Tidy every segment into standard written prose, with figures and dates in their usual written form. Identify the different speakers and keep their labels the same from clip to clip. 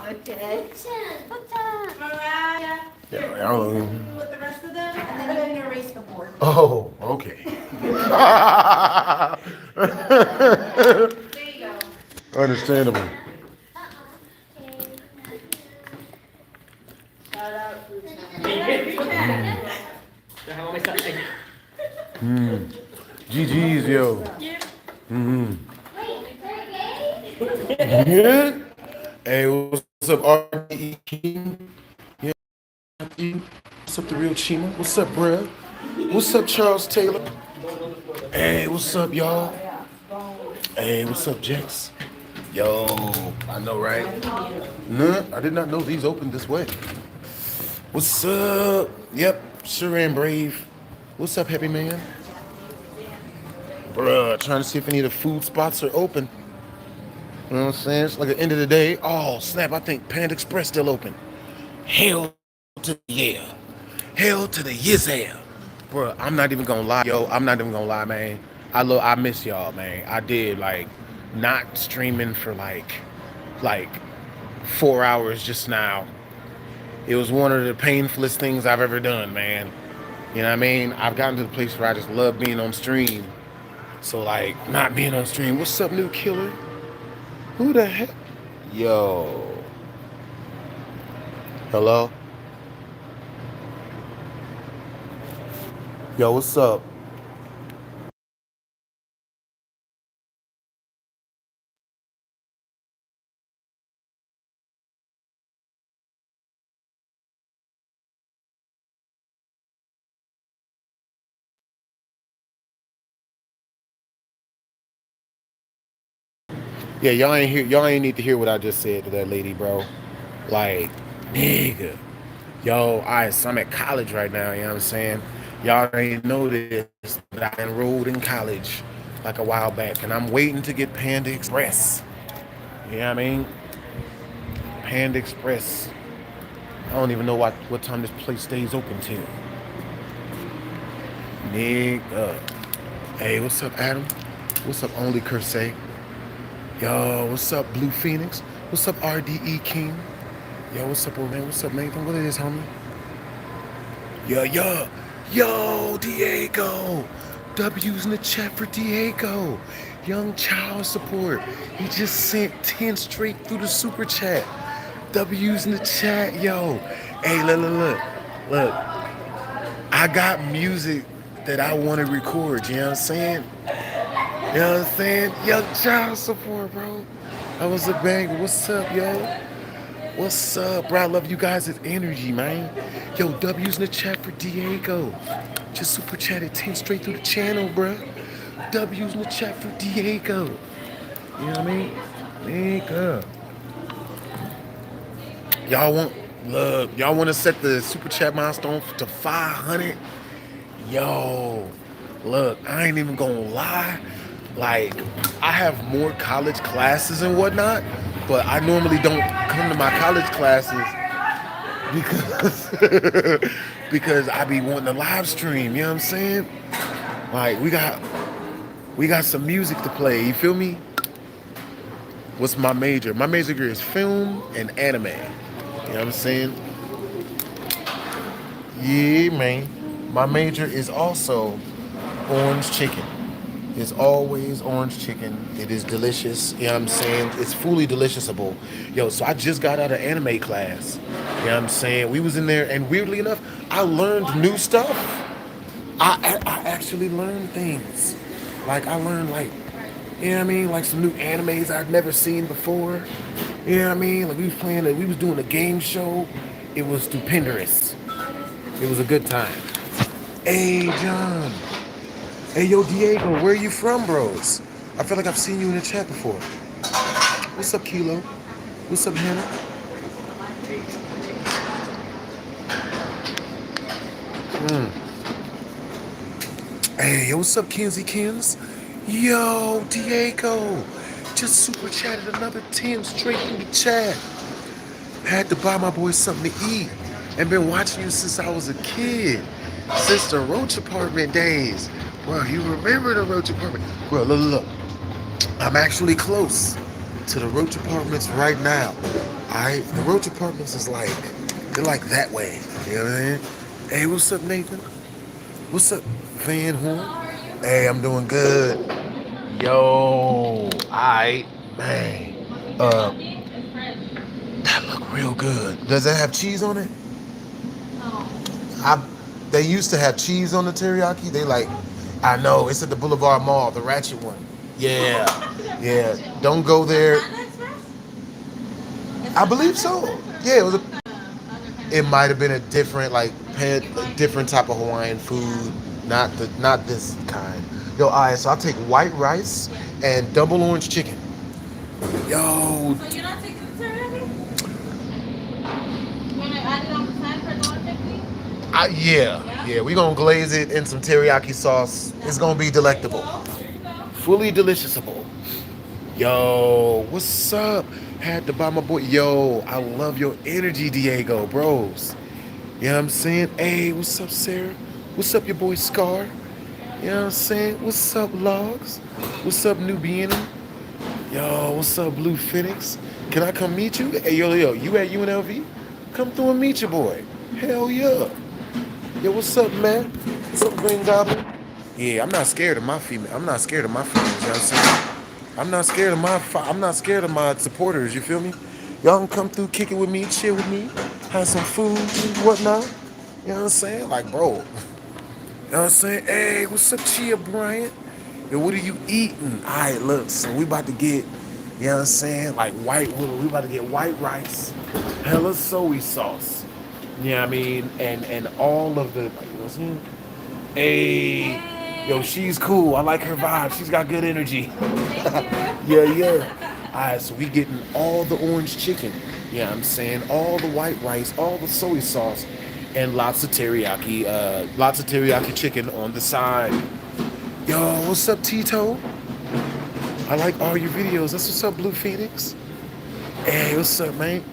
Speaker 1: Okay.
Speaker 2: Mariah.
Speaker 3: Yeah,
Speaker 2: With the rest of them, and then you can erase the board.
Speaker 3: oh, okay.
Speaker 2: There you go.
Speaker 3: Understandable.
Speaker 2: Shout out food
Speaker 3: GG's, yo. Yeah. Hey, what's up, RDE King? Yeah. What's up, the real Chima? What's up, bruh? What's up, Charles Taylor? Hey, what's up, y'all? Hey, what's up, Jax? Yo, I know, right? Nah, I did not know these opened this way. What's up? Yep, sure and brave. What's up, happy man? Bruh, trying to see if any of the food spots are open. You know what I'm saying? It's like at the end of the day. Oh, snap, I think Panda Express still open. Hell to the yeah. Hell to the yes hell. Bruh, I'm not even gonna lie. Yo, I'm not even gonna lie, man. I miss y'all, man. I did, like, not streaming for like 4 hours just now. It was one of the painfulest things I've ever done, man. You know what I mean? I've gotten to the place where I just love being on stream. So, like, not being on stream. What's up, new killer? Who the heck? Yo. Hello? Yo, what's up? Yeah, y'all ain't need to hear what I just said to that lady, bro. Like, nigga. Yo, I'm at college right now, you know what I'm saying? Y'all ain't know this, but I enrolled in college like a while back, and I'm waiting to get Panda Express. You know what I mean? Panda Express. I don't even know what time this place stays open till. Nigga. Hey, what's up, Adam? What's up, Only Cursey? Yo, what's up, Blue Phoenix? What's up, RDE King? Yo, what's up, old man? What's up, Nathan? What it is, homie? Yo, Diego. W's in the chat for Diego. Young child support. He just sent 10 straight through the super chat. W's in the chat, yo. Hey, look. I got music that I want to record, you know what I'm saying? You know what I'm saying? Young child support, bro. That was a banger. What's up, yo? What's up, bro? I love you guys' energy, man. Yo, W's in the chat for Diego. Just super chatted 10 straight through the channel, bro. W's in the chat for Diego. You know what I mean? Nigga. Y'all want to set the super chat milestone to 500? Yo, look, I ain't even gonna lie. Like, I have more college classes and whatnot, but I normally don't come to my college classes because because I be wanting to live stream. You know what I'm saying? Like, we got some music to play. You feel me? What's my major? My major is film and anime. You know what I'm saying? Yeah, man. My major is also orange chicken. It's always orange chicken. It is delicious. You know what I'm saying? It's fully deliciousable. Yo, so I just got out of anime class. You know what I'm saying? We was in there, and weirdly enough, I learned new stuff. I actually learned things. Like, I learned, like, you know what I mean? Like some new animes I'd never seen before. You know what I mean? Like, we was doing a game show. It was stupendous. It was a good time. Hey, John. Hey, yo, Diego, where are you from, bros? I feel like I've seen you in the chat before. What's up, Kilo? What's up, Hannah? Hey, yo, what's up, Kenzie Kins? Yo, Diego. Just super chatted another 10 straight in the chat. Had to buy my boy something to eat. And been watching you since I was a kid. Since the Roach Apartment days. Bro, you remember the Roach Apartment? Bro, look. I'm actually close. to the roach apartments right now. Alright, the roach apartments is like, they're like that way. You know what I mean? Hey, what's up, Nathan? What's up, Van Horn? Hey, I'm doing good. Yo, alright, man. Uh, that look real good. Does that have cheese on it? I, they used to have cheese on the teriyaki. They like, I know, it's at the Boulevard Mall, the ratchet one. Yeah, yeah. Don't go there. I believe so. Yeah, it might have been a different, like, a different type of Hawaiian food, not this kind. Yo, alright, so I'll take white rice and double orange chicken. Yo,
Speaker 2: So you're not taking the teriyaki? When I add it on the side for $1.50?
Speaker 3: yeah, we gonna glaze it in some teriyaki sauce. It's gonna be delectable, fully delicious-able. Yo, what's up? Had to buy my boy. Yo, I love your energy, Diego, bros. You know what I'm saying? Hey, what's up, Sarah? What's up, your boy Scar? You know what I'm saying? What's up, Logs? What's up, Nubian? Yo, what's up, Blue Phoenix? Can I come meet you? Hey, yo, you at UNLV? Come through and meet your boy. Hell yeah. Yo, what's up, man? What's up, Green Goblin? Yeah, I'm not scared of my female. I'm not scared of my females. You know what I'm saying? I'm not scared of my supporters. You feel me? Y'all can come through, kick it with me, chill with me, have some food and whatnot. You know what I'm saying? Like, bro. You know what I'm saying? Hey, what's up, Chia Bryant? Yo, what are you eating? All right, look, so we about to get, you know what I'm saying? Like we about to get white rice, hella soy sauce. You know what I mean? And all of the, like, you know what I'm saying? Hey, yo, she's cool. I like her vibe. She's got good energy. Yeah. All right, so we getting all the orange chicken. You know what I'm saying? All the white rice, all the soy sauce, and lots of teriyaki chicken on the side. Yo, what's up, Tito? I like all your videos. That's what's up, Blue Phoenix. Hey, what's up, man?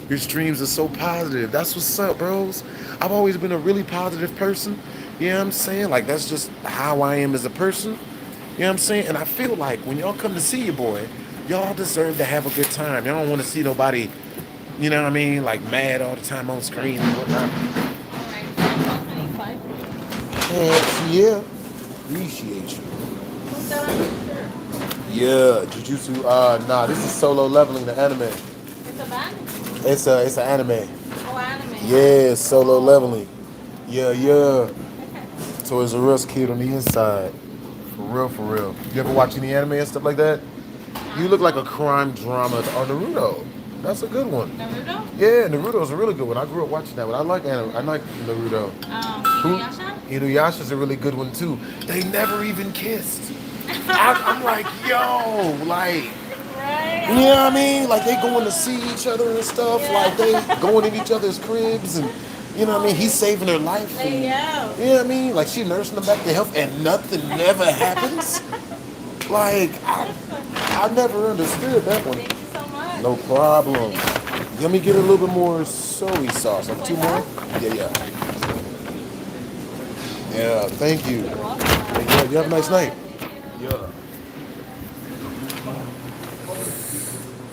Speaker 3: Your streams are so positive. That's what's up, bros. I've always been a really positive person. You know what I'm saying? Like, that's just how I am as a person. You know what I'm saying? And I feel like when y'all come to see your boy, y'all deserve to have a good time. Y'all don't want to see nobody, you know what I mean, like mad all the time on screen and whatnot. Yeah. Appreciate you. Yeah, Jujutsu. Nah, this is solo leveling, the anime.
Speaker 2: It's a band?
Speaker 3: It's an anime.
Speaker 2: Oh, anime.
Speaker 3: Yeah, solo leveling. Yeah. Toys R Us kid on the inside. For real. You ever watch any anime and stuff like that? You look like a crime drama. Or Naruto. That's a good one.
Speaker 2: Naruto?
Speaker 3: Yeah, Naruto's a really good one. I grew up watching that one. I like Naruto.
Speaker 2: Inuyasha?
Speaker 3: Inuyasha's a really good one too. They never even kissed. I'm like, yo, like,
Speaker 2: Right.
Speaker 3: you know what I mean? Like, they going to see each other and stuff.
Speaker 2: Yeah.
Speaker 3: Like, they going in each other's cribs and, you know what I mean? He's saving her life. And,
Speaker 2: Yeah.
Speaker 3: you know what I mean? Like, she nursing him back to health and nothing never happens. Like, I never understood that one.
Speaker 2: Thank you so much.
Speaker 3: No problem. Let me get a little bit more soy sauce. Like 2 more? Yeah. Yeah, thank you. Yeah, you have a nice night. Yeah.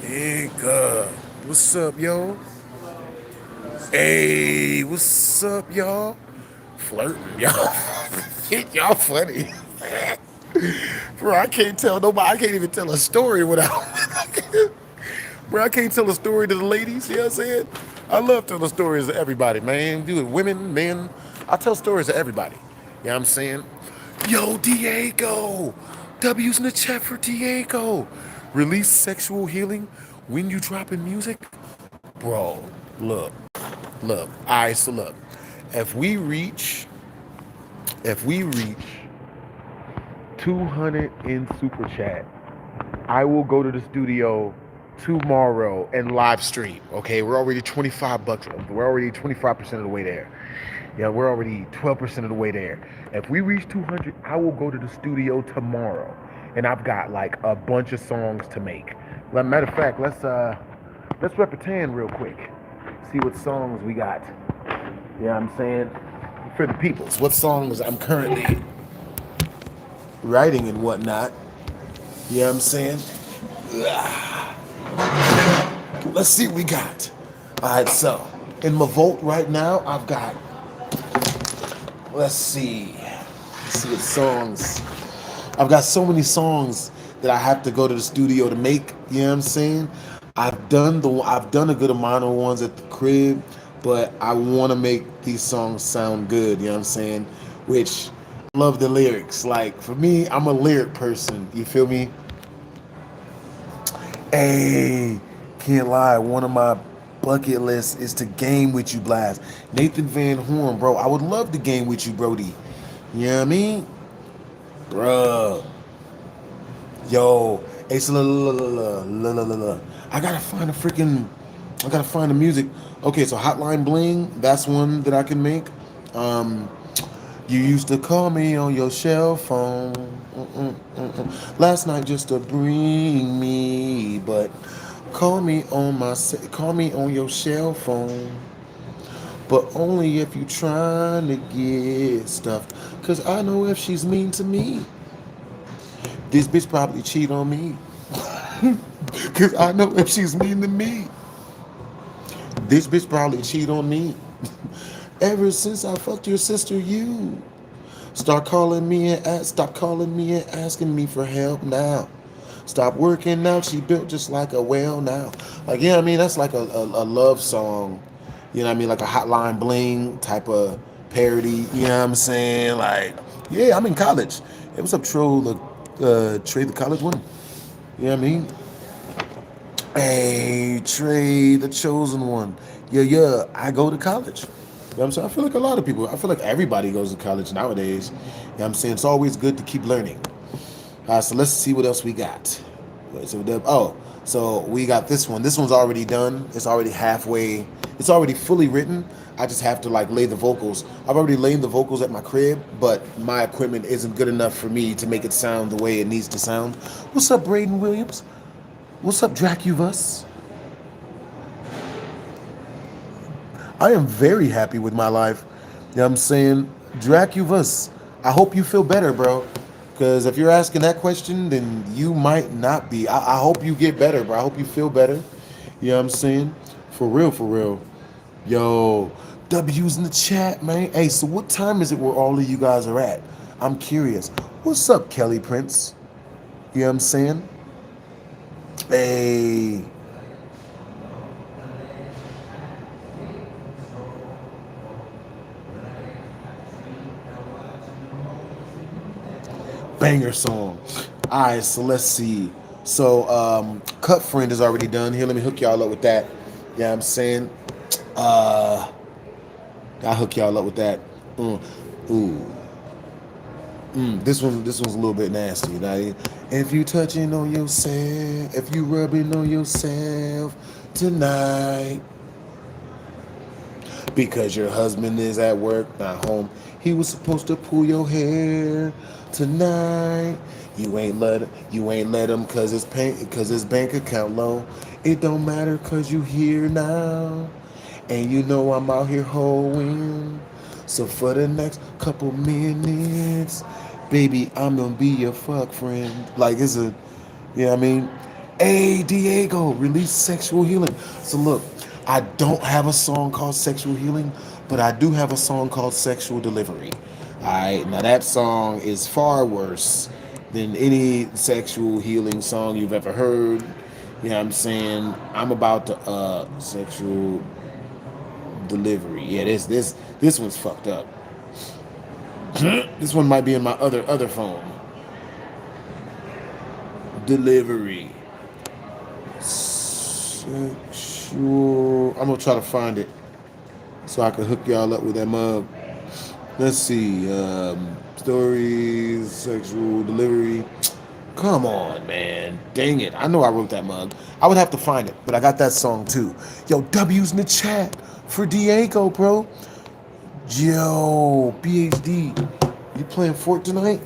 Speaker 3: Hey, God. What's up, yo? Hey, what's up, y'all? Flirting, y'all. Y'all funny. Bro, I can't tell nobody. I can't even tell a story without. Bro, I can't tell a story to the ladies. You know what I'm saying? I love telling stories to everybody, man. Do it, women, men. I tell stories to everybody. You know what I'm saying? Yo, Diego. W's in the chat for Diego. Release sexual healing when you dropping music? Bro, look. All right, so look. If we reach 200 in super chat, I will go to the studio tomorrow and live stream. Okay, we're already 25 bucks. We're already 25% of the way there. Yeah, we're already 12% of the way there. If we reach 200, I will go to the studio tomorrow, and I've got like a bunch of songs to make. Matter of fact, let's rep a tan real quick. See what songs we got. You know what I'm saying? For the peoples, what songs I'm currently writing and whatnot. You know what I'm saying? Let's see what we got. All right, so in my vault right now, I've got, let's see what songs. I've got so many songs that I have to go to the studio to make. You know what I'm saying? I've done a good amount of ones at the crib, but I want to make these songs sound good. You know what I'm saying? Which I love the lyrics. Like for me, I'm a lyric person. You feel me? Hey, can't lie. One of my bucket lists is to game with you, Blast. Nathan Van Horn, bro. I would love to game with you, Brody. You know what I mean? Bruh. Yo, hey, so I gotta find a freaking, I gotta find the music. Okay, so Hotline Bling, that's one that I can make. Um, you used to call me on your cell phone last night just to bring me, but call me on your cell phone, but only if you trying to get stuff. Cause I know if she's mean to me, this bitch probably cheat on me. Cause I know if she's mean to me, this bitch probably cheat on me. Ever since I fucked your sister, you stop calling me and asking me for help now. Stop working out, she built just like a whale now. Like, yeah, I mean, that's like a love song. You know what I mean? Like a Hotline Bling type of parody. You know what I'm saying? Like, yeah, I'm in college. Hey, what's up, Trey, the college one? You know what I mean? Hey, Trey, the chosen one. Yeah, I go to college. You know what I'm saying? I feel like a lot of people, I feel like everybody goes to college nowadays. You know what I'm saying? It's always good to keep learning. So let's see what else we got. So we got this one. This one's already done. It's already halfway. It's already fully written. I just have to like lay the vocals. I've already laid the vocals at my crib, but my equipment isn't good enough for me to make it sound the way it needs to sound. What's up, Braden Williams? What's up, Dracuvus? I am very happy with my life. You know what I'm saying? Dracuvus, I hope you feel better, bro. Because if you're asking that question, then you might not be. I hope you get better, bro. I hope you feel better. You know what I'm saying? For real, for real. Yo, W's in the chat, man. Hey, so what time is it where all of you guys are at? I'm curious. What's up, Kelly Prince? You know what I'm saying? Hey. Banger song. All right, so let's see. So Cut Friend is already done. Here, let me hook y'all up with that. Yeah, what I'm saying. I'll hook y'all up with that. Ooh. This one's a little bit nasty. Now, if you touching on yourself, if you rubbing on yourself tonight, because your husband is at work, not home. He was supposed to pull your hair tonight. You ain't let him cause his bank account low. It don't matter cause you here now. And you know I'm out here hoeing. So for the next couple minutes, baby, I'm gonna be your fuck friend. Like it's a, you know what I mean? Hey, Diego, release Sexual Healing. So look, I don't have a song called Sexual Healing, but I do have a song called Sexual Delivery. Alright, now that song is far worse than any sexual healing song you've ever heard. You know what I'm saying? I'm about to sexual delivery. Yeah, this one's fucked up. This one might be in my other phone. Delivery. Sexual. I'm gonna try to find it so I can hook y'all up with that mug. Let's see. Stories, sexual delivery. Come on, man. Dang it. I know I wrote that mug. I would have to find it, but I got that song too. Yo, W's in the chat for Diego, bro. Yo, PhD. You playing Fort tonight?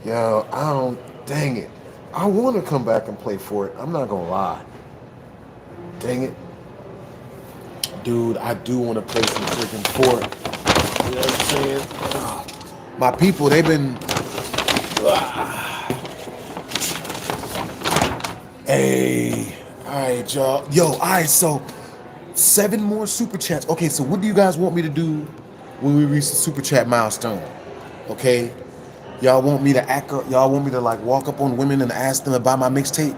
Speaker 3: Yo, I don't. Dang it. I want to come back and play Fort. I'm not gonna lie. Dang it. Dude, I do want to play some freaking Fort. You know what I'm saying? My people, they've been. Hey, right, y'all. Yo, all right, so 7 more super chats. Okay, so what do you guys want me to do when we reach the super chat milestone? Okay? Y'all want me to act up, y'all want me to like walk up on women and ask them to buy my mixtape?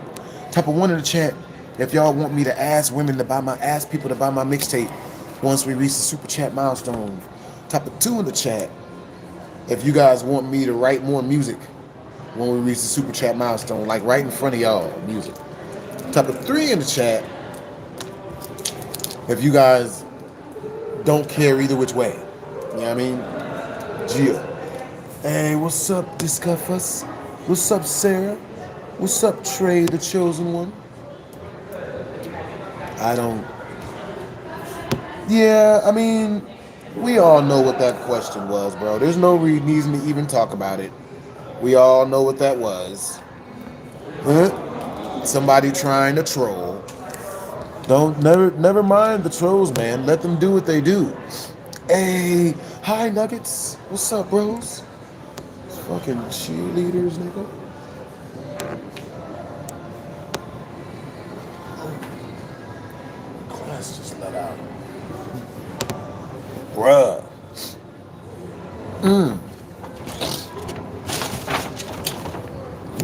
Speaker 3: Type of 1 in the chat if y'all want me to ask women to ask people to buy my mixtape once we reach the super chat milestone. Type of 2 in the chat if you guys want me to write more music when we reach the super chat milestone, like right in front of y'all music. Type of 3 in the chat if you guys don't care either which way. You know what I mean? Gia. Hey, what's up, Discuffus? What's up, Sarah? What's up, Trey, the chosen one? I don't. Yeah, I mean, we all know what that question was, bro. There's no reason to even talk about it. We all know what that was. Huh? Somebody trying to troll. Don't never mind the trolls, man. Let them do what they do. Hey, hi Nuggets. What's up, bros? Fucking cheerleaders, nigga. Class just let out. Bruh.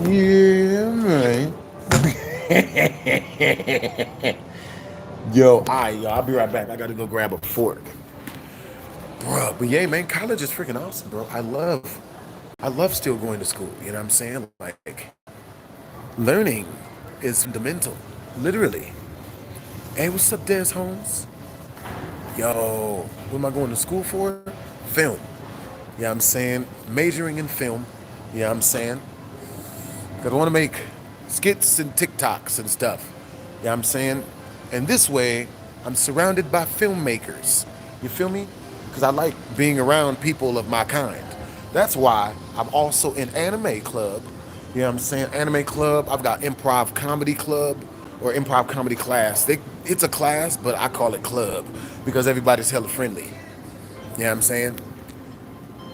Speaker 3: Yeah, man. Yo, I'll be right back. I gotta go grab a fork. Bruh, but yeah, man, college is freaking awesome, bro. I love still going to school. You know what I'm saying? Like, learning is fundamental, literally. Hey, what's up, Des Holmes? Yo, what am I going to school for? Film. You know what I'm saying? Majoring in film. You know what I'm saying? Because I want to make skits and TikToks and stuff. You know what I'm saying? And this way, I'm surrounded by filmmakers. You feel me? Because I like being around people of my kind. That's why I'm also in anime club. You know what I'm saying? Anime club. I've got improv comedy club or improv comedy class. It's a class, but I call it club because everybody's hella friendly. You know what I'm saying?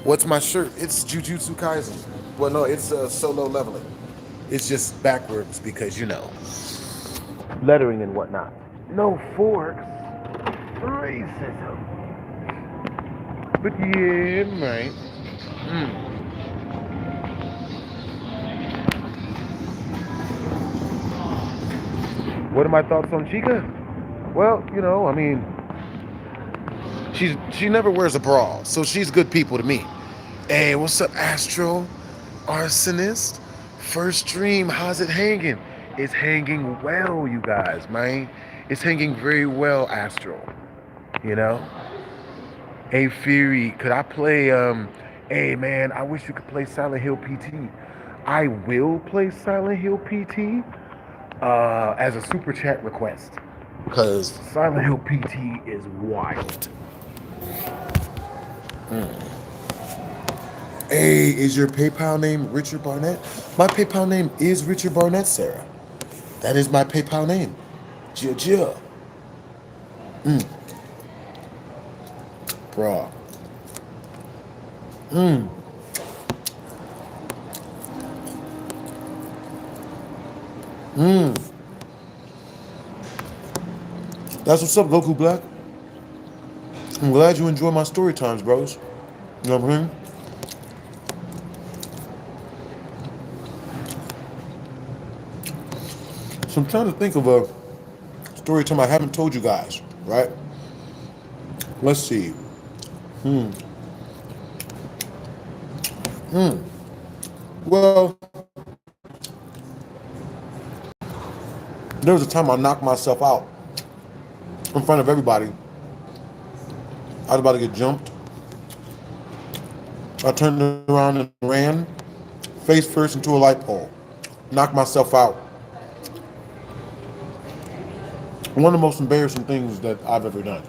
Speaker 3: What's my shirt? It's Jujutsu Kaisen. Well, no, it's solo leveling. It's just backwards because, you know, lettering and whatnot. No forks. Racism. But yeah, right. What are my thoughts on Chica? Well, you know, I mean, she never wears a bra, so she's good people to me. Hey, what's up, Astro? Arsonist? First stream, how's it hanging? It's hanging well, you guys, man. It's hanging very well, Astro. You know? Hey, Fury, could I play, hey, man, I wish you could play Silent Hill PT. I will play Silent Hill PT as a super chat request. Because Silent Hill PT is wild. Hey, is your PayPal name Richard Barnett? My PayPal name is Richard Barnett, Sarah. That is my PayPal name. Gia. Bruh. That's what's up, Goku Black. I'm glad you enjoy my story times, bros. You know what I mean? So I'm trying to think of a story time I haven't told you guys, right? Let's see. Well, there was a time I knocked myself out in front of everybody. I was about to get jumped. I turned around and ran face first into a light pole. Knocked myself out. One of the most embarrassing things that I've ever done.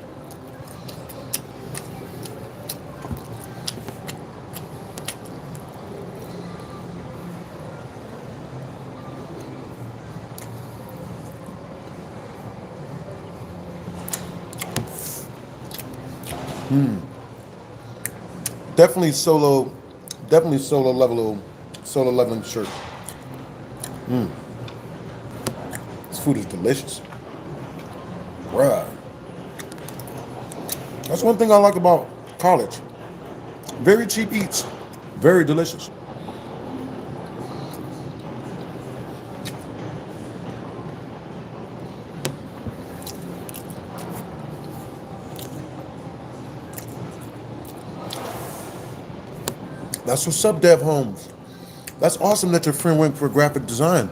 Speaker 3: Definitely solo leveling shirt. It's food is delicious. Bruh. That's one thing I like about college. Very cheap eats. Very delicious. That's what's up, Dev Holmes. That's awesome that your friend went for graphic design.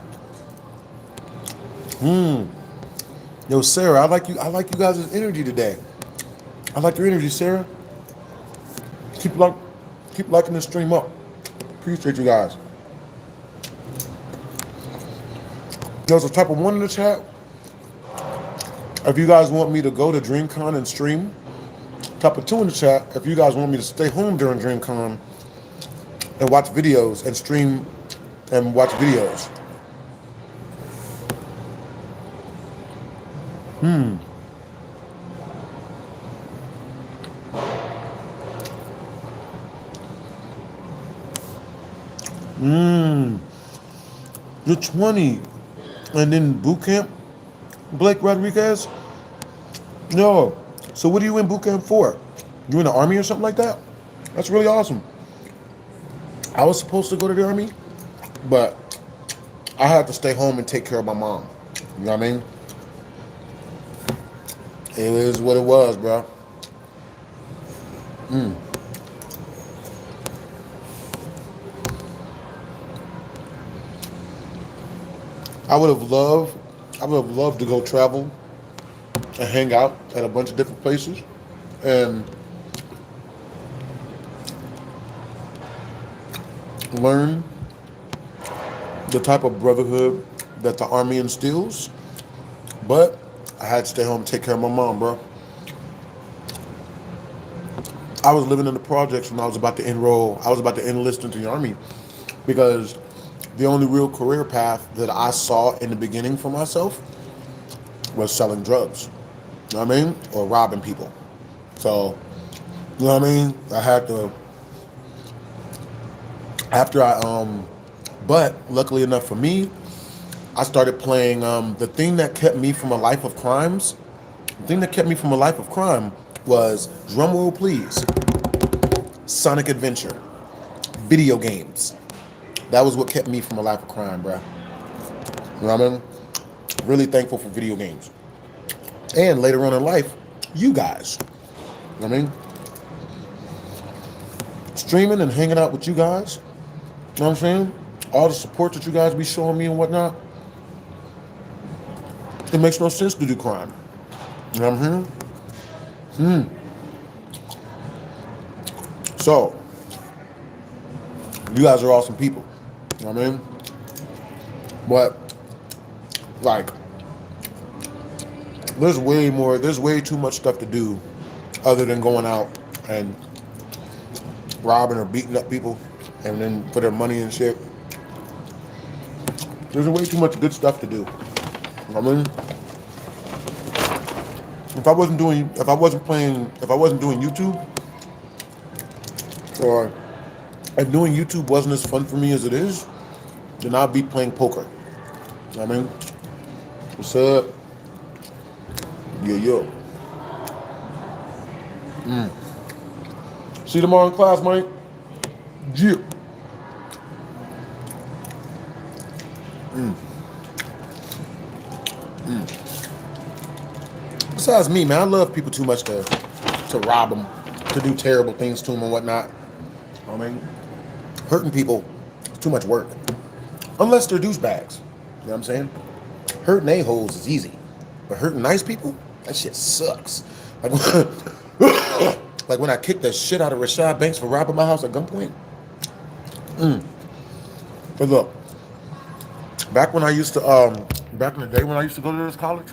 Speaker 3: Yo, Sarah, I like you guys' energy today. I like your energy, Sarah. Keep liking the stream up. Appreciate you guys. There's a type of 1 in the chat. If you guys want me to go to DreamCon and stream. Type of 2 in the chat. If you guys want me to stay home during DreamCon and watch videos and stream and watch videos. You're 20 and then boot camp, Blake Rodriguez? No. So what are you in boot camp for? You in the army or something like that? That's really awesome. I was supposed to go to the army, but I had to stay home and take care of my mom. You know what I mean? It is what it was, bro. I would have loved to go travel and hang out at a bunch of different places and learn the type of brotherhood that the army instills. But I had to stay home and take care of my mom, bro. I was living in the projects when I was about to enroll. I was about to enlist into the army because the only real career path that I saw in the beginning for myself was selling drugs. You know what I mean? Or robbing people. So, you know what I mean? I had to, but luckily enough for me, I started playing, the thing that kept me from a life of crimes, was, drumroll please, Sonic Adventure, video games. That was what kept me from a life of crime, bruh. You know what I mean? Really thankful for video games. And later on in life, you guys. You know what I mean? Streaming and hanging out with you guys. You know what I'm saying? All the support that you guys be showing me and whatnot. It makes no sense to do crime. You know what I'm saying? So, you guys are awesome people. You know what I mean? But, like, there's way too much stuff to do other than going out and robbing or beating up people and then put their money and shit. There's way too much good stuff to do. You know what I mean? If I wasn't doing YouTube, or if doing YouTube wasn't as fun for me as it is, then I'd be playing poker. You know what I mean? What's up? Yo. See you tomorrow in class, Mike. Yeah. Besides me, man, I love people too much to rob them, to do terrible things to them and whatnot. You know what I mean? Hurting people is too much work. Unless they're douchebags. You know what I'm saying? Hurting a-holes is easy. But hurting nice people, that shit sucks. Like, like when I kicked the shit out of Rashad Banks for robbing my house at gunpoint. But look, back in the day when I used to go to this college,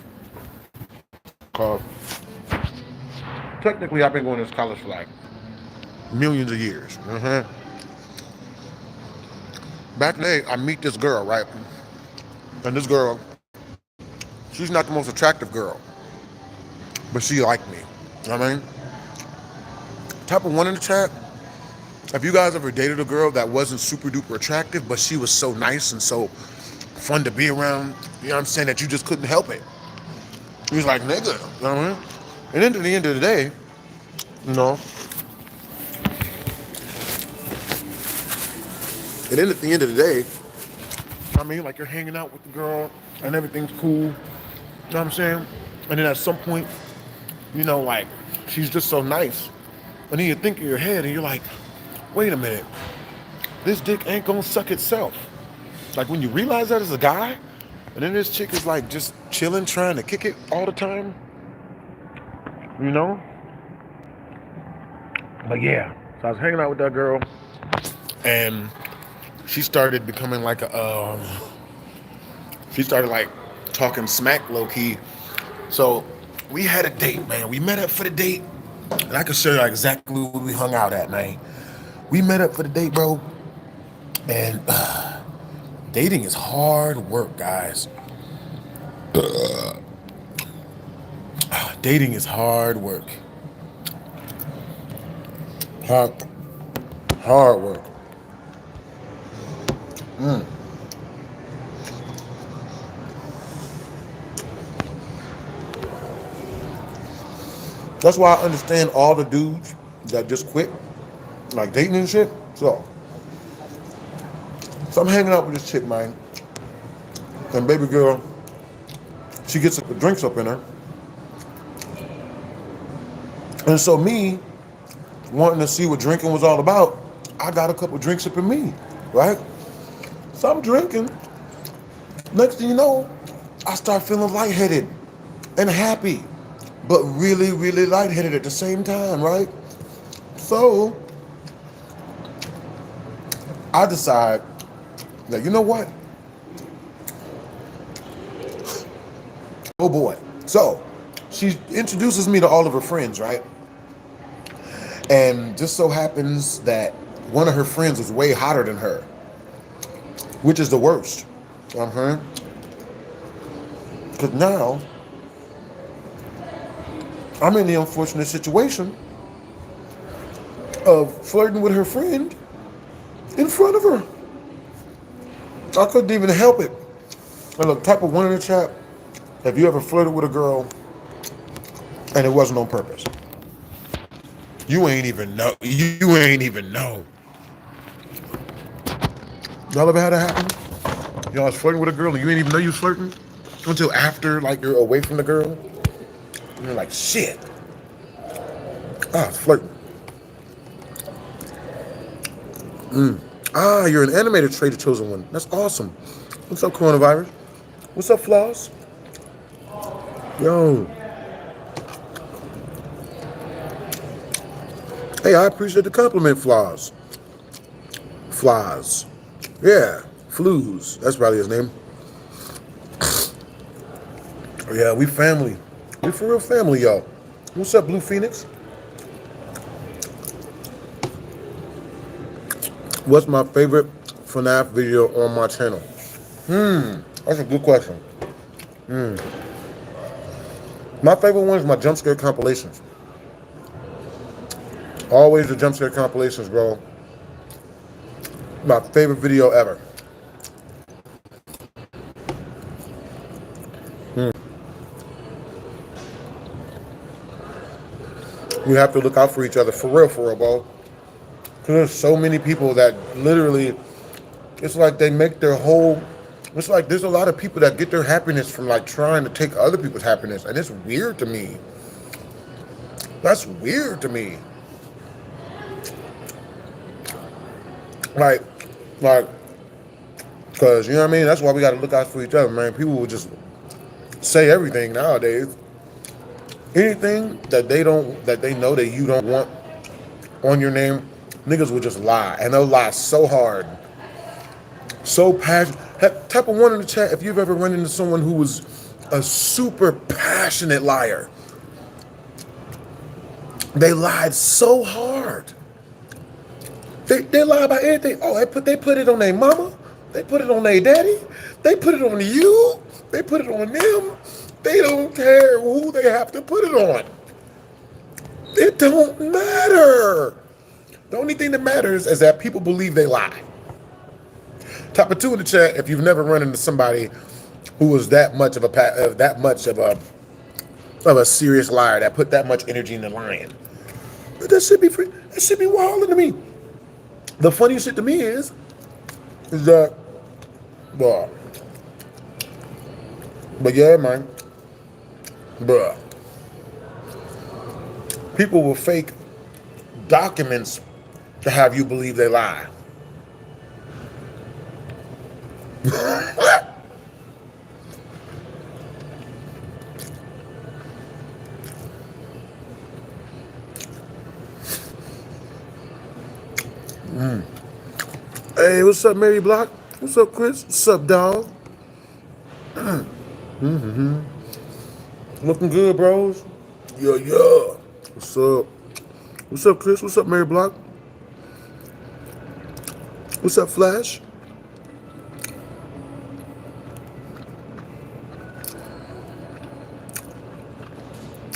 Speaker 3: technically I've been going to this college for like millions of years. Back in the day, I meet this girl, right? And this girl, she's not the most attractive girl, but she liked me. You know what I mean? Type of 1 in the chat. Have you guys ever dated a girl that wasn't super duper attractive, but she was so nice and so fun to be around, you know what I'm saying, that you just couldn't help it. He was like, nigga, you know what I mean? And then at the end of the day, you know, and then at the end of the day, I mean, like you're hanging out with the girl and everything's cool, you know what I'm saying? And then at some point, you know, like, she's just so nice. And then you think in your head and you're like, wait a minute, this dick ain't gonna suck itself. Like when you realize that as a guy, and then this chick is like just chilling, trying to kick it all the time, you know? But yeah, so I was hanging out with that girl, and she started becoming like she started like talking smack low key. So we had a date, man. We met up for the date, and I can show you exactly where we hung out at, man. We met up for the date, bro, and dating is hard work, guys. Dating is hard work. Hard work. That's why I understand all the dudes that just quit, like dating and shit. So I'm hanging out with this chick, man. And baby girl, she gets the drinks up in her. And so me, wanting to see what drinking was all about, I got a couple drinks up in me, right? So I'm drinking. Next thing you know, I start feeling lightheaded and happy, but really, really lightheaded at the same time, right? So I decide that, you know what? Oh boy. So she introduces me to all of her friends, right? And just so happens that one of her friends was way hotter than her, which is the worst. Because now I'm in the unfortunate situation of flirting with her friend in front of her. I couldn't even help it. And look, type of one in the chat, have you ever flirted with a girl and it wasn't on purpose? You ain't even know. You ain't even know. Y'all ever had that happen? Y'all was flirting with a girl and you ain't even know you was flirting until after, like, you're away from the girl. And you're like, shit. I was flirting. You're an animator, Trader Chosen One. That's awesome. What's up, coronavirus? What's up, Flaws? Yo. Hey, I appreciate the compliment, Flaws. Flies. Yeah, Flues. That's probably his name. Yeah, we family. We for real family, y'all. What's up, Blue Phoenix? What's my favorite FNAF video on my channel? That's a good question. My favorite one is my jump scare compilations. Always the jump scare compilations, bro. My favorite video ever. We have to look out for each other, for real, bro. Because there's so many people that literally, it's like they make their whole, it's like there's a lot of people that get their happiness from like trying to take other people's happiness. And it's weird to me. That's weird to me. Like, because, you know what I mean? That's why we got to look out for each other, man. People will just say everything nowadays. Anything that they know that you don't want on your name, niggas will just lie. And they'll lie so hard. So passionate. Type of one in the chat if you've ever run into someone who was a super passionate liar. They lied so hard. They lie about everything. Oh, they put it on their mama. They put it on their daddy. They put it on you. They put it on them. They don't care who they have to put it on. It don't matter. The only thing that matters is that people believe they lie. Top of 2 in the chat if you've never run into somebody who was that much of a serious liar that put that much energy into lying. But that should be wild to me. The funniest shit to me is that, bruh. But yeah, man, bruh. People will fake documents to have you believe they lie. Hey, what's up, Mary Block? What's up, Chris? What's up, dog? Looking good, bros? Yeah, yeah. What's up? What's up, Chris? What's up, Mary Block? What's up, Flash?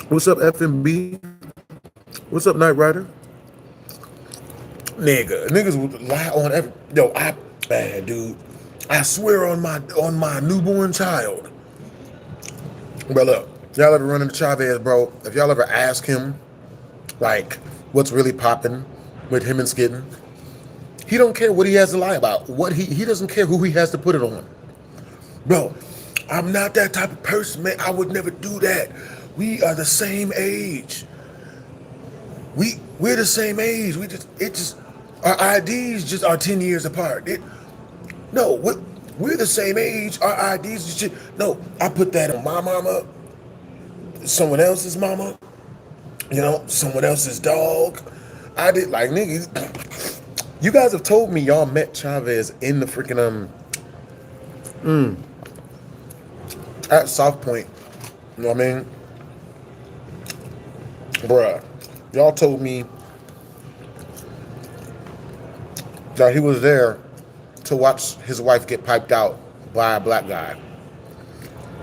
Speaker 3: What's up, FMB? What's up, Knight Rider? Niggas would lie on every. Yo, man, dude. I swear on my newborn child. Bro, look, y'all ever run into Chavez, bro? If y'all ever ask him, like, what's really popping with him and Skidden, he don't care what he has to lie about. He doesn't care who he has to put it on. Bro, I'm not that type of person, man. I would never do that. We are the same age. We're the same age. Our IDs just are 10 years apart. We're the same age. Our IDs just, no, I put that on my mama, someone else's mama, someone else's dog. I did, like, niggas. You guys have told me y'all met Chavez in the freaking, at South Point. You know what I mean? Bruh, y'all told me that he was there to watch his wife get piped out by a black guy.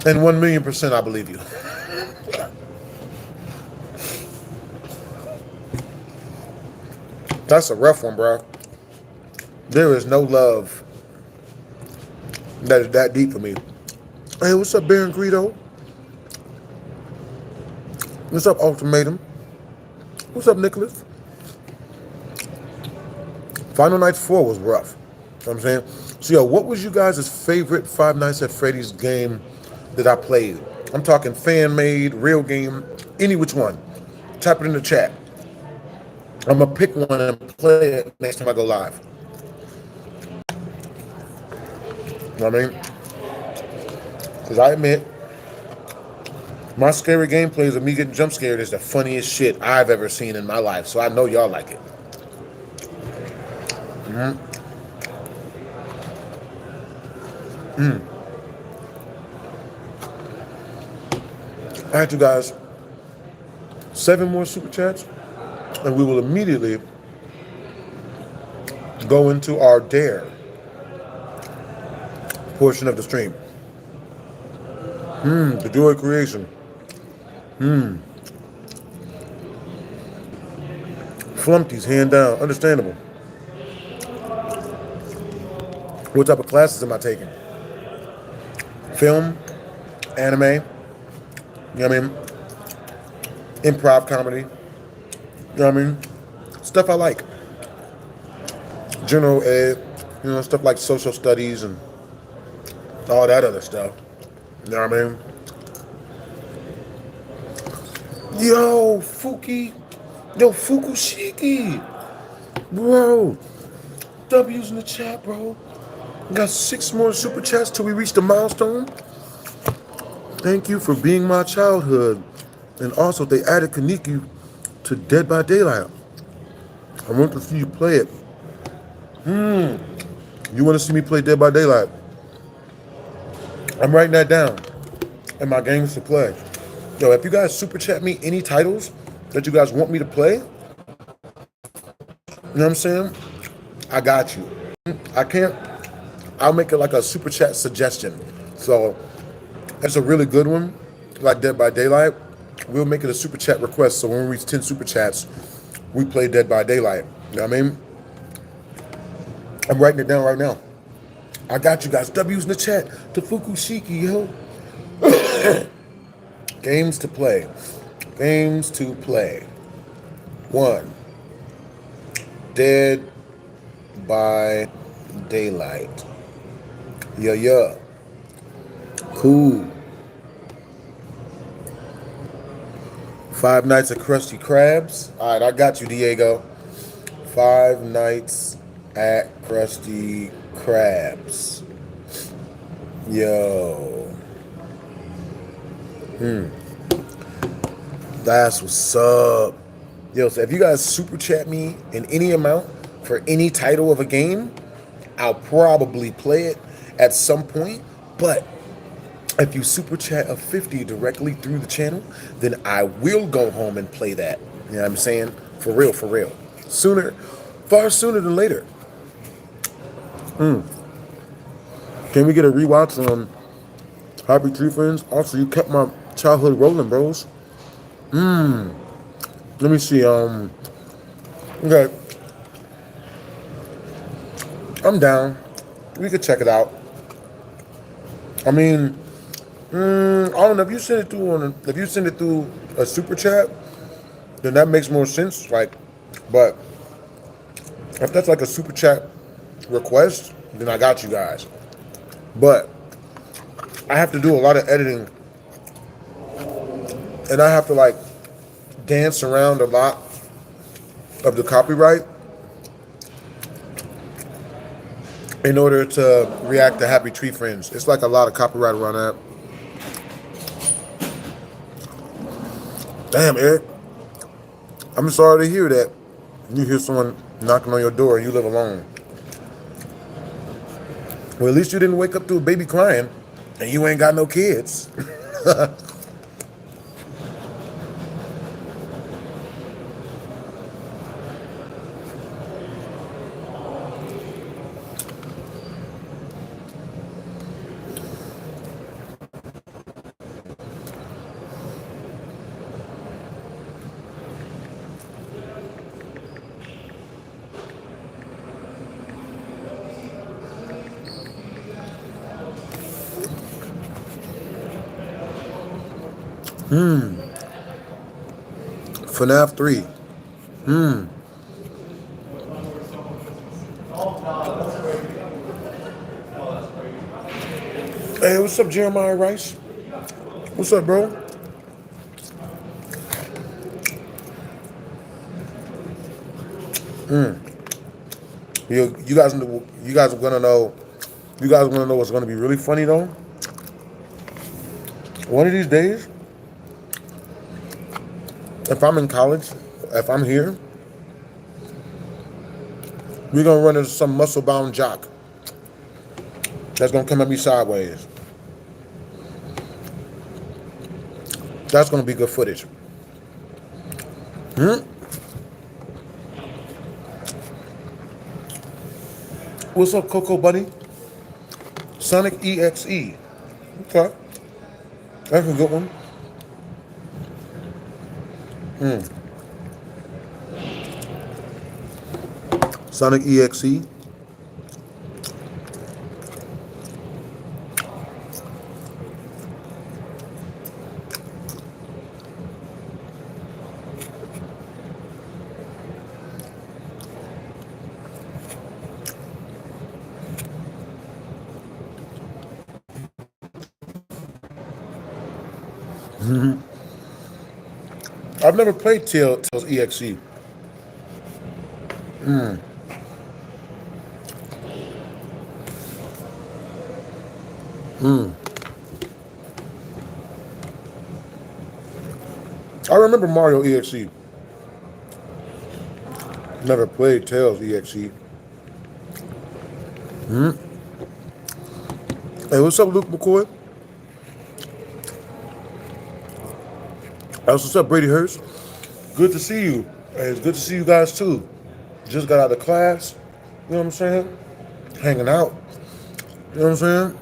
Speaker 3: And 1,000,000% I believe you. That's a rough one, bro. There is no love that is that deep for me. Hey, what's up, Baron Greedo? What's up, Ultimatum? What's up, Nicholas? Final Nights 4 was rough. You know what I'm saying? So, yo, what was you guys' favorite Five Nights at Freddy's game that I played? I'm talking fan-made, real game, any which one. Type it in the chat. I'm going to pick one and play it next time I go live. You know what I mean? Because I admit, my scary gameplays of me getting jump scared is the funniest shit I've ever seen in my life. So I know y'all like it. All right, you guys. 7 more super chats, and we will immediately go into our dare portion of the stream. The joy creation. Flumpies, hand down. Understandable. What type of classes am I taking? Film, anime, you know what I mean? Improv comedy, you know what I mean? Stuff I like. General ed, stuff like social studies and all that other stuff. You know what I mean? Yo, Fukushiki. Bro, W's in the chat, bro. We got 6 more super chats till we reach the milestone. Thank you for being my childhood. And also, they added Kaneki to Dead by Daylight. I want to see you play it. You want to see me play Dead by Daylight? I'm writing that down in my games to play. Yo, if you guys super chat me any titles that you guys want me to play, you know what I'm saying? I got you. I'll make it like a super chat suggestion. So, that's a really good one, like Dead by Daylight. We'll make it a super chat request. So when we reach 10 super chats, we play Dead by Daylight. You know what I mean? I'm writing it down right now. I got you guys. W's in the chat. To Fukushiki, yo. Games to play. Games to play. 1. Dead by Daylight. Yeah. Cool. 5 Nights at Krusty Krabs. All right, I got you, Diego. 5 Nights at Krusty Krabs. Yo. That's what's up. Yo, so if you guys super chat me in any amount for any title of a game, I'll probably play it at some point. But if you super chat a 50 directly through the channel, then I will go home and play that. You know what I'm saying? For real, for real. Sooner, far sooner than later. Can we get a rewatch on Happy Tree Friends? Also, you kept my childhood rolling, bros. Let me see. Okay. I'm down. We could check it out. I mean, I don't know if you send it through if you send it through a super chat, then that makes more sense. Like, but if that's like a super chat request, then I got you guys. But I have to do a lot of editing, and I have to like dance around a lot of the copyright in order to react to Happy Tree Friends. It's like a lot of copyright around that. Damn, Eric. I'm sorry to hear that. You hear someone knocking on your door and you live alone. Well, at least you didn't wake up to a baby crying and you ain't got no kids. FNAF 3. Hey, what's up, Jeremiah Rice? What's up, bro? You guys are gonna know. You guys wanna know what's gonna be really funny though? One of these days, if I'm in college, if I'm here, we're gonna run into some muscle-bound jock that's gonna come at me sideways. That's gonna be good footage. What's up, Coco Bunny? Sonic EXE. Okay. That's a good one. Sonic EXE. I've never played Tales EXE. I remember Mario EXE. Never played Tales EXE. Hey, what's up, Luke McCoy? What's up, Brady Hurst? Good to see you. Hey, it's good to see you guys too. Just got out of class. You know what I'm saying? Hanging out. You know what I'm saying?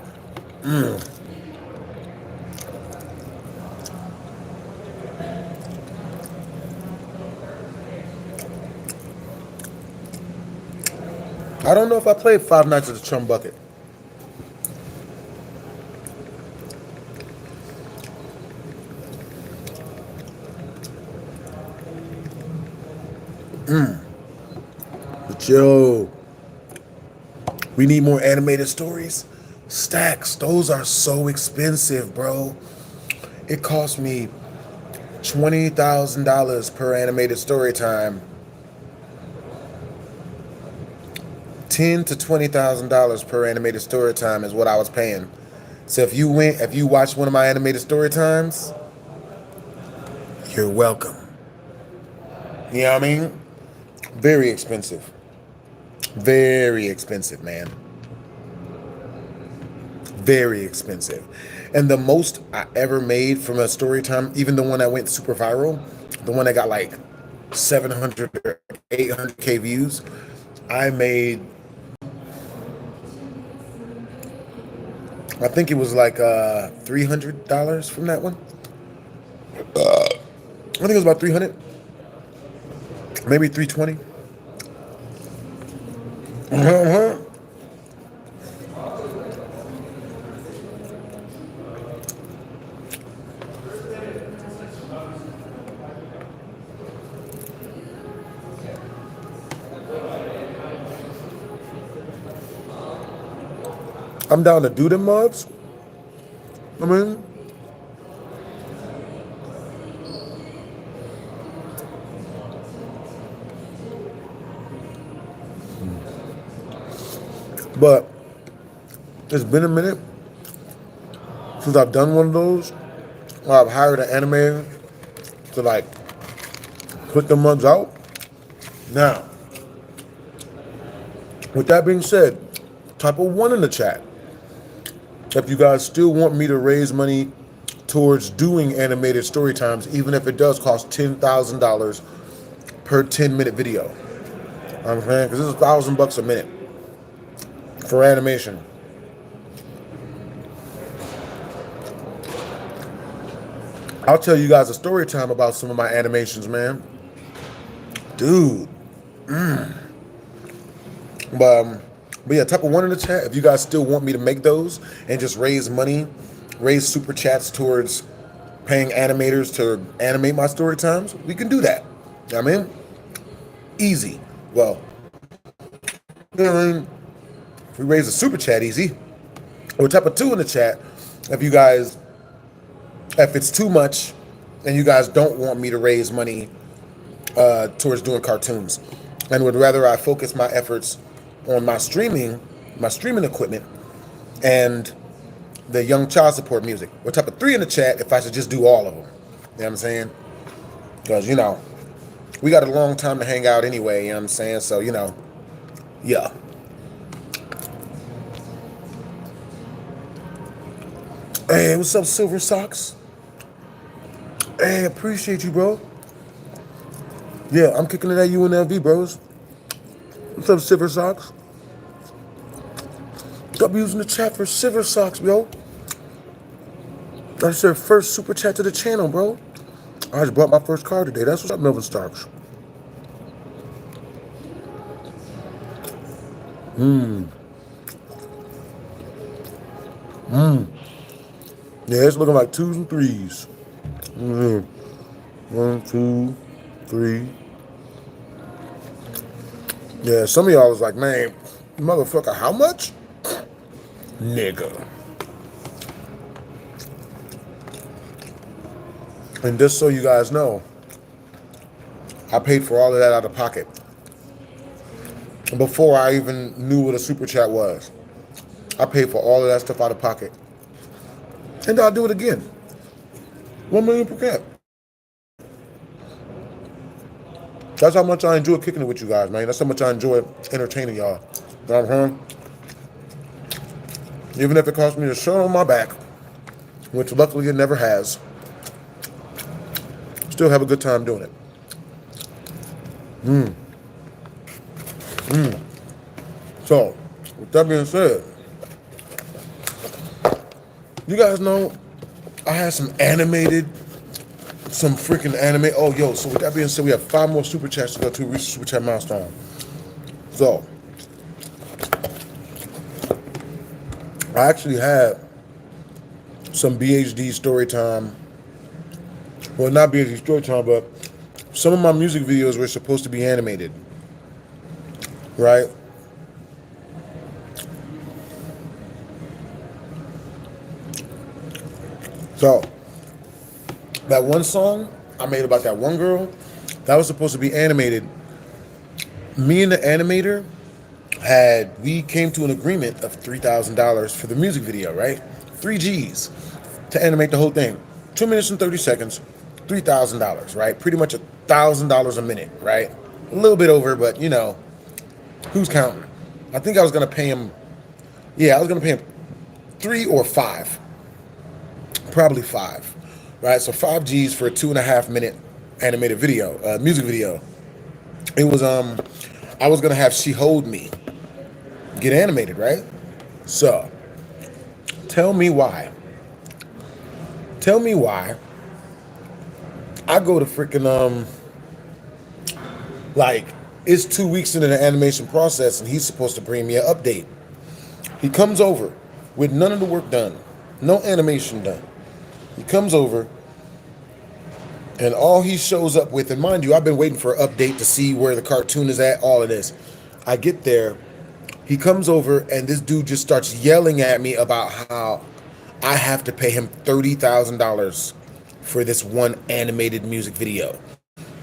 Speaker 3: I don't know if I played Five Nights at the Chum Bucket. But yo, we need more animated stories. Stacks, those are so expensive, bro. It cost me $20,000 per animated story time. $10,000 to $20,000 per animated story time is what I was paying. So if you watched one of my animated story times, you're welcome. You know what I mean? Very expensive. Very expensive, man. Very expensive. And the most I ever made from a story time, even the one that went super viral, the one that got like 700 or 800K views, I made, I think it was like $300 from that one. I think it was about 300, maybe 320. I'm down to do them mods. I mean, but it's been a minute since I've done one of those where I've hired an animator to like put the mugs out. Now, with that being said, type a 1 in the chat if you guys still want me to raise money towards doing animated story times, even if it does cost $10,000 per 10-minute video. I'm saying, because it's $1,000 a minute for animation. I'll tell you guys a story time about some of my animations, man. Dude. But yeah, type a 1 in the chat if you guys still want me to make those and just raise money, raise super chats towards paying animators to animate my story times. We can do that. You know what I mean? Easy. Well, you know what I mean? If we raise a super chat, easy. Or type a 2 in the chat if you guys, if it's too much and you guys don't want me to raise money towards doing cartoons and would rather I focus my efforts on my streaming equipment and the young child support music. Or type a 3 in the chat if I should just do all of them. You know what I'm saying? Because, you know, we got a long time to hang out anyway, you know what I'm saying? So, you know, yeah. Hey, what's up, Silver Socks? Hey, appreciate you, bro. Yeah, I'm kicking it at UNLV, bros. What's up, Silver Socks? Stop using the chat for Silver Socks, bro. That's their first super chat to the channel, bro. I just bought my first car today. That's what's up, Melvin Starks. Yeah, it's looking like 2s and 3s. 1, 2, 3. Yeah, some of y'all was like, man, motherfucker, how much? Nigga. And just so you guys know, I paid for all of that out of pocket before I even knew what a super chat was. I paid for all of that stuff out of pocket. And I'll do it again. 1 million per cap. That's how much I enjoy kicking it with you guys, man. That's how much I enjoy entertaining y'all. You know what I'm saying? Even if it costs me a shirt on my back, which luckily it never has, still have a good time doing it. So, with that being said, you guys know I had some freaking anime. Oh, yo, so with that being said, we have 5 more super chats to go to reach the super chat milestone. So, I actually had some BHD story time. Well, not BHD story time, but some of my music videos were supposed to be animated, right? So that one song I made about that one girl, that was supposed to be animated. Me and the animator we came to an agreement of $3,000 for the music video, right? 3 G's to animate the whole thing. 2 minutes and 30 seconds, $3,000, right? Pretty much $1,000 a minute, right? A little bit over, but you know, who's counting? I think I was gonna pay him. Yeah, I was gonna pay him 3 or 5, probably 5, right? So 5 G's for a 2.5 minute animated video, music video. It was I was gonna have She Hold Me get animated, right? So tell me why. Tell me why I go to freaking like it's 2 weeks into the animation process and he's supposed to bring me an update. He comes over with none of the work done, no animation done. He comes over and all he shows up with, and mind you, I've been waiting for an update to see where the cartoon is at, all of this. I get there, he comes over and this dude just starts yelling at me about how I have to pay him $30,000 for this one animated music video,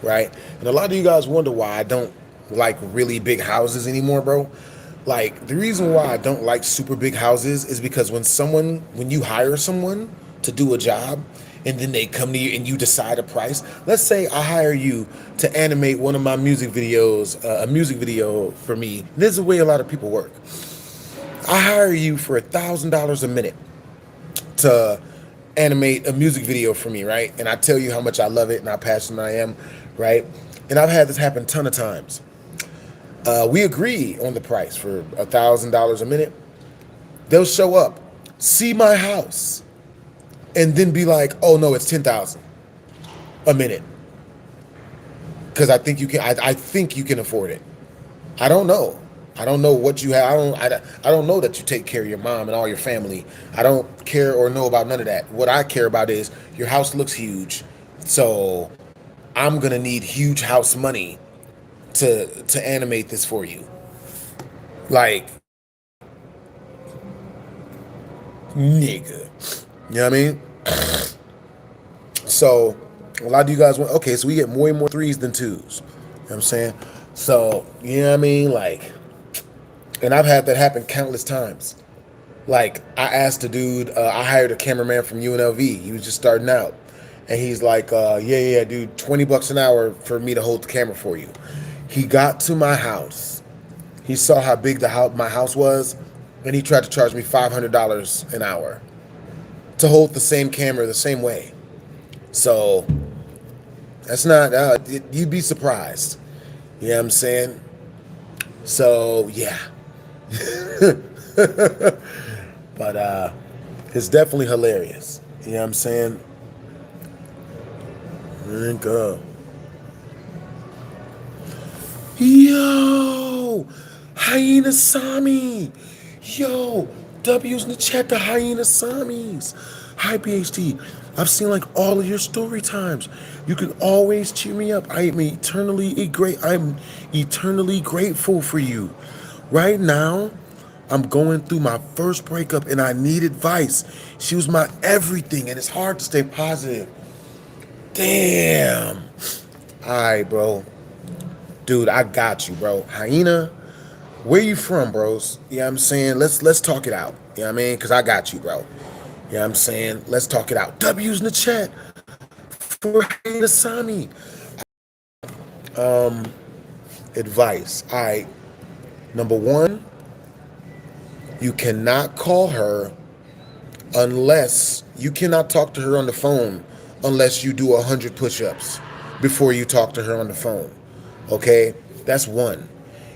Speaker 3: right? And a lot of you guys wonder why I don't like really big houses anymore, bro. Like, the reason why I don't like super big houses is because when you hire someone to do a job and then they come to you and you decide a price. Let's say I hire you to animate one of my music videos, a music video for me. This is the way a lot of people work. I hire you for $1,000 a minute to animate a music video for me, right? And I tell you how much I love it and how passionate I am, right? And I've had this happen a ton of times. We agree on the price for $1,000 a minute. They'll show up, see my house, and then be like, "Oh no, it's $10,000 a minute," because I think you can. I think you can afford it. I don't know. I don't know what you have. I don't know that you take care of your mom and all your family. I don't care or know about none of that. What I care about is your house looks huge, so I'm gonna need huge house money to animate this for you. Like, nigga, you know what I mean? So a lot of you guys went, okay, so we get more and more 3s than 2s. You know what I'm saying? So, you know what I mean? Like, and I've had that happen countless times. Like, I asked a dude, I hired a cameraman from UNLV. He was just starting out. And he's like, yeah, dude, $20 an hour for me to hold the camera for you. He got to my house. He saw how big my house was, and he tried to charge me $500 an hour to hold the same camera the same way. So that's not, you'd be surprised. You know what I'm saying? So, yeah. But it's definitely hilarious. You know what I'm saying? Go. Yo, Hyena Sami. Yo, W's in the chat to Hyena Samis. Hi, PhD. I've seen like all of your story times. You can always cheer me up. I'm eternally grateful for you. Right now, I'm going through my first breakup and I need advice. She was my everything and it's hard to stay positive. Damn. All right, bro. Dude, I got you, bro. Hyena, where you from, bros? You know what I'm saying? Let's talk it out. You know what I mean? Because I got you, bro. You know what I'm saying? Let's talk it out. W's in the chat for Hyena Sami. Advice. All right. Number 1, you cannot call her unless, you cannot talk to her on the phone unless you do 100 push-ups before you talk to her on the phone. Okay? That's 1.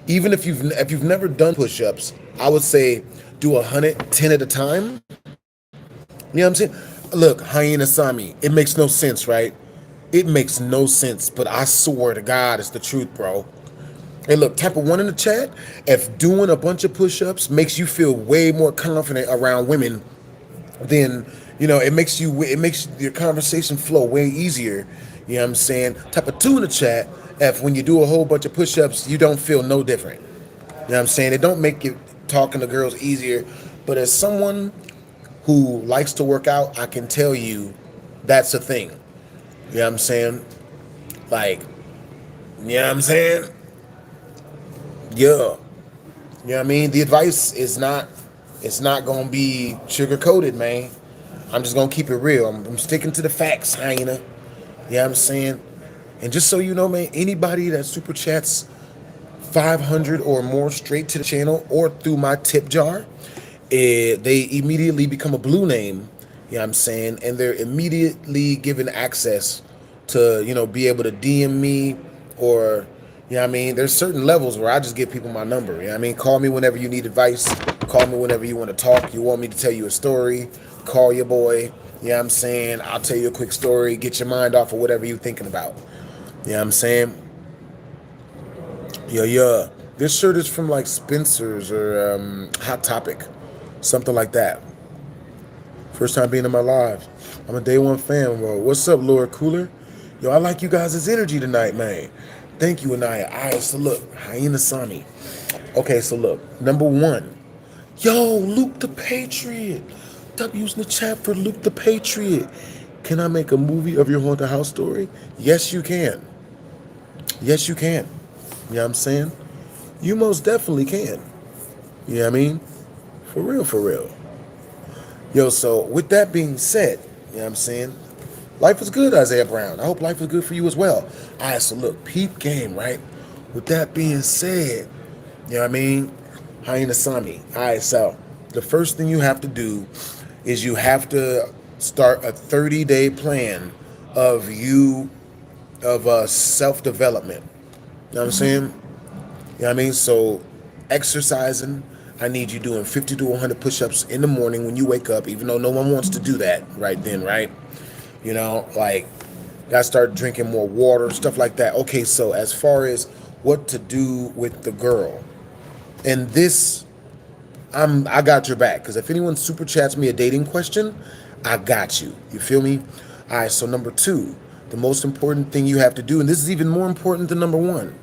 Speaker 3: Even if you've never done push-ups, I would say do 110 at a time. You know what I'm saying? Look, Hyena Sami, it makes no sense, right? It makes no sense, but I swear to God, it's the truth, bro. Hey, look, type of 1 in the chat. If doing a bunch of push-ups makes you feel way more confident around women, then, you know, it makes your conversation flow way easier. You know what I'm saying? Type of 2 in the chat if when you do a whole bunch of push-ups, you don't feel no different. You know what I'm saying? It don't make it talking to girls easier, but as someone who likes to work out, I can tell you that's a thing. You know what I'm saying? Like, you know what I'm saying? Yeah. You know what I mean? The advice is not, it's not gonna be sugar coated, man. I'm just gonna keep it real. I'm sticking to the facts, hyena. You know what I'm saying? And just so you know, man, anybody that super chats 500 or more straight to the channel or through my tip jar, they immediately become a blue name, you know what I'm saying? And they're immediately given access to, be able to DM me or, you know what I mean? There's certain levels where I just give people my number, you know what I mean? Call me whenever you need advice. Call me whenever you want to talk. You want me to tell you a story, call your boy, you know what I'm saying? I'll tell you a quick story, get your mind off of whatever you're thinking about. You know what I'm saying? Yeah. This shirt is from like Spencer's or Hot Topic, something like that. First time being in my live. I'm a day one fan, bro. What's up, Lord Cooler? Yo, I like you guys' energy tonight, man. Thank you, Anaya. All right, so look, Hyena Sami. Okay, so look, number one. Yo, Luke the Patriot. W's in the chat for Luke the Patriot. Can I make a movie of your haunted house story? Yes, you can. Yes, you can. You know what I'm saying? You most definitely can. You know what I mean? For real, for real. Yo, so with that being said, you know what I'm saying? Life is good, Isaiah Brown. I hope life is good for you as well. All right, so look, peep game, right? With that being said, you know what I mean? Hyena Sami. All right, so the first thing you have to do is you have to start a 30-day plan of self-development. You know what I'm saying? You know what I mean? So exercising, I need you doing 50 to 100 push-ups in the morning when you wake up, even though no one wants to do that right then, right? Like, gotta start drinking more water, stuff like that. Okay, so as far as what to do with the girl, and this, I got your back, because if anyone super chats me a dating question, I got you. You feel me? All right, so number two, the most important thing you have to do, and this is even more important than number one,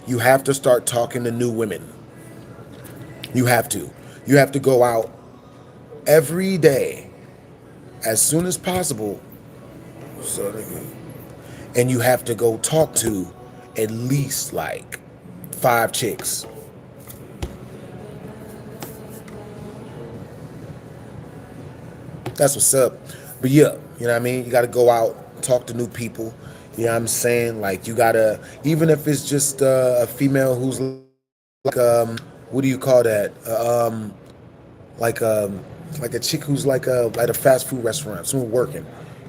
Speaker 3: you have to start talking to new women. You have to. You have to go out every day as soon as possible. And you have to go talk to at least like 5 chicks. That's what's up. But yeah, you know what I mean? You got to go out, talk to new people. You know what I'm saying? Like, you got to, even if it's just a female who's like, what do you call that? Like a chick who's like at a fast food restaurant, someone working.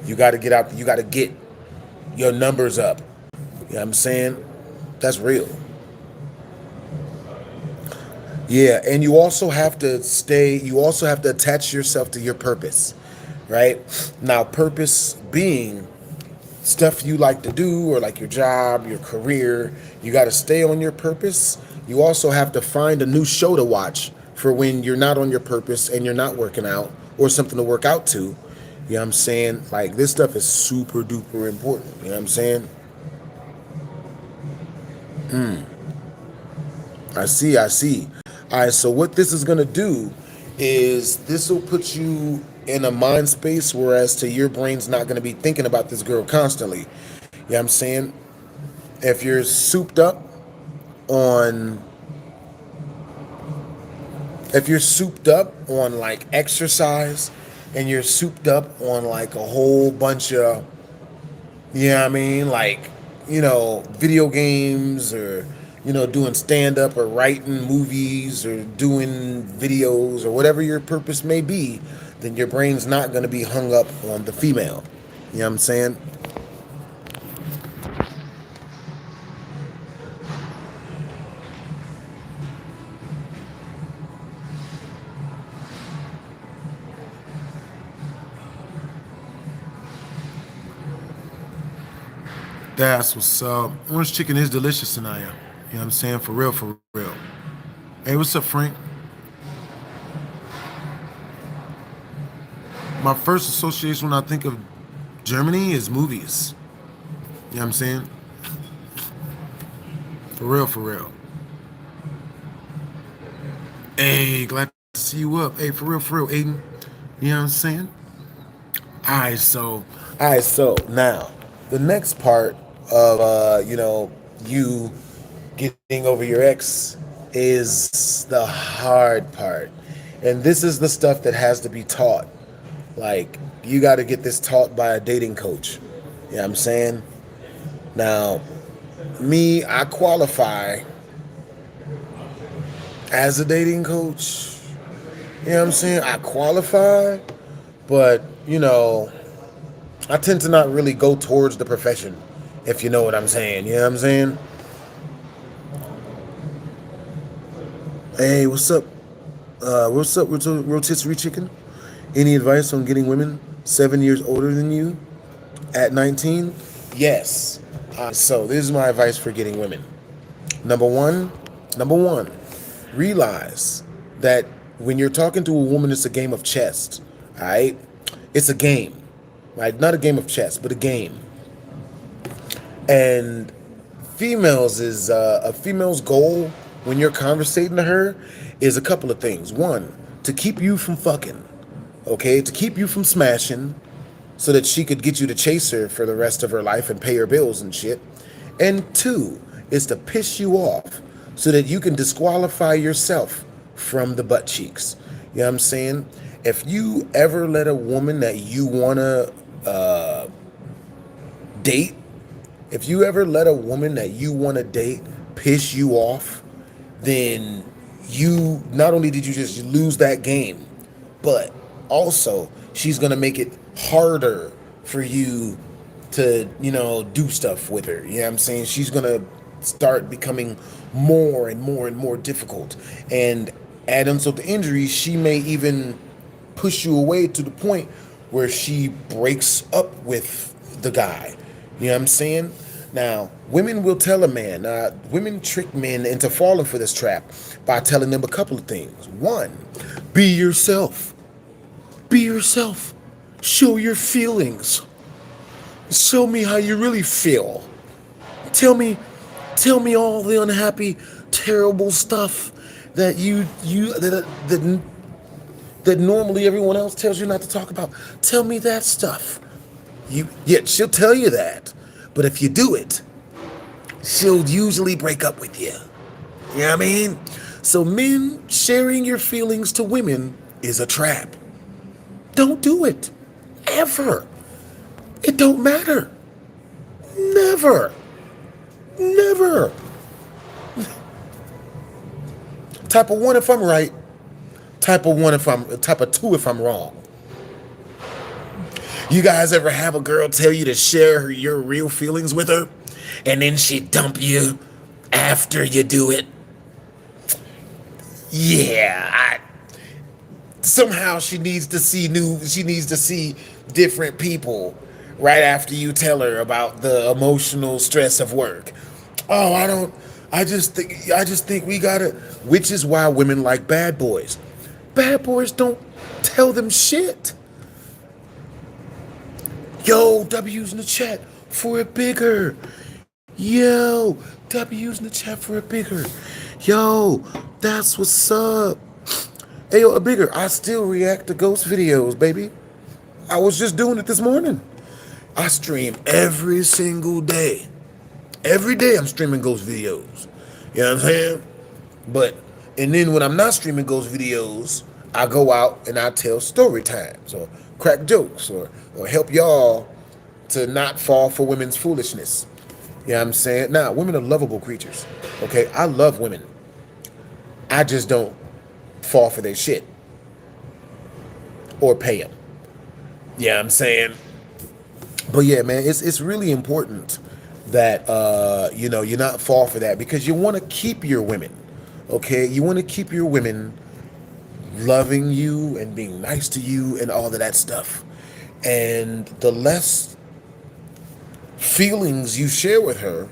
Speaker 3: You got to get out, you got to get your numbers up. You know what I'm saying? That's real. Yeah, and you also have to attach yourself to your purpose, right? Now, purpose being stuff you like to do or like your job, your career, you got to stay on your purpose. You also have to find a new show to watch for when you're not on your purpose and you're not working out or something to work out to. You know what I'm saying? Like, this stuff is super duper important. You know what I'm saying? I see. All right, so what this is going to do is this will put you in a mind space whereas to your brain's not going to be thinking about this girl constantly. You know what I'm saying? If you're souped up on like exercise and you're souped up on like a whole bunch of, you know what I mean, like, video games or, doing stand-up or writing movies or doing videos or whatever your purpose may be, then your brain's not going to be hung up on the female. You know what I'm saying? That's what's up. Orange chicken is delicious tonight. You know what I'm saying? For real, for real. Hey, what's up, Frank? My first association when I think of Germany is movies. You know what I'm saying? For real, for real. Hey, glad to see you up. Hey, for real, Aiden. You know what I'm saying? All right, so now the next part of you getting over your ex is the hard part. And this is the stuff that has to be taught. Like, you got to get this taught by a dating coach. You know what I'm saying? Now, me, I qualify as a dating coach. You know what I'm saying? I qualify, but, I tend to not really go towards the profession, if you know what I'm saying. You know what I'm saying? Hey, what's up? What's up, rotisserie chicken? Any advice on getting women 7 years older than you at 19? Yes. So this is my advice for getting women. Number one, realize that when you're talking to a woman, it's a game of chess. All right, it's a game, right? Not a game of chess, but a game. And a female's goal when you're conversating to her is a couple of things. One, to keep you from fucking, okay, to keep you from smashing, so that she could get you to chase her for the rest of her life and pay her bills and shit. And two is to piss you off so that you can disqualify yourself from the butt cheeks. You know what I'm saying? If you ever let a woman that you want to date, if you ever let a woman that you want to date piss you off, then you not only did you just lose that game, but also she's gonna make it harder for you to, do stuff with her. You know what I'm saying? She's gonna start becoming more and more and more difficult. And add insult to injury, she may even push you away to the point where she breaks up with the guy. You know what I'm saying? Now, women will tell a man, women trick men into falling for this trap by telling them a couple of things. One, be yourself. Be yourself. Show your feelings. Show me how you really feel. Tell me all the unhappy, terrible stuff that that normally everyone else tells you not to talk about. Tell me that stuff. She'll tell you that. But if you do it, she'll usually break up with you. You know what I mean? So men, sharing your feelings to women is a trap. Don't do it. Ever. It don't matter. Never. Never. Type of one if I'm right. Type of two if I'm wrong. You guys ever have a girl tell you to share your real feelings with her, and then she dump you after you do it? Yeah, somehow she needs to see different people right after you tell her about the emotional stress of work. Oh, I just think we gotta, which is why women like bad boys. Bad boys don't tell them shit. Yo, W's in the chat for a bigger. Yo, W's in the chat for a bigger. Yo, that's what's up. Hey, yo, a bigger. I still react to ghost videos, baby. I was just doing it this morning. I stream every single day. Every day I'm streaming ghost videos. You know what I'm saying? And then when I'm not streaming ghost videos, I go out and I tell story times or crack jokes or help y'all to not fall for women's foolishness. You know what I'm saying? Now, women are lovable creatures. Okay? I love women. I just don't fall for their shit or pay them. Yeah, I'm saying. But yeah, man, it's really important that you not fall for that, because you want to keep your women. Okay? You want to keep your women loving you and being nice to you and all of that stuff. And the less feelings you share with her,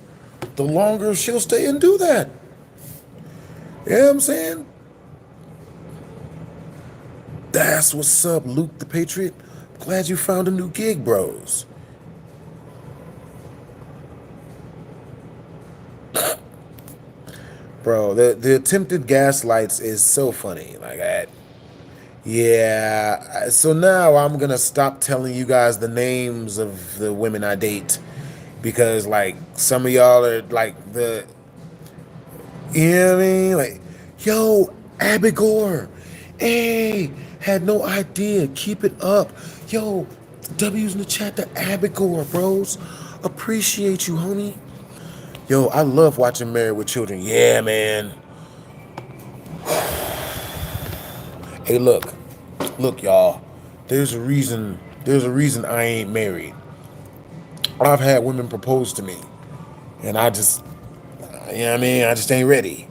Speaker 3: the longer she'll stay and do that. You know what I'm saying? That's what's up, Luke the Patriot. Glad you found a new gig, bros. bro. The attempted gaslights is so funny. Like that. Yeah. So now I'm gonna stop telling you guys the names of the women I date because like some of y'all are like you know what I mean? Like, yo, Abigor, hey, had no idea. Keep it up. Yo, W's in the chat to Abigor, bros. Appreciate you, homie. Yo, I love watching Married with Children. Yeah, man. Hey, look, y'all. There's a reason. There's a reason I ain't married. I've had women propose to me, and I just, you know what I mean? I just ain't ready.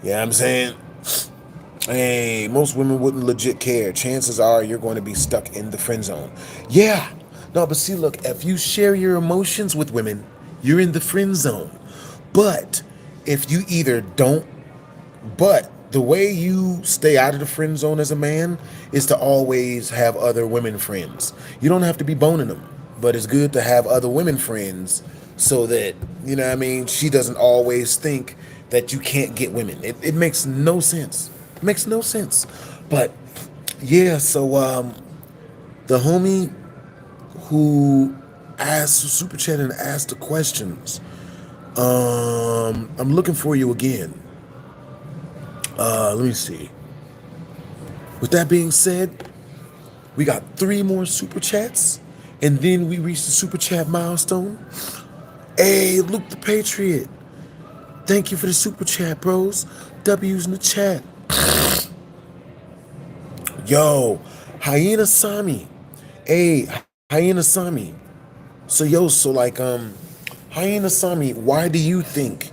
Speaker 3: You know what I'm saying? Hey, most women wouldn't legit care. Chances are you're going to be stuck in the friend zone. Yeah. No, but see, look, if you share your emotions with women, you're in the friend zone. But if you either don't, but the way you stay out of the friend zone as a man is to always have other women friends. You don't have to be boning them, but it's good to have other women friends so that, you know what I mean, she doesn't always think that you can't get women. It makes no sense. It makes no sense. But yeah, so the homie who asked super chat and asked the questions, I'm looking for you again. Let me see. With that being said, we got 3 more super chats, and then we reach the super chat milestone. Hey, Luke the Patriot. Thank you for the super chat, bros. W's in the chat. Yo, Hyena Sami. Hey, Hyena Sami. So like Hyena Sami, why do you think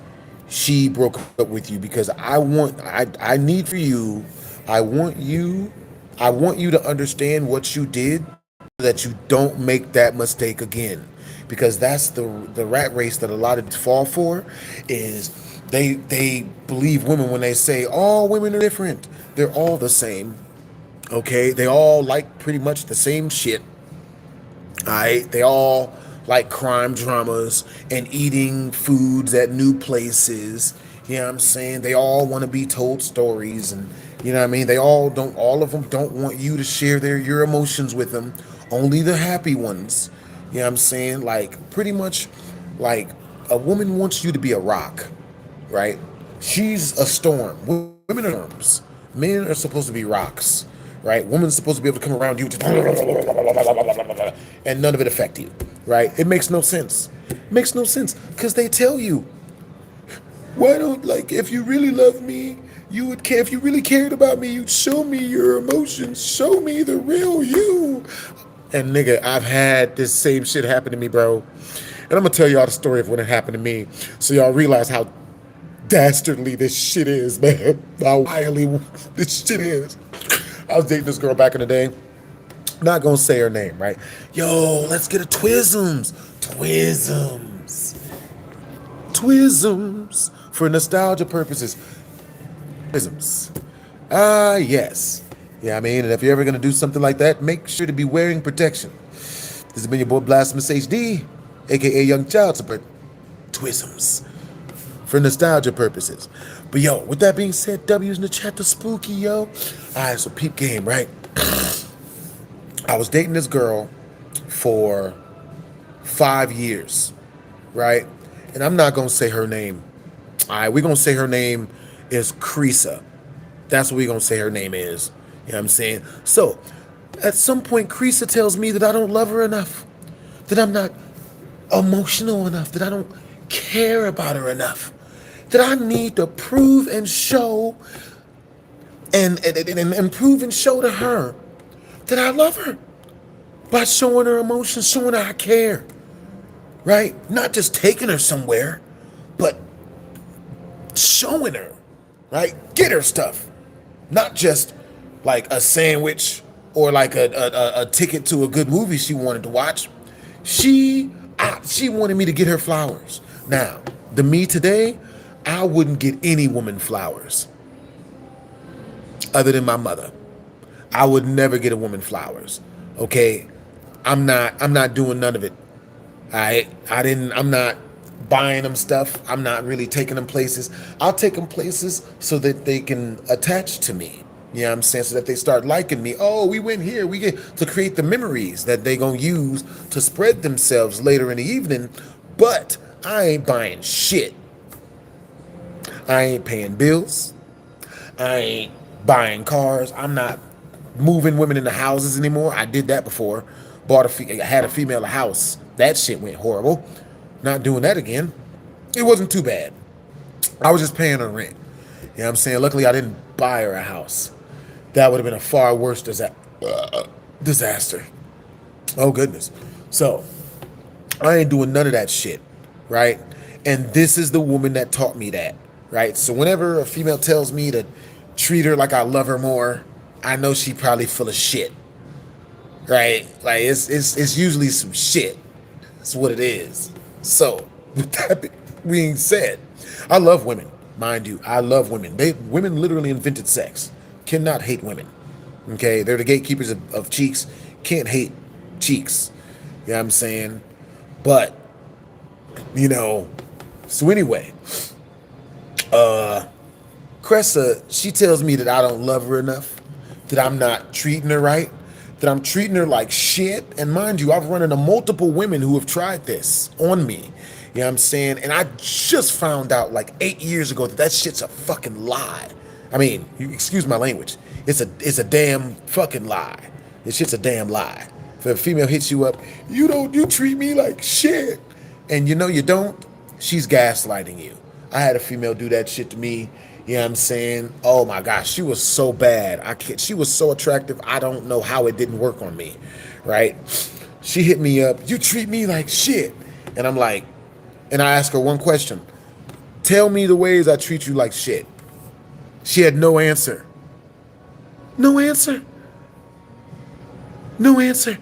Speaker 3: she broke up with you? Because I need for you, I want you to understand what you did so that you don't make that mistake again. Because that's the rat race that a lot of fall for is they believe women when they say all women are different. They're all the same. Okay? They all like pretty much the same shit. Alright, they all like crime dramas and eating foods at new places. You know what I'm saying? They all want to be told stories, and you know what I mean? All of them don't want you to share your emotions with them. Only the happy ones. You know what I'm saying? Like pretty much like a woman wants you to be a rock, right? She's a storm. Women are storms. Men are supposed to be rocks, right? Women's supposed to be able to come around you and none of it affect you, right? It makes no sense. It makes no sense because they tell you, why don't, like, if you really love me, you would care. If you really cared about me, you'd show me your emotions. Show me the real you. And nigga, I've had this same shit happen to me, bro. And I'm gonna tell y'all the story of when it happened to me, so y'all realize how dastardly this shit is, man. How wily this shit is. I was dating this girl back in the day. Not gonna say her name, right? Yo, let's get a twisms. Twisms. For nostalgia purposes. Twisms. Yes. Yeah, I mean, and if you're ever gonna do something like that, make sure to be wearing protection. This has been your boy BlastphamousHD, aka Young Child Support. Twisms. For nostalgia purposes. But yo, with that being said, W's in the chat to spooky, yo. Alright, so peep game, right? I was dating this girl for 5 years, right? And I'm not gonna say her name. Alright, we're gonna say her name is Creasa. That's what we're gonna say her name is. You know what I'm saying? So, at some point, Creasa tells me that I don't love her enough, that I'm not emotional enough, that I don't care about her enough, that I need to prove and show and prove and show to her that I love her by showing her emotions, showing her I care, right? Not just taking her somewhere, but showing her, right? Get her stuff, not just like a sandwich or like a ticket to a good movie she wanted to watch. She wanted me to get her flowers. Now, the me today, I wouldn't get any woman flowers other than my mother. I would never get a woman flowers. Okay? I'm not doing none of it. I'm not buying them stuff. I'm not really taking them places. I'll take them places so that they can attach to me. You know what I'm saying? So that they start liking me. Oh, we went here. We get to create the memories that they gonna use to spread themselves later in the evening. But I ain't buying shit. I ain't paying bills. I ain't buying cars. I'm not moving women into houses anymore. I did that before. Had a female a house. That shit went horrible. Not doing that again. It wasn't too bad. I was just paying her rent. You know what I'm saying? Luckily, I didn't buy her a house. That would have been a far worse disaster. Oh, goodness. So, I ain't doing none of that shit, right? And this is the woman that taught me that, right? So whenever a female tells me to treat her like I love her more, I know she probably full of shit, right? Like it's usually some shit. That's what it is. So with that being said, I love women, mind you. I love women. Women literally invented sex. Cannot hate women. Okay, they're the gatekeepers of cheeks. Can't hate cheeks. You know what I'm saying? But, you know, so anyway, Cressa, she tells me that I don't love her enough, that I'm not treating her right, that I'm treating her like shit. And mind you, I've run into multiple women who have tried this on me. You know what I'm saying? And I just found out like 8 years ago that that shit's a fucking lie. I mean, excuse my language. It's a damn fucking lie. This shit's a damn lie. If a female hits you up, you treat me like shit. And you know you don't, she's gaslighting you. I had a female do that shit to me. You know what I'm saying? Oh my gosh, she was so bad. She was so attractive. I don't know how it didn't work on me, right? She hit me up, you treat me like shit. And I'm like, and I asked her one question. Tell me the ways I treat you like shit. She had no answer. No answer. No answer.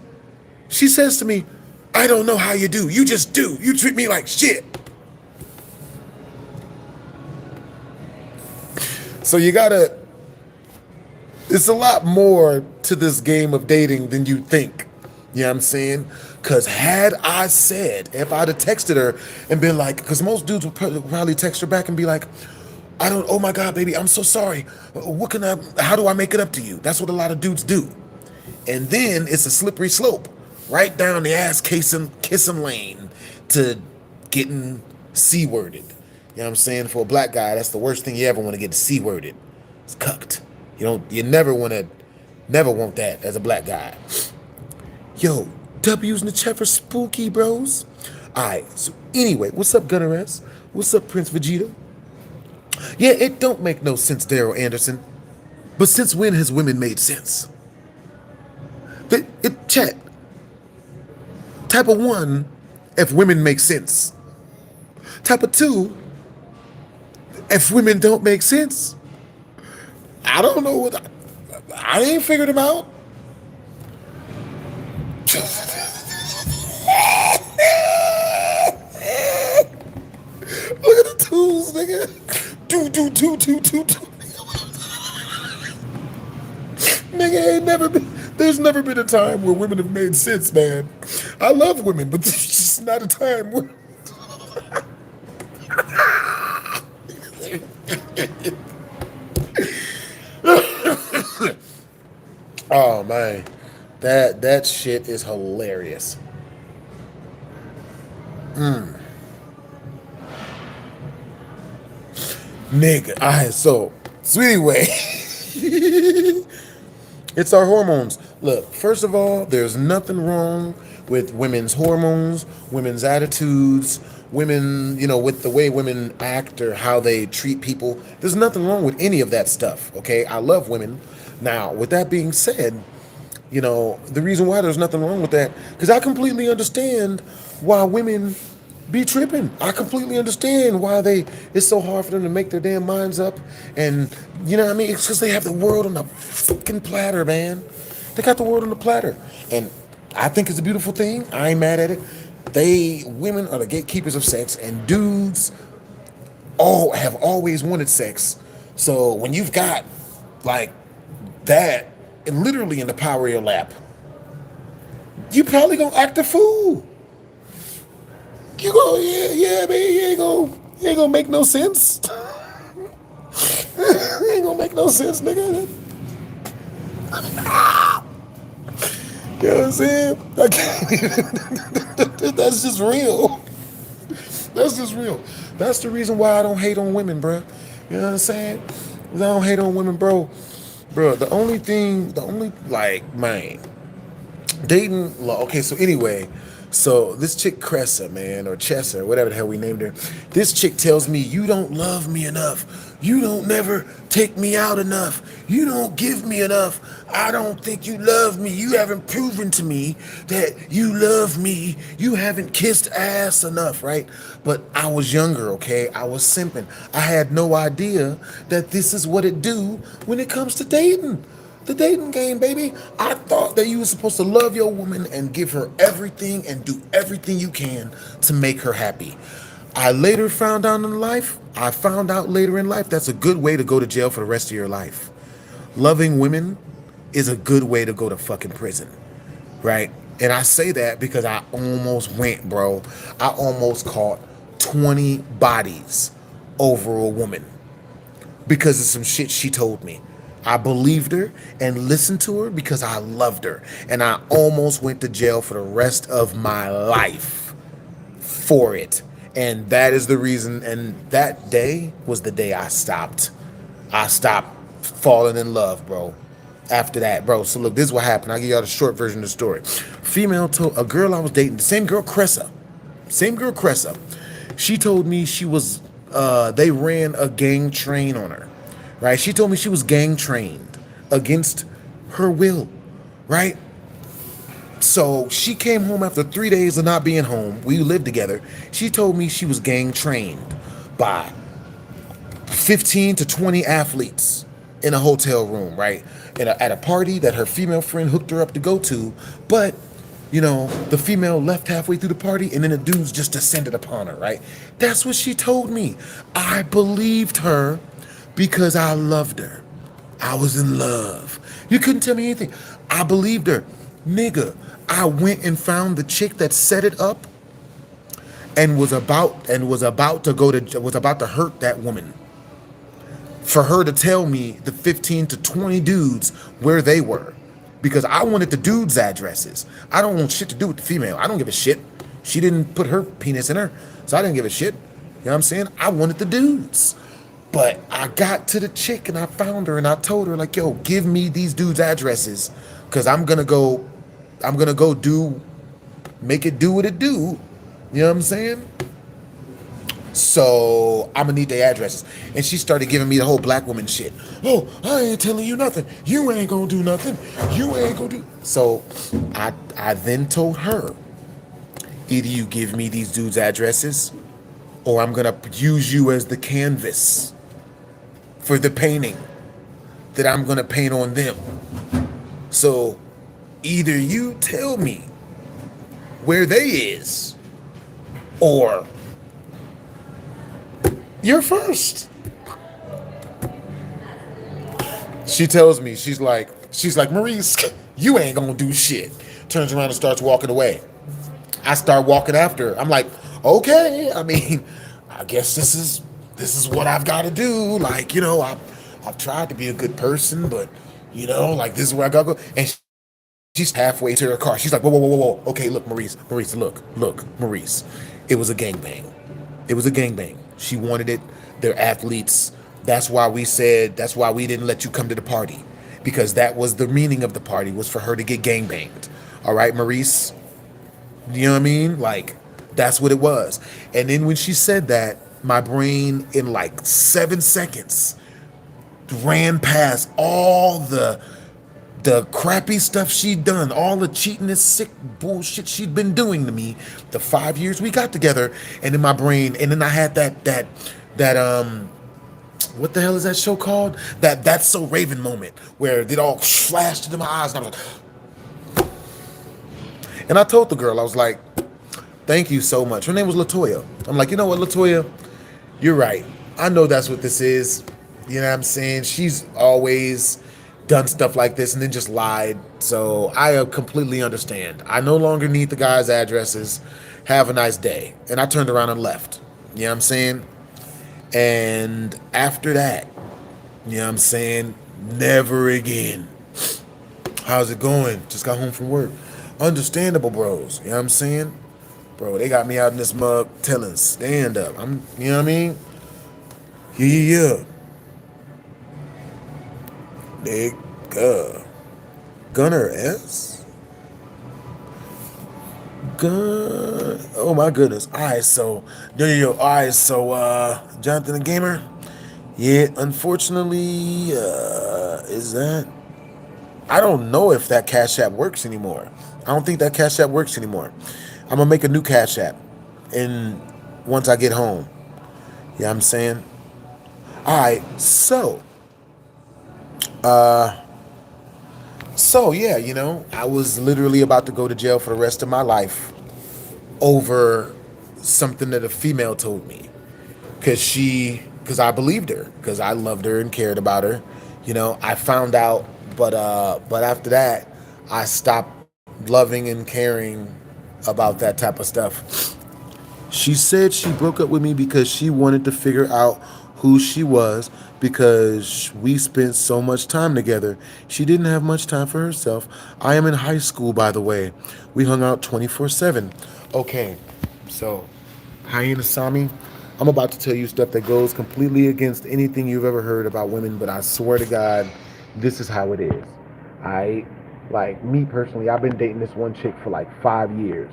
Speaker 3: She says to me, I don't know how you do. You just do. You treat me like shit. So you gotta, it's a lot more to this game of dating than you think. You know what I'm saying? Because had I said, if I'd have texted her and been like, because most dudes would probably text her back and be like, oh my God, baby, I'm so sorry. How do I make it up to you? That's what a lot of dudes do. And then it's a slippery slope, right down the ass kissing lane to getting C-worded. You know what I'm saying? For a black guy, that's the worst thing you ever want to get C-worded. It's cucked. You never want that as a black guy. Yo, W's in the chat for spooky, bros. Alright, so anyway, what's up, Gunner S? What's up, Prince Vegeta? Yeah, it don't make no sense, Daryl Anderson. But since when has women made sense? Chat. Type of 1, if women make sense. Type of 2, if women don't make sense. I don't know what I ain't figured them out. Look at the tools, nigga. Do. Nigga, there's never been a time where women have made sense, man. I love women, but there's just not a time where oh man, that shit is hilarious. Nigga, alright, so anyway, it's our hormones. Look, first of all, there's nothing wrong with women's hormones, women's attitudes, women, with the way women act or how they treat people. There's nothing wrong with any of that stuff, okay? I love women. Now, with that being said, the reason why there's nothing wrong with that, because I completely understand why women be tripping. I completely understand why it's so hard for them to make their damn minds up. And, you know what I mean? It's because they have the world on the fucking platter, man. They got the world on the platter. And I think it's a beautiful thing. I ain't mad at it. Women are the gatekeepers of sex, and dudes have always wanted sex. So when you've got, like, that, and literally in the power of your lap, you probably gonna act a fool. You go, yeah, man, It ain't gonna make no sense. It ain't gonna make no sense, nigga. You know what I'm saying? I can't even, that's just real. That's just real. That's the reason why I don't hate on women, bro. You know what I'm saying? I don't hate on women, bro. Bro, the only, like, man, dating, okay, so anyway, so this chick Cressa, man, or Chessa, whatever the hell we named her, this chick tells me, you don't love me enough. You don't never take me out enough. You don't give me enough. I don't think you love me. You haven't proven to me that you love me. You haven't kissed ass enough, right? But I was younger, okay? I was simping. I had no idea that this is what it do when it comes to dating. The dating game, baby. I thought that you were supposed to love your woman and give her everything and do everything you can to make her happy. I later found out in life, that's a good way to go to jail for the rest of your life. Loving women is a good way to go to fucking prison, right? And I say that because I almost went, bro. I almost caught 20 bodies over a woman because of some shit she told me. I believed her and listened to her because I loved her. And I almost went to jail for the rest of my life for it. And that is the reason. And that day was the day I stopped. I stopped falling in love, bro. After that, bro. So look, this is what happened. I'll give y'all the short version of the story. Female told a girl I was dating, the same girl, Cressa. She told me she was, they ran a gang train on her. Right? She told me she was gang trained against her will, right? So she came home after 3 days of not being home. We lived together. She told me she was gang trained by 15 to 20 athletes in a hotel room, right? At a party that her female friend hooked her up to go to, but you know, the female left halfway through the party and then the dudes just descended upon her, right? That's what she told me. I believed her because I loved her. I was in love. You couldn't tell me anything. I believed her. Nigga, I went and found the chick that set it up and was about to hurt that woman. For her to tell me the 15 to 20 dudes where they were. Because I wanted the dudes' addresses. I don't want shit to do with the female. I don't give a shit. She didn't put her penis in her, so I didn't give a shit. You know what I'm saying? I wanted the dudes. But I got to the chick and I found her and I told her, like, yo, give me these dudes' addresses because I'm gonna go make it do what it do. You know what I'm saying? So I'm gonna need their addresses. And she started giving me the whole black woman shit. Oh, I ain't telling you nothing. You ain't gonna do nothing. You ain't gonna do. So I then told her, either you give me these dudes' addresses or I'm gonna use you as the canvas for the painting that I'm gonna paint on them. So either you tell me where they is, or you're first. She tells me, she's like, Maurice, you ain't gonna do shit. Turns around and starts walking away. I start walking after her. I'm like, okay, I mean, I guess this is what I've got to do. Like, you know, I've tried to be a good person, but you know, like this is where I gotta go. And she's halfway to her car. She's like, whoa. Okay, look, Maurice, look, Maurice. It was a gangbang. She wanted it. They're athletes. That's why we didn't let you come to the party. Because that was the meaning of the party, was for her to get gangbanged. All right, Maurice? You know what I mean? Like, that's what it was. And then when she said that, my brain in like 7 seconds ran past all the crappy stuff she'd done, all the cheating and sick bullshit she'd been doing to me the 5 years we got together. And in my brain, and then I had that what the hell is that show called? That's So Raven moment where it all flashed into my eyes and I was like, and I told the girl, I was like, thank you so much. Her name was Latoya. I'm like, you know what, Latoya? You're right. I know that's what this is. You know what I'm saying? She's always done stuff like this and then just lied. So I completely understand. I no longer need the guy's addresses. Have a nice day. And I turned around and left. You know what I'm saying? And after that, you know what I'm saying? Never again. How's it going? Just got home from work. Understandable, bros. You know what I'm saying? Bro, they got me out in this mug telling stand up. You know what I mean? Yeah, yeah, yeah. Nigga. Gunner S? Gun. Oh my goodness. Alright, so, alright, so, Jonathan the Gamer? Yeah, unfortunately, is that? I don't know if that Cash App works anymore. I don't think that Cash App works anymore. I'm gonna make a new Cash App, and once I get home, you know what I'm saying? All right, so yeah, I was literally about to go to jail for the rest of my life over something that a female told me, because I believed her, because I loved her and cared about her. I found out, but after that, I stopped loving and caring about that type of stuff. She said she broke up with me because she wanted to figure out who she was, because we spent so much time together. She didn't have much time for herself. I am in high school, by the way. We hung out 24/7. Okay, so Hyena Sami, I'm about to tell you stuff that goes completely against anything you've ever heard about women, but I swear to God, this is how it is. I, like, me personally, I've been dating this one chick for like 5 years,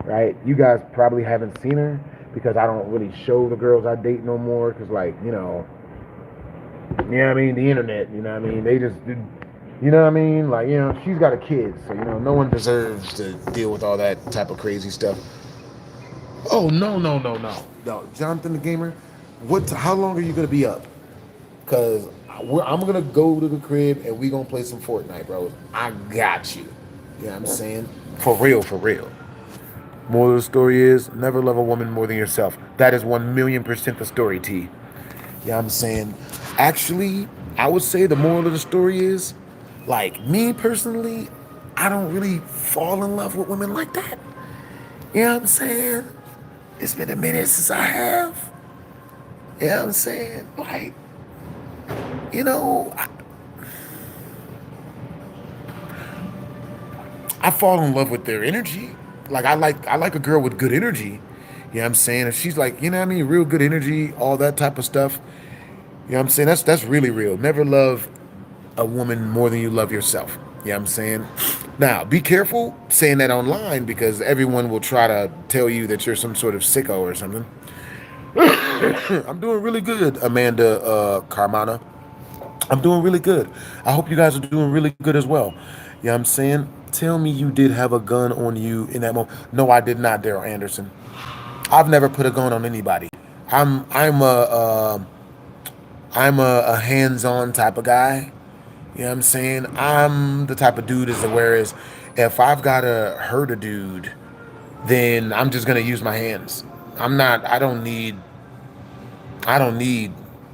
Speaker 3: right? You guys probably haven't seen her because I don't really show the girls I date no more, because, like, what I mean, the internet, they just, what I mean, like, she's got a kid, so, no one deserves to deal with all that type of crazy stuff. Oh, no, no, no, no. No, Jonathan the Gamer, how long are you going to be up? Because I'm going to go to the crib and we going to play some Fortnite, bro. I got you. You know what I'm saying? For real, for real. Moral of the story is, never love a woman more than yourself. That is 1,000,000% the story, T. You know what I'm saying? Actually, I would say the moral of the story is, like, me personally, I don't really fall in love with women like that. You know what I'm saying? It's been a minute since I have. You know what I'm saying? Like, you know, I, I fall in love with their energy. Like, I like a girl with good energy. You know what I'm saying? If she's like, you know what I mean, real good energy, all that type of stuff. You know what I'm saying? That's really real. Never love a woman more than you love yourself. You know what I'm saying? Now, be careful saying that online, because everyone will try to tell you that you're some sort of sicko or something. I'm doing really good, Amanda Carmana. I'm doing really good. I hope you guys are doing really good as well. You know what I'm saying? Tell me you did have a gun on you in that moment. No, I did not, Daryl Anderson. I've never put a gun on anybody. I'm I'm a I'm a hands-on type of guy. You know what I'm saying? I'm the type of dude is whereas if I've gotta hurt a dude, then I'm just gonna use my hands. I'm not. I don't need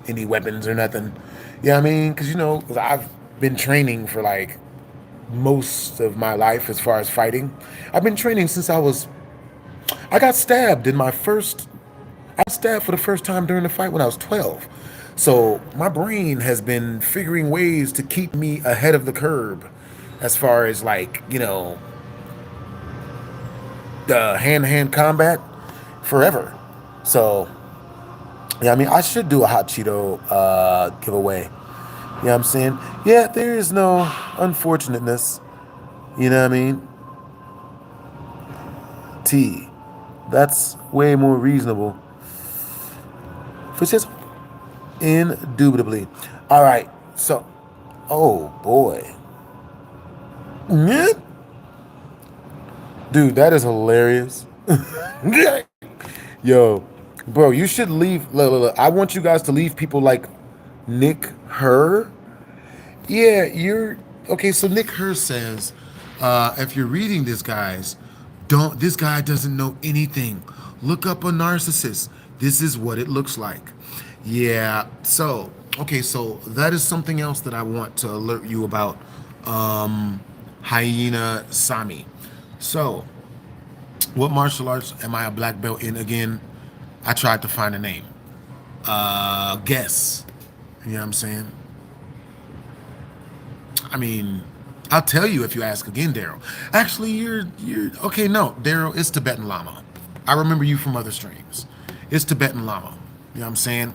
Speaker 3: any weapons or nothing. You know what I mean? Because 'cause I've been training for like most of my life as far as fighting. I've been training since I got stabbed in my first. I got stabbed for the first time during the fight when I was 12. So my brain has been figuring ways to keep me ahead of the curb, as far as, like, the hand-to-hand combat forever. So yeah, I mean, I should do a hot Cheeto giveaway. You know what I'm saying? Yeah, there is no unfortunateness. You know what I mean? T. That's way more reasonable. For just indubitably. All right. So, oh boy. Mm, dude, that is hilarious. Yo, bro, you should leave. Look, look, look. I want you guys to leave people like Nick Her. Yeah, you're okay. So Nick Hurst says, if you're reading this, guys, don't. This guy doesn't know anything. Look up a narcissist. This is what it looks like. Yeah. So okay. So that is something else that I want to alert you about. Hyena Sami. So, what martial arts am I a black belt in again? I tried to find a name. guess. You know what I'm saying? I mean, I'll tell you if you ask again, Daryl. Actually, you're okay. No, Daryl, it's Tibetan Llama. I remember you from other streams. It's Tibetan Llama. You know what I'm saying?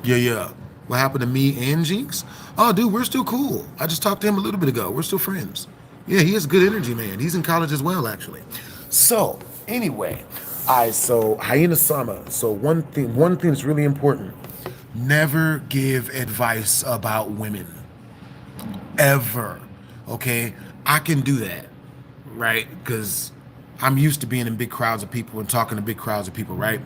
Speaker 3: Yeah, yeah. What happened to me and Jinx? Oh, dude, we're still cool. I just talked to him a little bit ago. We're still friends. Yeah, he has good energy, man. He's in college as well, actually. So, anyway, so Hyena Sama. So one thing that's really important. Never give advice about women. Ever. Okay? I can do that, right? Because I'm used to being in big crowds of people and talking to big crowds of people, right?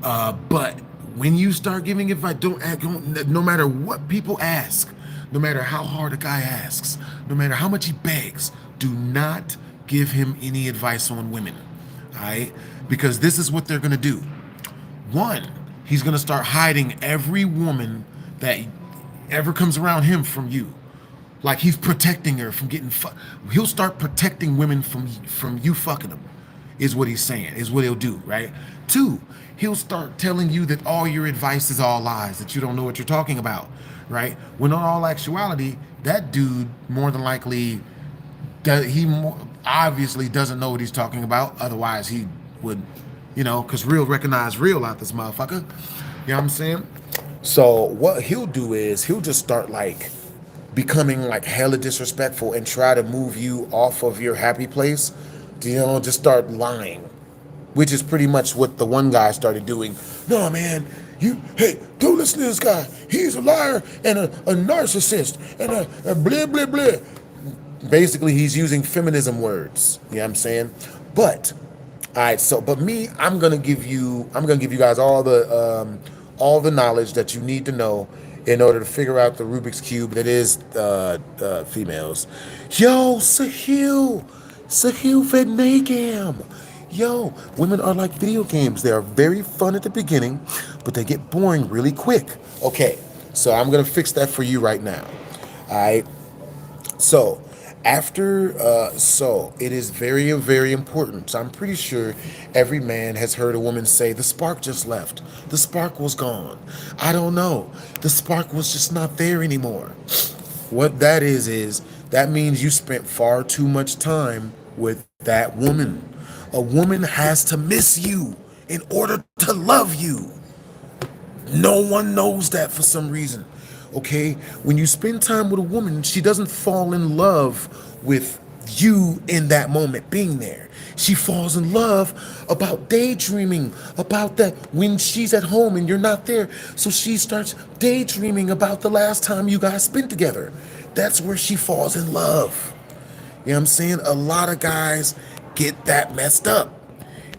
Speaker 3: But when you start giving advice, no matter what people ask, no matter how hard a guy asks, no matter how much he begs, do not give him any advice on women. All right? Because this is what they're going to do. One, he's going to start hiding every woman that ever comes around him from you. Like he's protecting her from getting he'll start protecting women from you fucking them, is what he's saying, is what he'll do, right? Two, he'll start telling you that all your advice is all lies, that you don't know what you're talking about, right? When in all actuality, that dude more than likely obviously doesn't know what he's talking about. Otherwise, he would, because real recognize real out this motherfucker. You know what I'm saying? So what he'll do is he'll just start like becoming like hella disrespectful and try to move you off of your happy place. Just start lying, which is pretty much what the one guy started doing. No, man, hey, don't listen to this guy. He's a liar and a narcissist and a blah, blah, blah. Basically, he's using feminism words. You know what I'm saying? But, all right, but me, I'm gonna give you guys all the knowledge that you need to know in order to figure out the Rubik's Cube that is females. Yo, Sahil Vednagam. Yo, women are like video games. They are very fun at the beginning, but they get boring really quick. Okay, so I'm gonna fix that for you right now. All right. So so it is very, very important. So I'm pretty sure every man has heard a woman say, the spark just left. The spark was gone. I don't know. The spark was just not there anymore. What that is that means you spent far too much time with that woman. A woman has to miss you in order to love you. No one knows that for some reason. Okay, when you spend time with a woman, she doesn't fall in love with you in that moment being there. She falls in love about daydreaming about that when she's at home and you're not there. So she starts daydreaming about the last time you guys spent together. That's where she falls in love. You know what I'm saying? A lot of guys get that messed up.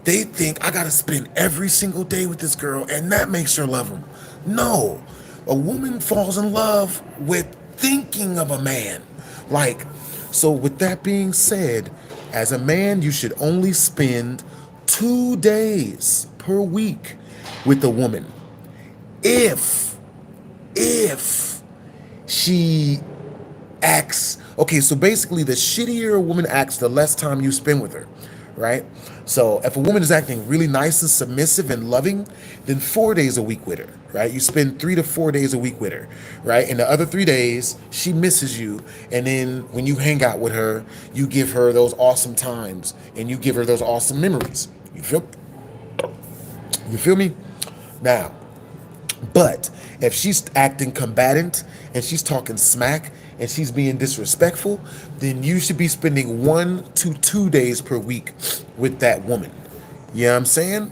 Speaker 3: They think I gotta spend every single day with this girl and that makes her love him. No. A woman falls in love with thinking of a man. So with that being said, as a man, you should only spend 2 days per week with a woman. If she acts, okay, so basically the shittier a woman acts, the less time you spend with her, right? So if a woman is acting really nice and submissive and loving, then 4 days a week with her, right? You spend 3 to 4 days a week with her, right? And the other 3 days, she misses you. And then when you hang out with her, you give her those awesome times and you give her those awesome memories. You feel me? Now, but if she's acting combatant and she's talking smack and she's being disrespectful, then you should be spending 1 to 2 days per week with that woman. You know what I'm saying?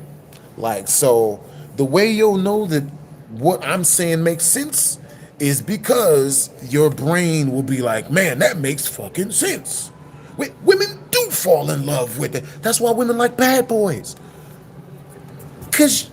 Speaker 3: So the way you'll know that what I'm saying makes sense is because your brain will be like, man, that makes fucking sense. Women do fall in love with it. That's why women like bad boys. Because,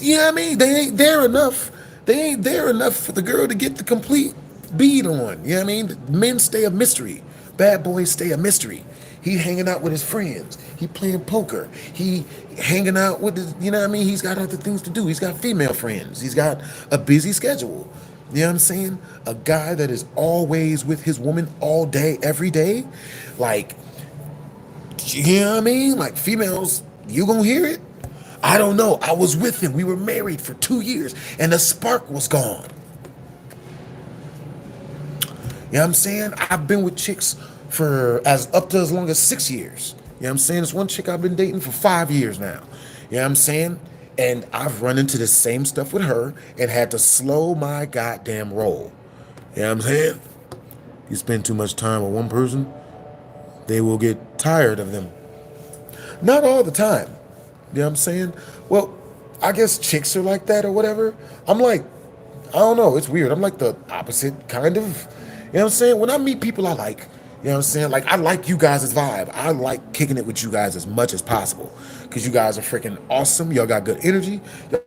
Speaker 3: you know what I mean? They ain't there enough. They ain't there enough for the girl to get the complete bead on. You know what I mean? Men stay a mystery. Bad boys stay a mystery. He hanging out with his friends. He playing poker. He hanging out with his, you know what I mean? He's got other things to do. He's got female friends. He's got a busy schedule. You know what I'm saying? A guy that is always with his woman all day, every day. You know what I mean? Females, you gonna hear it. I don't know. I was with him. We were married for 2 years and the spark was gone. You know what I'm saying? I've been with chicks for up to as long as 6 years. You know what I'm saying? There's one chick I've been dating for 5 years now. You know what I'm saying? And I've run into the same stuff with her and had to slow my goddamn roll. You know what I'm saying? You spend too much time with one person, they will get tired of them. Not all the time. You know what I'm saying? Well, I guess chicks are like that or whatever. I'm like, I don't know, it's weird. I'm like the opposite, kind of. You know what I'm saying? When I meet people I like, you know what I'm saying? Like, I like you guys' vibe. I like kicking it with you guys as much as possible. Because you guys are freaking awesome. Y'all got good energy.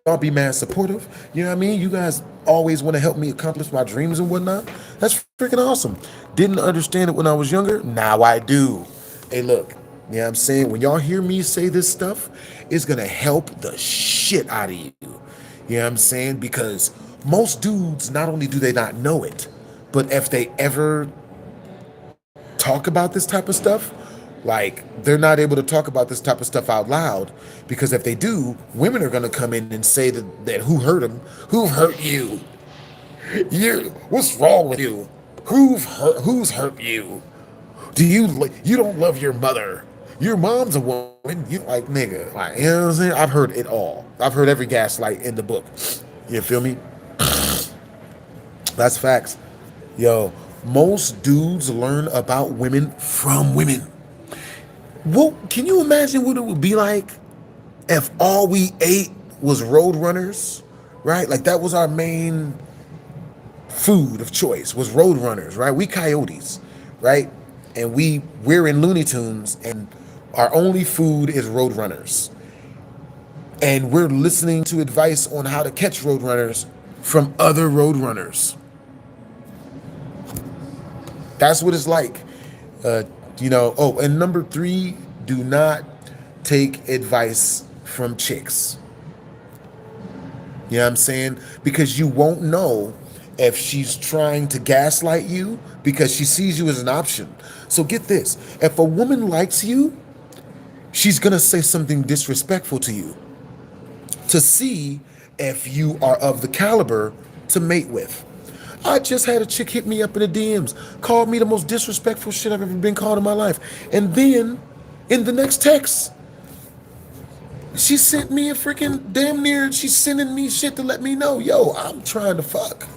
Speaker 3: Y'all be mad supportive. You know what I mean? You guys always want to help me accomplish my dreams and whatnot. That's freaking awesome. Didn't understand it when I was younger. Now I do. Hey, look. You know what I'm saying? When y'all hear me say this stuff, it's going to help the shit out of you. You know what I'm saying? Because most dudes, not only do they not know it, but if they ever talk about this type of stuff, like, they're not able to talk about this type of stuff out loud, because if they do, women are going to come in and say that who hurt them, who hurt you, what's wrong with you, who's hurt you, you don't love your mother, your mom's a woman, you like, nigga, like, you know what I'm saying? I've heard it all. I've heard every gaslight in the book. You feel me? That's facts. Yo, most dudes learn about women from women. Well, can you imagine what it would be like if all we ate was Roadrunners, right? Like, that was our main food of choice, was Roadrunners, right? We coyotes, right? And we're in Looney Tunes, and our only food is Roadrunners. And we're listening to advice on how to catch Roadrunners from other Roadrunners. That's what it's like. Oh, and number 3, do not take advice from chicks. You know what I'm saying? Because you won't know if she's trying to gaslight you because she sees you as an option. So get this. If a woman likes you, she's going to say something disrespectful to you to see if you are of the caliber to mate with. I just had a chick hit me up in the DMs, called me the most disrespectful shit I've ever been called in my life. And then, in the next text, she sent me a freaking damn near, she's sending me shit to let me know, yo, I'm trying to fuck.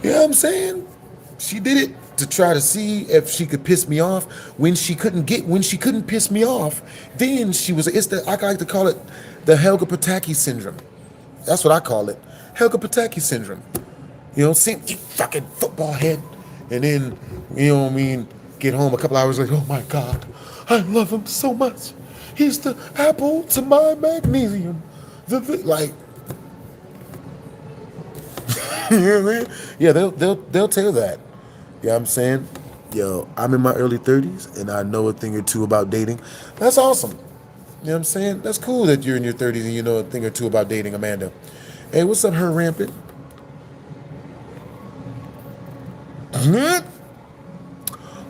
Speaker 3: You know what I'm saying? She did it to try to see if she could piss me off. When she couldn't piss me off, then I like to call it the Helga Pataki syndrome. That's what I call it. Helga Pataki syndrome. You know, see, you fucking football head. And then, you know what I mean, get home a couple hours later, oh my God, I love him so much. He's the apple to my magnesium. Like, you know what I mean? Yeah, they'll tell that. You know what I'm saying? Yo, I'm in my early 30s and I know a thing or two about dating. That's awesome. You know what I'm saying? That's cool that you're in your 30s and you know a thing or two about dating, Amanda. Hey, what's up, her rampant?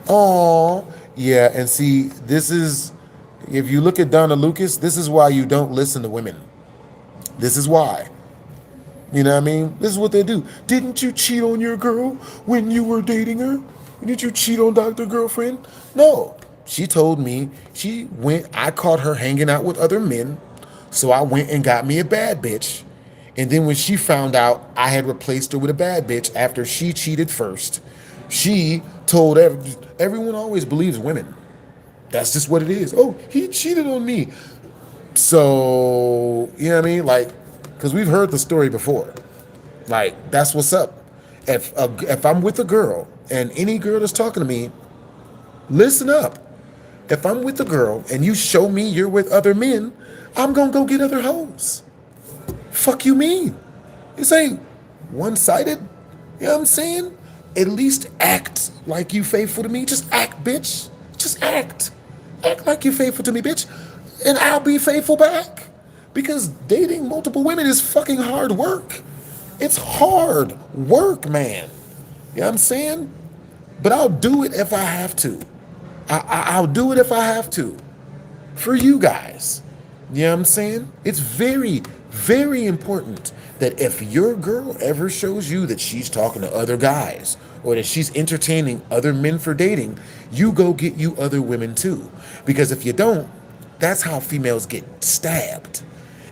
Speaker 3: Oh, yeah, and see, this is, if you look at Donna Lucas, this is why you don't listen to women. This is why. You know what I mean? This is what they do. Didn't you cheat on your girl when you were dating her? Didn't you cheat on Dr. Girlfriend? No. She told me I caught her hanging out with other men, so I went and got me a bad bitch. And then when she found out I had replaced her with a bad bitch after she cheated first, she told everyone always believes women. That's just what it is. Oh, he cheated on me. So, you know what I mean? Like, because we've heard the story before. Like, that's what's up. If I'm with a girl, and any girl that's talking to me, listen up. If I'm with a girl and you show me you're with other men, I'm going to go get other hoes. Fuck you mean? This ain't one-sided. You know what I'm saying? At least act like you faithful to me. Just act, bitch. Just act. Act like you faithful to me, bitch. And I'll be faithful back. Because dating multiple women is fucking hard work. It's hard work, man. You know what I'm saying? But I'll do it if I have to. I'll do it if I have to. For you guys. You know what I'm saying? It's very, very important that if your girl ever shows you that she's talking to other guys or that she's entertaining other men for dating, you go get you other women too. Because if you don't, that's how females get stabbed.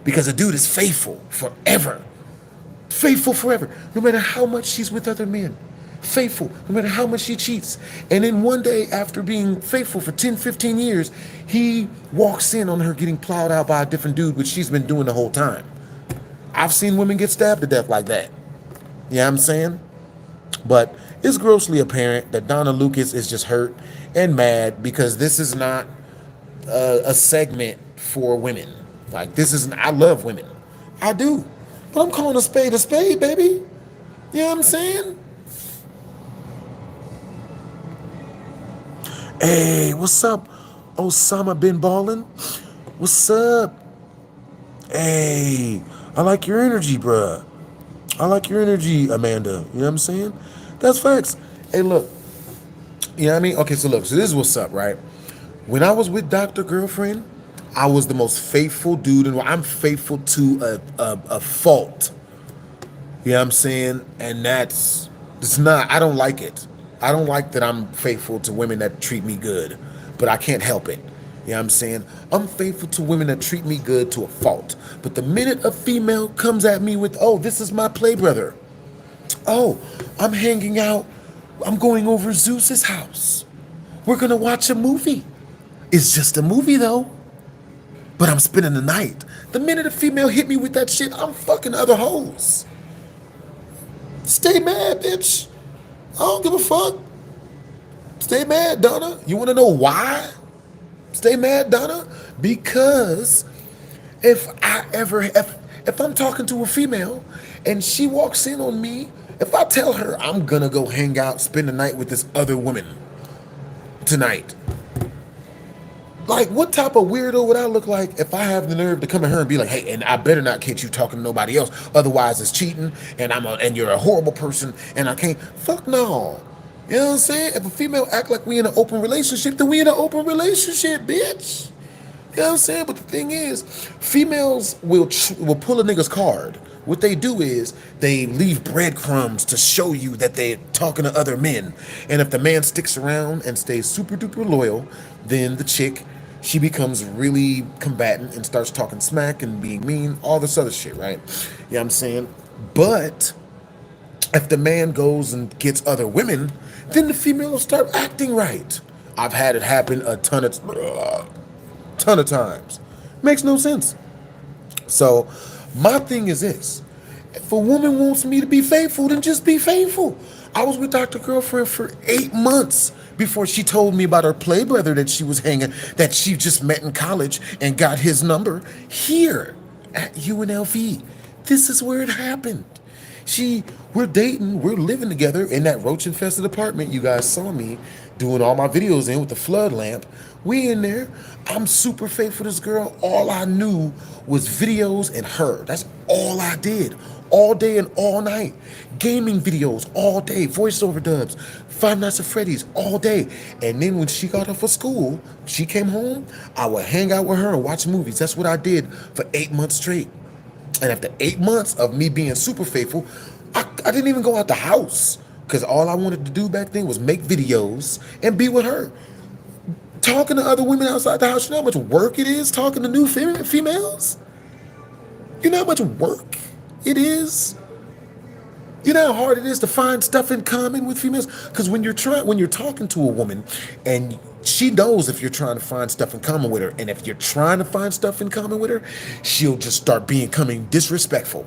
Speaker 3: Because a dude is faithful forever. Faithful forever, no matter how much she's with other men. Faithful, no matter how much she cheats. And then one day, after being faithful for 10, 15 years, he walks in on her getting plowed out by a different dude, which she's been doing the whole time. I've seen women get stabbed to death like that. You know what I'm saying? But it's grossly apparent that Donna Lucas is just hurt and mad because this is not a segment for women. Like, this isn't, I love women. I do. But I'm calling a spade, baby. You know what I'm saying? Hey, what's up, Osama bin Ballin? What's up? Hey, I like your energy, bruh. I like your energy, Amanda. You know what I'm saying? That's facts. Hey, look. You know what I mean? Okay, so look. So this is what's up, right? When I was with Dr. Girlfriend, I was the most faithful dude, and I'm faithful to a fault. You know what I'm saying? And it's not, I don't like it. I don't like that I'm faithful to women that treat me good, but I can't help it. You know what I'm saying? I'm faithful to women that treat me good to a fault. But the minute a female comes at me with, oh, this is my play brother. Oh, I'm hanging out. I'm going over Zeus's house. We're going to watch a movie. It's just a movie though. But I'm spending the night. The minute a female hit me with that shit, I'm fucking other hoes. Stay mad, bitch. I don't give a fuck. Stay mad, Donna. You want to know why? Stay mad, Donna? Because if I'm talking to a female and she walks in on me, if I tell her I'm gonna go hang out, spend the night with this other woman tonight, like, what type of weirdo would I look like if I have the nerve to come at her and be like, hey, and I better not catch you talking to nobody else, otherwise it's cheating, and you're a horrible person, and I can't. Fuck no. You know what I'm saying? If a female act like we in an open relationship, then we in an open relationship, bitch. You know what I'm saying? But the thing is, females will pull a nigga's card. What they do is they leave breadcrumbs to show you that they're talking to other men. And if the man sticks around and stays super duper loyal, then the chick, she becomes really combatant and starts talking smack and being mean, all this other shit, right? You know what I'm saying? But if the man goes and gets other women, then the female will start acting right. I've had it happen a ton of times. Makes no sense. So my thing is this: if a woman wants me to be faithful, then just be faithful. I was with Dr. Girlfriend for 8 months before she told me about her play brother that she was hanging, that she just met in college and got his number here at UNLV. This is where it happened. We're dating, we're living together in that roach-infested apartment you guys saw me doing all my videos in with the flood lamp. We in there. I'm super faithful to this girl. All I knew was videos and her. That's all I did. All day and all night. Gaming videos all day. Voiceover dubs. Five Nights at Freddy's all day. And then when she got off of school, she came home, I would hang out with her and watch movies. That's what I did for 8 months straight. And after 8 months of me being super faithful, I didn't even go out the house because all I wanted to do back then was make videos and be with her. Talking to other women outside the house, you know how much work it is talking to new females? You know how much work it is? You know how hard it is to find stuff in common with females? Because when you're talking to a woman and she knows if you're trying to find stuff in common with her, and if you're trying to find stuff in common with her, she'll just start becoming disrespectful.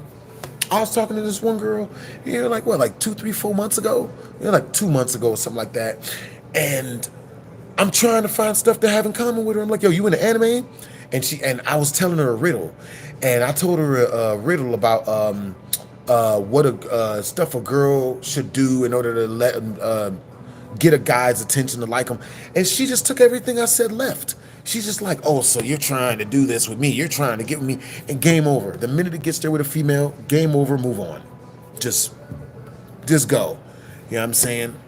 Speaker 3: I was talking to this one girl, like 2, 3, 4 months ago, like 2 months ago or something like that. And I'm trying to find stuff to have in common with her. I'm like, yo, you into anime? And I was telling her a riddle. And I told her a riddle about what stuff a girl should do in order to get a guy's attention to like him. And she just took everything I said left. She's just like, oh, so you're trying to do this with me. You're trying to get with me. And game over. The minute it gets there with a female, game over, move on. Just go. You know what I'm saying?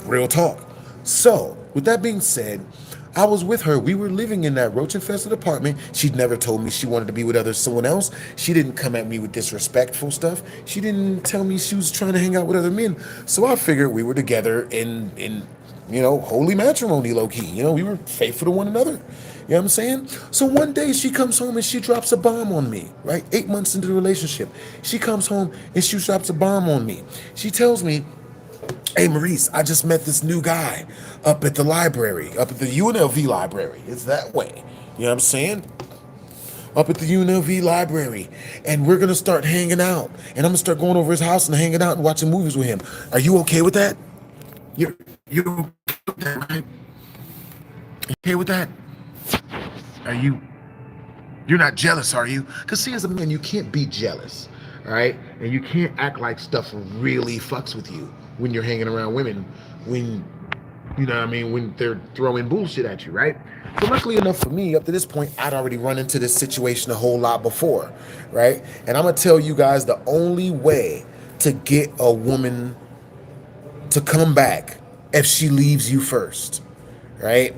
Speaker 3: Real talk. So, with that being said, I was with her. We were living in that roach infested apartment. She'd never told me she wanted to be with someone else. She didn't come at me with disrespectful stuff. She didn't tell me she was trying to hang out with other men. So I figured we were together in holy matrimony, low key. We were faithful to one another. You know what I'm saying? So one day she comes home and she drops a bomb on me, right? 8 months into the relationship. She comes home and she drops a bomb on me. She tells me, hey, Maurice, I just met this new guy up at the library, up at the UNLV library. It's that way. You know what I'm saying? Up at the UNLV library. And we're going to start hanging out. And I'm going to start going over his house and hanging out and watching movies with him. Are you okay with that? You're okay with that, right? Okay with that? Are you're not jealous, are you? Because see, as a man, you can't be jealous, all right? And you can't act like stuff really fucks with you when you're hanging around women, when, you know what I mean, when they're throwing bullshit at you, right? So luckily enough for me, up to this point, I'd already run into this situation a whole lot before, right? And I'm going to tell you guys the only way to get a woman to come back if she leaves you first, right?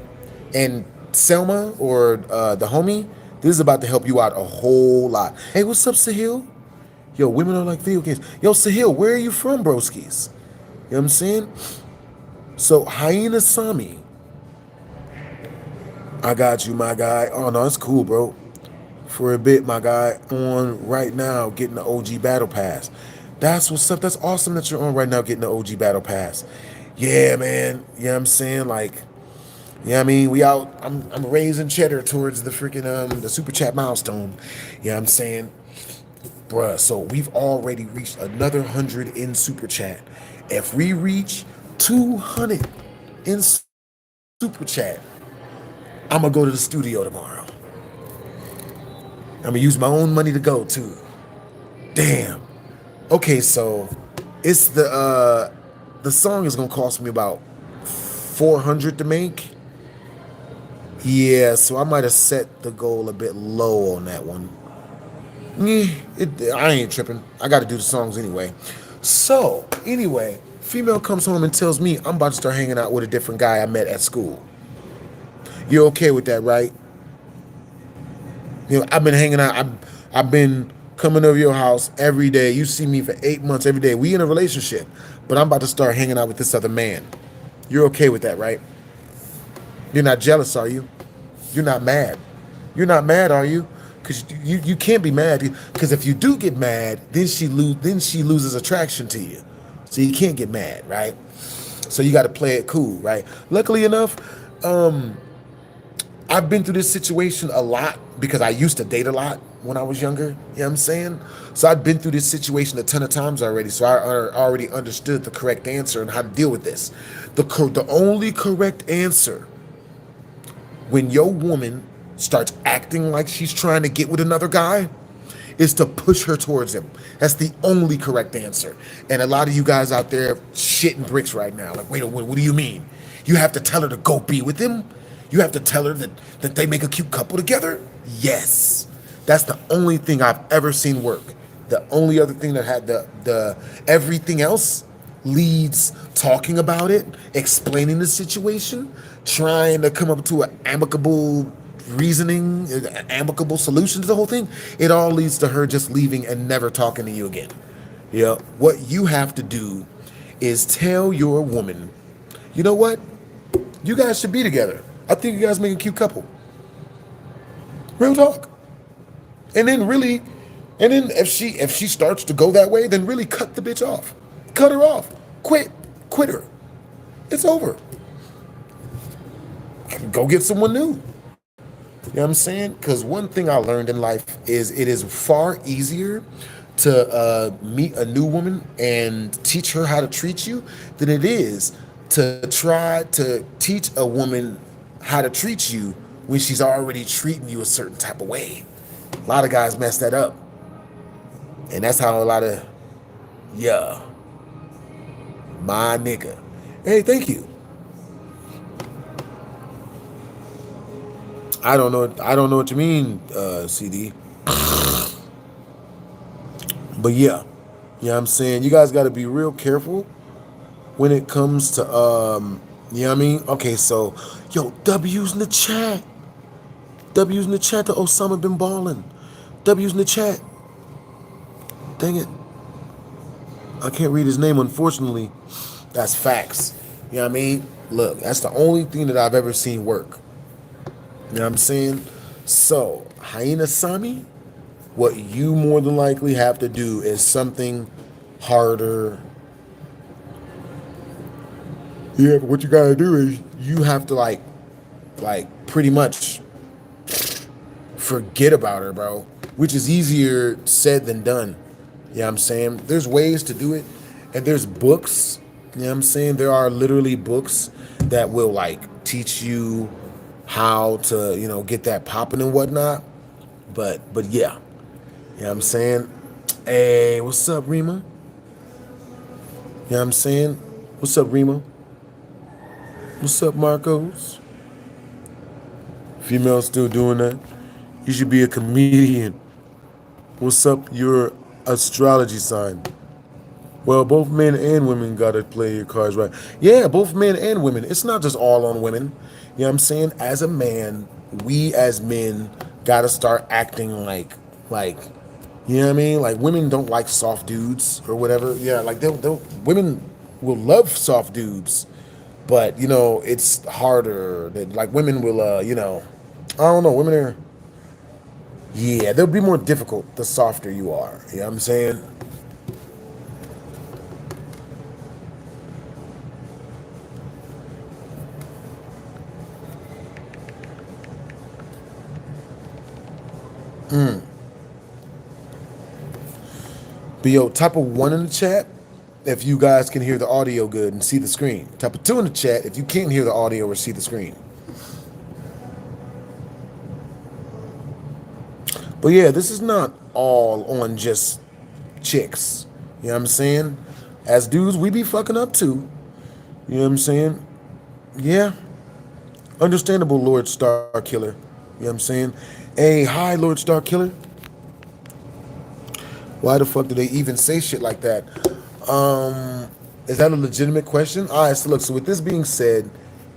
Speaker 3: And Selma or the homie, this is about to help you out a whole lot. Hey, what's up, Sahil? Yo, women are like video games. Yo, Sahil, where are you from, broskies? You know what I'm saying? So, Hyena Sami, I got you, my guy. Oh, no, it's cool, bro. For a bit, my guy, on right now, getting the OG Battle Pass. That's what's up. That's awesome that you're on right now, getting the OG Battle Pass. Yeah, man. You know what I'm saying? Like, yeah, I mean, we out. I'm raising cheddar towards the freaking the super chat milestone. You know what I'm saying? Bruh, so we've already reached another 100 in super chat. If we reach 200 in super chat, I'm gonna go to the studio tomorrow. I'm gonna use my own money to go too. Damn. Okay, so it's the song is gonna cost me about 400 to make. Yeah, so I might have set the goal a bit low on that one. I ain't tripping. I got to do the songs anyway. So, anyway, female comes home and tells me I'm about to start hanging out with a different guy I met at school. You're okay with that, right? I've been hanging out. I've been coming over your house every day. You see me for 8 months every day. We in a relationship, but I'm about to start hanging out with this other man. You're okay with that, right? You're not jealous, are you? You're not mad. You're not mad, are you? Because you can't be mad. Because if you do get mad, then she loses attraction to you. So you can't get mad, right? So you got to play it cool, right? Luckily enough, I've been through this situation a lot because I used to date a lot when I was younger. You know what I'm saying? So I've been through this situation a ton of times already. So I already understood the correct answer and how to deal with this. The only correct answer when your woman starts acting like she's trying to get with another guy is to push her towards him. That's the only correct answer. And a lot of you guys out there shitting bricks right now. Like, wait, what do you mean? You have to tell her to go be with him? You have to tell her that they make a cute couple together? Yes. That's the only thing I've ever seen work. The only other thing that had the everything else leads talking about it, explaining the situation, trying to come up to an amicable reasoning, an amicable solution to the whole thing. It all leads to her just leaving and never talking to you again. Yeah. What you have to do is tell your woman, you know what? You guys should be together. I think you guys make a cute couple. Real talk. And then if she starts to go that way, then really cut the bitch off. Cut her off. Quit her. It's over. Go get someone new. You know what I'm saying? Because one thing I learned in life is it is far easier to meet a new woman and teach her how to treat you than it is to try to teach a woman how to treat you when she's already treating you a certain type of way. A lot of guys mess that up. And that's how a lot of, my nigga. Hey, thank you. I don't know what you mean, CD. But yeah, you know what I'm saying? You guys got to be real careful when it comes to, You know what I mean? Okay, so, yo, W's in the chat. W's in the chat to Osama bin Ballin. W's in the chat. Dang it. I can't read his name, unfortunately. That's facts. You know what I mean? Look, that's the only thing that I've ever seen work. You know what I'm saying? So, Hyena Sami, what you more than likely have to do is something harder. Yeah, but what you gotta do is you have to like pretty much forget about her, bro. Which is easier said than done. You know what I'm saying? There's ways to do it, and there's books. You know what I'm saying? There are literally books that will like teach you how to, get that popping and whatnot. But yeah. You know what I'm saying? Hey, what's up, Rima? You know what I'm saying? What's up, Rima? What's up, Marcos? Female still doing that? You should be a comedian. What's up, your astrology sign? Well, both men and women gotta play your cards right. Yeah, both men and women. It's not just all on women. You know what I'm saying? As a man, we as men gotta start acting like, you know what I mean? Like women don't like soft dudes or whatever. Yeah, like they'll women will love soft dudes, but it's harder. That like women will, I don't know. Women are, yeah, they'll be more difficult the softer you are. You know what I'm saying? But yo, type a 1 in the chat if you guys can hear the audio good and see the screen. Type a 2 in the chat if you can't hear the audio or see the screen. But yeah, this is not all on just chicks. You know what I'm saying? As dudes, we be fucking up too. You know what I'm saying? Yeah. Understandable, Lord Star Killer. You know what I'm saying? Hey, hi, Lord Star Killer. Why the fuck do they even say shit like that? Is that a legitimate question? All right, so look, so with this being said,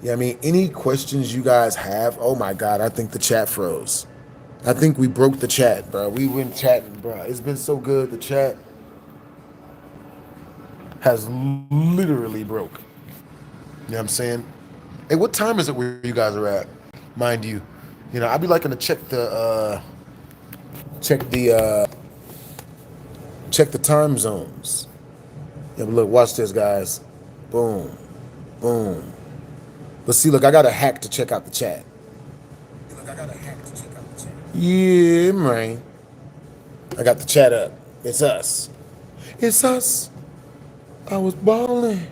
Speaker 3: yeah, I mean, any questions you guys have? Oh my God, I think the chat froze. I think we broke the chat, bro. We went chatting, bro. It's been so good. The chat has literally broke. You know what I'm saying? Hey, what time is it where you guys are at? Mind you, I'd be liking to check the check the time zones. Yeah, but look, watch this, guys. Boom, boom. Let's see. Look, I got a hack to check out the chat. Yeah, man. I got the chat up. It's us. It's us. I was balling.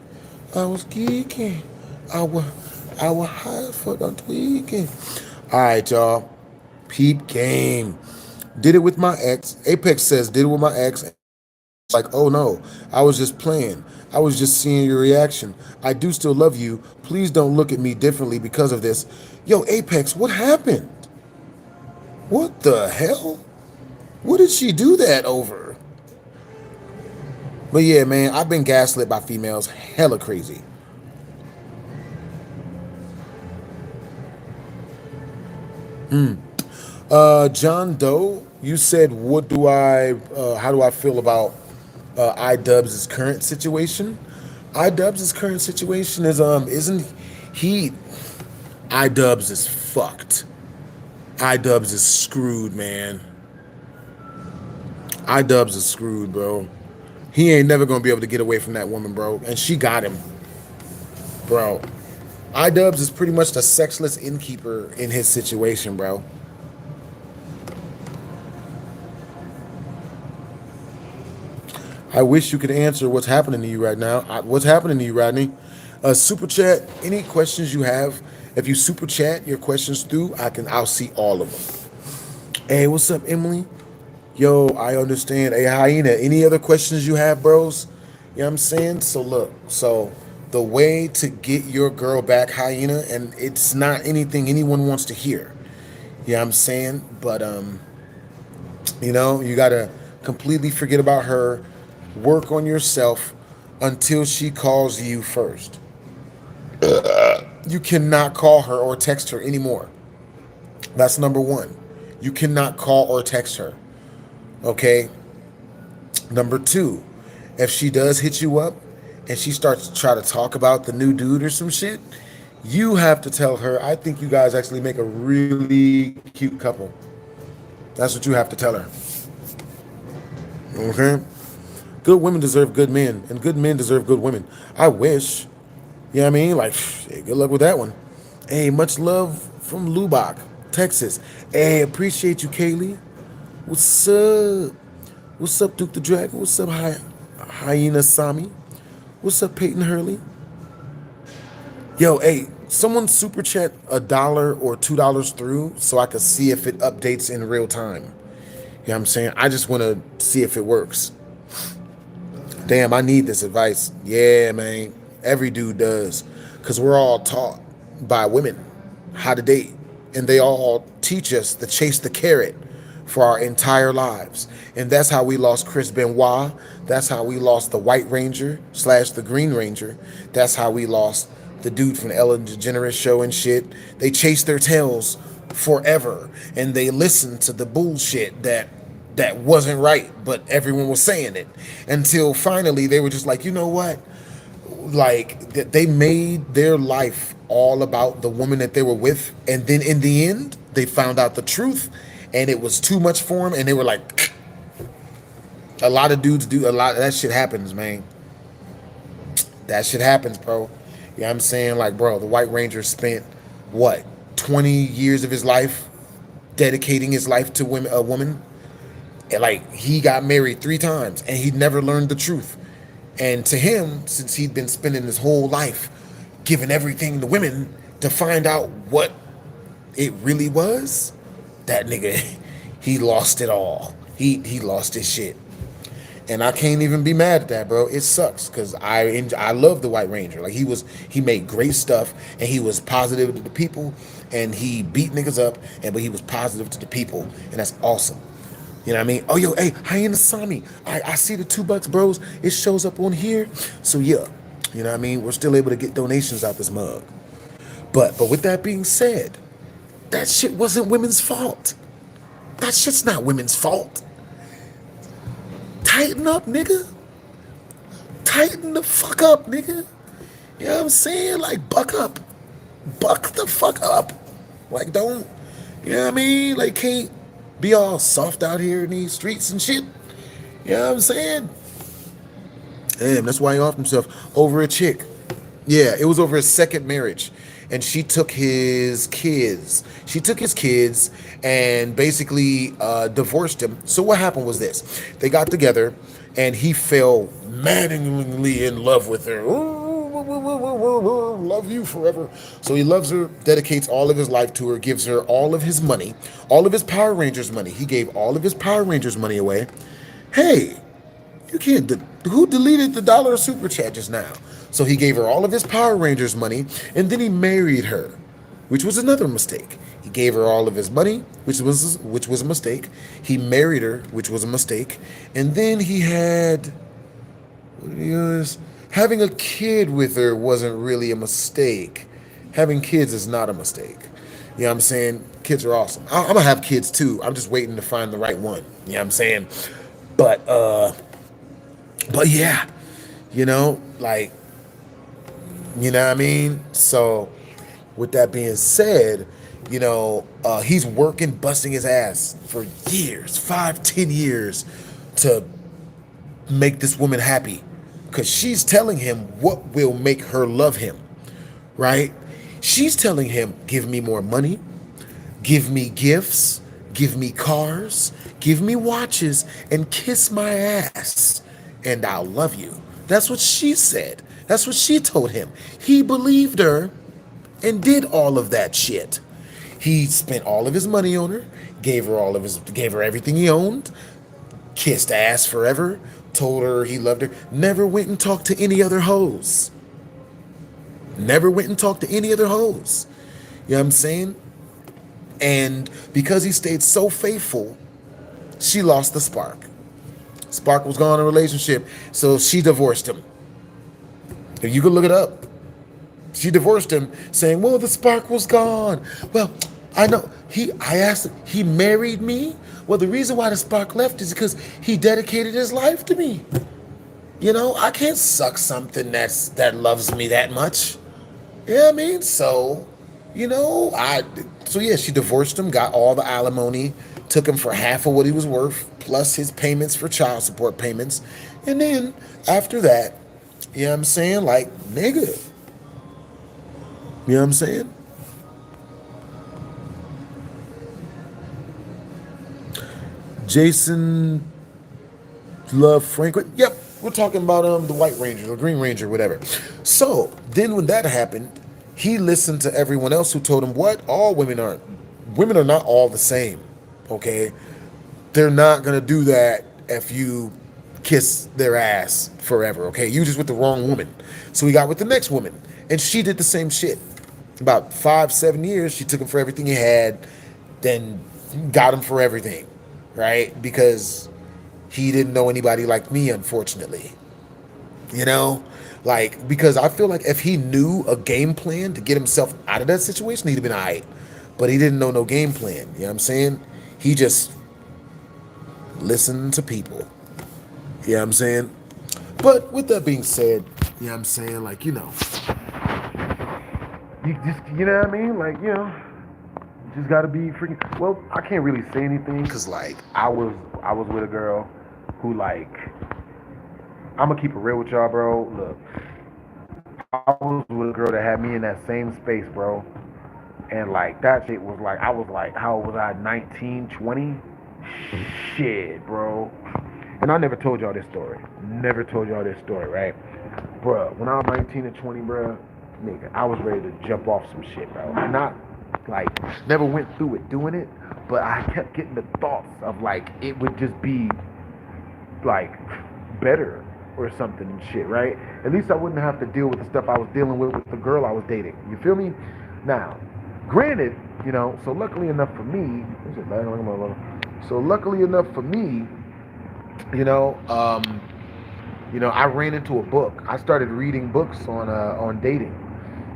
Speaker 3: I was geeking. I was high for the tweaking. All right, y'all. Peep game. Did it with my ex. Apex says, did it with my ex. Like, oh no, I was just playing. I was just seeing your reaction. I do still love you. Please don't look at me differently because of this. Yo, Apex, what happened? What the hell? What did she do that over? But yeah, man, I've been gaslit by females hella crazy. John Doe, you said, how do I feel about iDubbbz's current situation? iDubbbz's current situation is, isn't he, iDubbbz is fucked. iDubbbz is screwed, man. iDubbbz is screwed, bro. He ain't never gonna be able to get away from that woman, bro. And she got him, bro. iDubbbz is pretty much the sexless innkeeper in his situation, bro. I wish you could answer what's happening to you right now. What's happening to you, Rodney? Super chat. Any questions you have? If you super chat your questions through, I'll see all of them. Hey, what's up, Emily? Yo, I understand. Hey, Hyena. Any other questions you have, bros? You know what I'm saying? So look. So the way to get your girl back, Hyena, and it's not anything anyone wants to hear. You know what I'm saying? But you gotta completely forget about her. Work on yourself until she calls you first. You cannot call her or text her anymore. That's number one. You cannot call or text her. Okay? Number two, if she does hit you up and she starts to try to talk about the new dude or some shit, you have to tell her, I think you guys actually make a really cute couple. That's what you have to tell her. Okay? Good women deserve good men, and good men deserve good women. I wish. You know what I mean? Like, hey, good luck with that one. Hey, much love from Lubbock, Texas. Hey, appreciate you, Kaylee. What's up? What's up, Duke the Dragon? What's up, Hyena Sami? What's up, Peyton Hurley? Yo, hey, someone super chat $1 or $2 through so I can see if it updates in real time. You know what I'm saying? I just want to see if it works. Damn, I need this advice. Yeah, man. Every dude does. Because we're all taught by women how to date. And they all teach us to chase the carrot for our entire lives. And that's how we lost Chris Benoit. That's how we lost the White Ranger / the Green Ranger. That's how we lost the dude from the Ellen DeGeneres show and shit. They chased their tails forever. And they listened to the bullshit that wasn't right, but everyone was saying it. Until finally they were just like, you know what? Like, they made their life all about the woman that they were with. And then in the end, they found out the truth. And it was too much for them. And they were like, a lot of dudes do a lot of that shit happens, man. That shit happens, bro. You know what I'm saying? Like, bro, the White Ranger spent, what, 20 years of his life dedicating his life to a woman? And, like, he got married 3 times, and he never learned the truth. And to him, since he'd been spending his whole life giving everything to women to find out what it really was, that nigga, he lost it all. He lost his shit. And I can't even be mad at that, bro. It sucks because I love the White Ranger. Like, he made great stuff, and he was positive to the people, and he beat niggas up, but he was positive to the people, and that's awesome. You know what I mean? Oh, yo, hey, Hyena Sami. I see the $2, bros. It shows up on here. So, yeah. You know what I mean? We're still able to get donations out this mug. But with that being said, that shit wasn't women's fault. That shit's not women's fault. Tighten up, nigga. Tighten the fuck up, nigga. You know what I'm saying? Like, buck up. Buck the fuck up. Like, don't, you know what I mean? Like, can't be all soft out here in these streets and shit. You know what I'm saying? Damn, that's why he off himself over a chick. Yeah, it was over his second marriage. And she took his kids. She took his kids and basically divorced him. So what happened was this. They got together and he fell maddeningly in love with her. Love you forever. So he loves her, dedicates all of his life to her, gives her all of his money, all of his Power Rangers money. He gave all of his Power Rangers money away. Hey, you can't, who deleted the $1 super chat just now? So he gave her all of his Power Rangers money, and then he married her, which was another mistake. He gave her all of his money, which was a mistake. He married her, which was a mistake. And then he had, having a kid with her wasn't really a mistake. Having kids is not a mistake. You know what I'm saying? Kids are awesome. I'm going to have kids too. I'm just waiting to find the right one. You know what I'm saying? But yeah, you know, like, you know what I mean? So with that being said, you know, he's working, busting his ass for years, 5-10 years to make this woman happy. Because she's telling him what will make her love him, right? She's telling him, give me more money, give me gifts, give me cars, give me watches, and kiss my ass, and I'll love you. That's what she said. That's what she told him. He believed her and did all of that shit. He spent all of his money on her, gave her everything he owned, kissed ass forever, told her he loved her, never went and talked to any other hoes. Never went and talked to any other hoes. You know what I'm saying? And because he stayed so faithful, she lost the spark. Spark was gone in a relationship, so she divorced him. You can look it up. She divorced him, saying, "Well, the spark was gone." Well, I know I asked him. He married me. Well, the reason why the spark left is because he dedicated his life to me. I can't suck something that loves me that much. Yeah, I mean, so, you know, I, so yeah, she divorced him, got all the alimony, took him for half of what he was worth, plus his payments for child support payments. And then after that, you know what I'm saying? Like, nigga. You know what I'm saying? Jason Love Franklin. Yep, we're talking about the White Ranger, the Green Ranger, whatever. So then when that happened, he listened to everyone else who told him what all women aren't. Women are not all the same. Okay, they're not gonna do that if you kiss their ass forever. Okay, you just with the wrong woman. So he got with the next woman, and she did the same shit. About 5, 7 years, she took him for everything he had, then got him for everything, right? Because he didn't know anybody like me, unfortunately. You know? Like, because I feel like if he knew a game plan to get himself out of that situation, he'd have been all right. But he didn't know no game plan. You know what I'm saying? He just listened to people. You know what I'm saying? But with that being said, you know what I'm saying? Like, you just, you know what I mean? Like, just gotta be freaking. Well, I can't really say anything because, like, I was with a girl who, like, I'm gonna keep it real with y'all, bro. Look, I was with a girl that had me in that same space, bro. And, like, that shit was like, I was like, how old was I? 19, 20? Shit, bro. And I never told y'all this story. Never told y'all this story, right? Bruh, when I was 19 and 20, bruh, nigga, I was ready to jump off some shit, bro. Not, like, never went through it doing it, but I kept getting the thoughts of, like, it would just be, like, better or something and shit, right? At least I wouldn't have to deal with the stuff I was dealing with the girl I was dating. You feel me? Now, granted, so luckily enough for me, you know, I ran into a book. I started reading books on dating.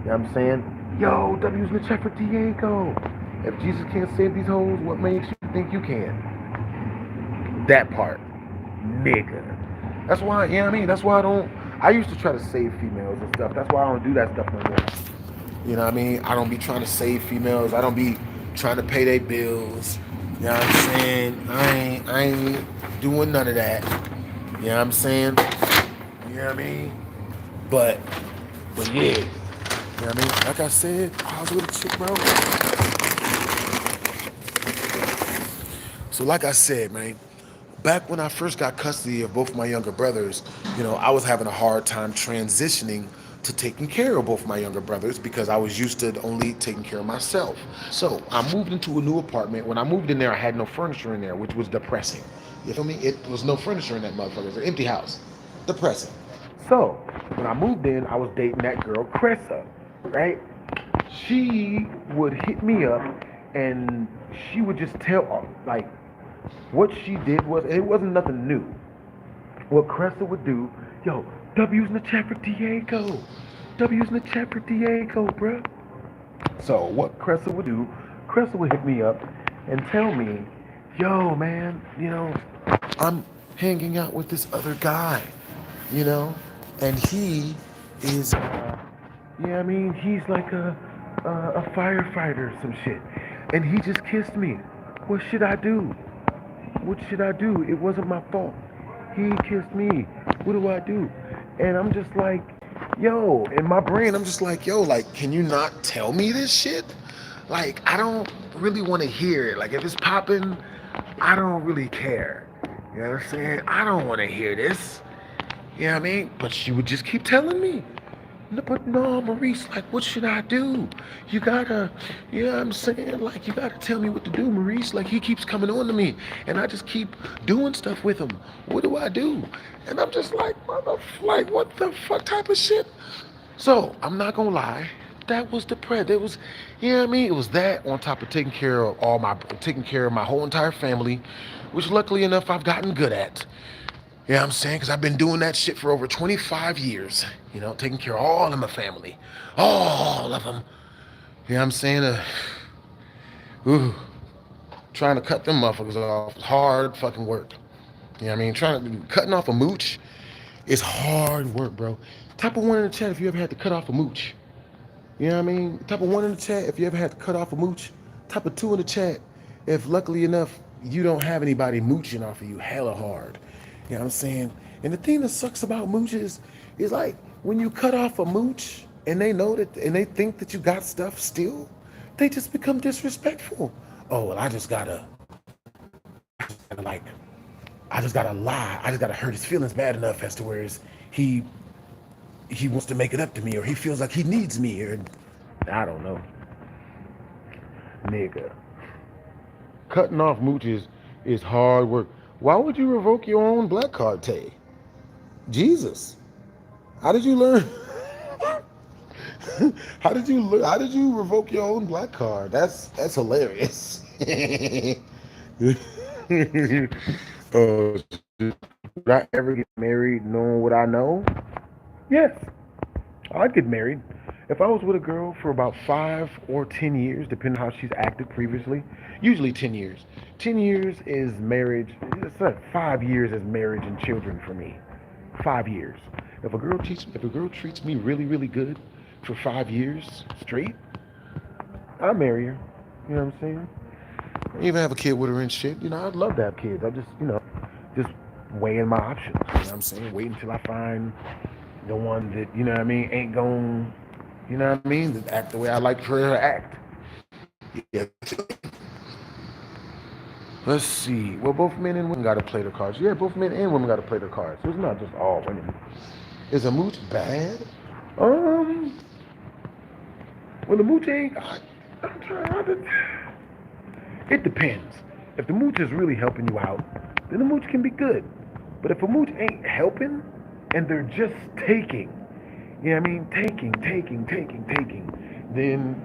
Speaker 3: You know what I'm saying? Yo, W's in the check for Diego. If Jesus can't save these hoes, what makes you think you can? That part. Nigga. That's why, you know what I mean? That's why I used to try to save females and stuff. That's why I don't do that stuff no more. You know what I mean? I don't be trying to save females. I don't be trying to pay their bills. You know what I'm saying? I ain't doing none of that. You know what I'm saying? You know what I mean? But yeah. You know what I mean? Like I said, I was with a chick, bro. So like I said, man, back when I first got custody of both my younger brothers, I was having a hard time transitioning to taking care of both my younger brothers because I was used to only taking care of myself. So I moved into a new apartment. When I moved in there, I had no furniture in there, which was depressing. You feel me? It was no furniture in that motherfucker. It was an empty house. Depressing. So when I moved in, I was dating that girl, Cressa, right? She would hit me up and she would just tell, like, what she did was, and it wasn't nothing new. What Cressa would do, yo, W's in the chat for Diego. W's in the chat for Diego, bruh. So what Cressa would do, Cressa would hit me up and tell me, yo, man, I'm hanging out with this other guy, and he is, he's like a firefighter or some shit. And he just kissed me. What should I do? What should I do? It wasn't my fault. He kissed me. What do I do? And I'm just like, yo, in my brain, I'm just like, yo, like, can you not tell me this shit? Like, I don't really want to hear it. Like, if it's popping, I don't really care. You know what I'm saying? I don't want to hear this. You know what I mean? But she would just keep telling me. But no, Maurice, like, what should I do? You gotta, you know what I'm saying? Like, you gotta tell me what to do, Maurice. Like, he keeps coming on to me, and I just keep doing stuff with him. What do I do? And I'm just like, what the fuck type of shit? So, I'm not gonna lie. That was depressed. It was, you know what I mean? It was that on top of taking care of my whole entire family, which luckily enough I've gotten good at. You know what I'm saying? Because I've been doing that shit for over 25 years. You know, taking care of all of my family. All of them. You know what I'm saying? Ooh, trying to cut them motherfuckers off is hard fucking work. You know what I mean? Cutting off a mooch is hard work, bro. Type of one in the chat if you ever had to cut off a mooch. You know what I mean? Type of one in the chat if you ever had to cut off a mooch. Type of two in the chat if luckily enough you don't have anybody mooching off of you hella hard. You know what I'm saying? And the thing that sucks about mooches is like when you cut off a mooch and they know that and they think that you got stuff still, they just become disrespectful. Oh well, like I just gotta lie. I just gotta hurt his feelings bad enough as to where he he wants to make it up to me, or he feels like he needs me, or I don't know. Nigga. Cutting off mooches is hard work. Why would you revoke your own black card, Tay? Jesus. How did you learn? How did you revoke your own black card? That's hilarious. uh, would I ever get married knowing what I know? Yes. I'd get married. If I was with a girl for about 5 or 10 years, depending on how she's acted previously, usually 10 years. 10 years is marriage. It's like 5 years is marriage and children for me. 5 years. If a girl treats me really, really good for 5 years straight, I'll marry her. You know what I'm saying? I even have a kid with her and shit. You know, I'd love to have kids. I just weighing my options. You know what I'm saying? Wait until I find the one that, you know what I mean, ain't going, you know what I mean, that act the way I like for her to act. Yeah. Let's see. Well, both men and women got to play their cards. Yeah, both men and women got to play their cards. So it's not just all women. Is a mooch bad? Well, the mooch ain't. I'm trying to. It depends. If the mooch is really helping you out, then the mooch can be good. But if a mooch ain't helping, and they're just taking, you know what I mean? Taking, then,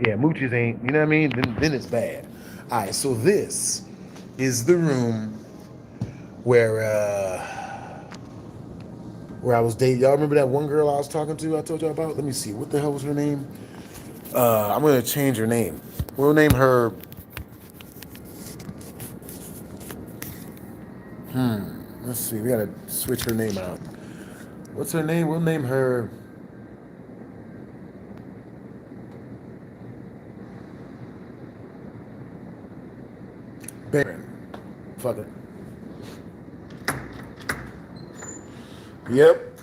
Speaker 3: yeah, mooches ain't, you know what I mean? Then it's bad. All right, so this is the room where I was dating. Y'all remember that one girl I was talking to I told y'all about? Let me see. What the hell was her name? I'm going to change her name. We'll name her... Let's see. We got to switch her name out. What's her name? We'll name her... Baron. Fuck it. Yep.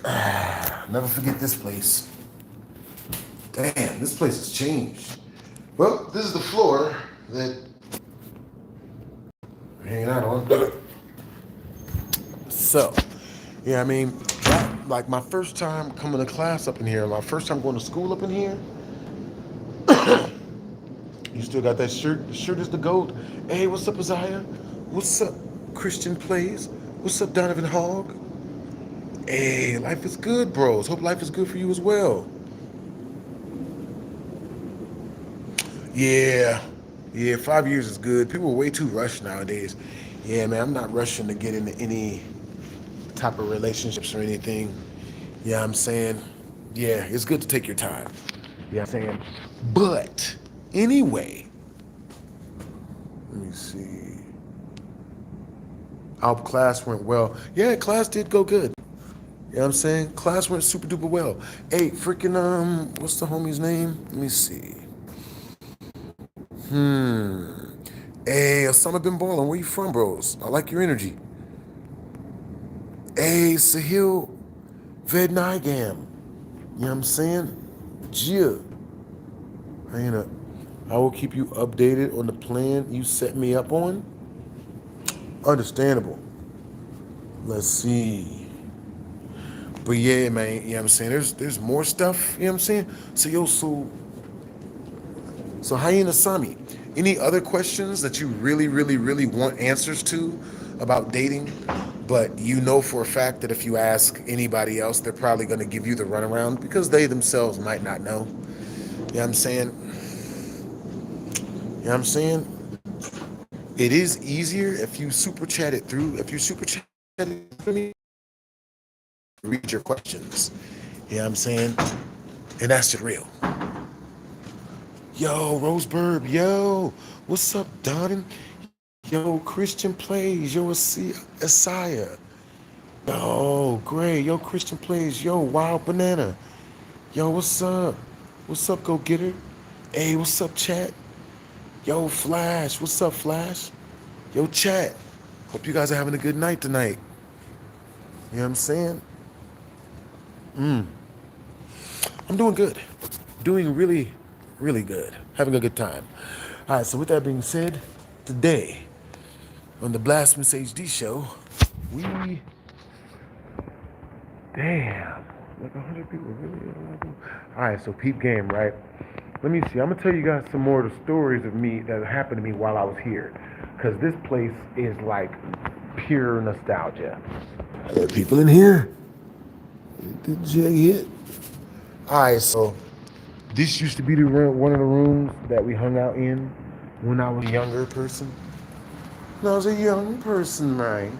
Speaker 3: Never forget this place. Damn, this place has changed. Well, this is the floor that we're hanging out on. So, yeah, I mean, like my first time coming to class up in here, my first time going to school up in here, you still got that shirt. The shirt is the goat. Hey, what's up, Isaiah? What's up, Christian Plays? What's up, Donovan Hogg? Hey, life is good, bros. Hope life is good for you as well. Yeah, 5 years is good. People are way too rushed nowadays. Yeah, man, I'm not rushing to get into any type of relationships or anything. Yeah, I'm saying, yeah, it's good to take your time. Yeah, I'm saying, but anyway, let me see. Our class went well. Yeah, class did go good. You know what I'm saying? Class went super duper well. Hey, freaking, what's the homie's name? Let me see. Hey, Osama bin Ballin, where you from, bros? I like your energy. Hey, Sahil Vednigam. You know what I'm saying? Gia. I will keep you updated on the plan you set me up on. Understandable. Let's see. But yeah, man, you know what I'm saying? There's more stuff, you know what I'm saying? So Hyena Sami, any other questions that you really, really, really want answers to about dating, but you know for a fact that if you ask anybody else, they're probably going to give you the runaround because they themselves might not know. You know what I'm saying? You know what I'm saying? It is easier if you super chat it through. If you super chat let me read your questions. You know what I'm saying? And that's just real. Yo, Roseburb, yo, what's up, Donnan? Yo, Christian Plays, yo, Asaya. Yo, Gray, yo, Christian Plays, yo, Wild Banana. Yo, what's up? What's up, Go Getter? Hey, what's up, chat? Yo, Flash, what's up, Flash? Yo, chat. Hope you guys are having a good night tonight. You know what I'm saying? I'm doing good. Doing really, really good. Having a good time. All right, so with that being said, today on the Blasphemous HD show, we... Damn. Like 100 people, really? All right, so peep game, right? Let me see. I'm going to tell you guys some more of the stories of me that happened to me while I was here. Because this place is like pure nostalgia. There are people in here. Did Jay hit? All right, so this used to be one of the rooms that we hung out in when I was a younger person. When I was a young person, man.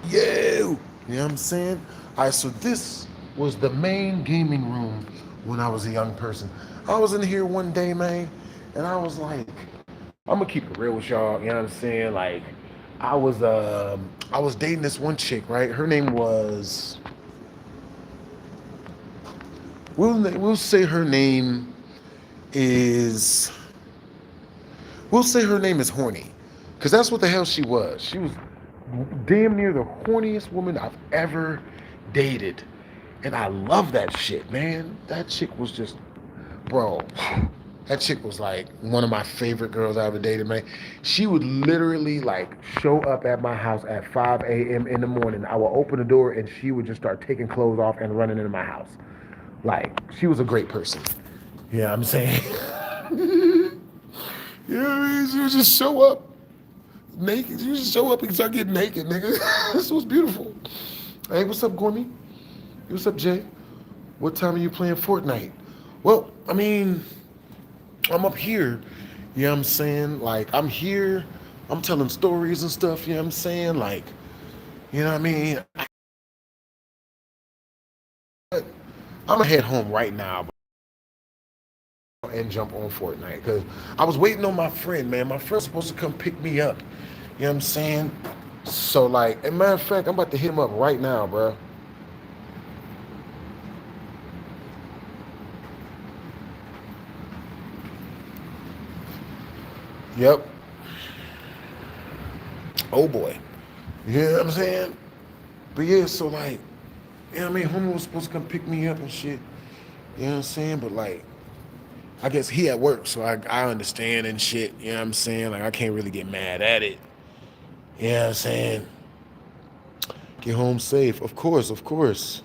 Speaker 3: You know what I'm saying? All right, so this was the main gaming room when I was a young person. I was in here one day, man, and I was like, I'm gonna keep it real with y'all. You know what I'm saying? Like, I was dating this one chick, right? Her name was. We'll say her name is. We'll say her name is Horny, because that's what the hell she was. She was damn near the horniest woman I've ever dated. And I love that shit, man. That chick was just, bro, that chick was like one of my favorite girls I ever dated, man. She would literally like show up at my house at 5 a.m. in the morning. I would open the door and she would just start taking clothes off and running into my house. Like, she was a great person. You know what I'm saying? You know what I mean? She would just show up naked. You just show up and start getting naked, nigga. This was beautiful. Hey, what's up, Gormy? What's up, Jay? What time are you playing Fortnite? Well, I mean, I'm up here. You know what I'm saying? Like, I'm here. I'm telling stories and stuff. You know what I'm saying? Like, you know what I mean? I'm gonna head home right now and jump on Fortnite because I was waiting on my friend, man. My friend's supposed to come pick me up. You know what I'm saying? So, like, as a matter of fact, I'm about to hit him up right now, bro. Yep. Oh, boy. You know what I'm saying? But, yeah, so, like, you know what I mean? Homie was supposed to come pick me up and shit. You know what I'm saying? But, like, I guess he at work, so I understand and shit. You know what I'm saying? Like, I can't really get mad at it. You know what I'm saying? Get home safe. Of course, of course.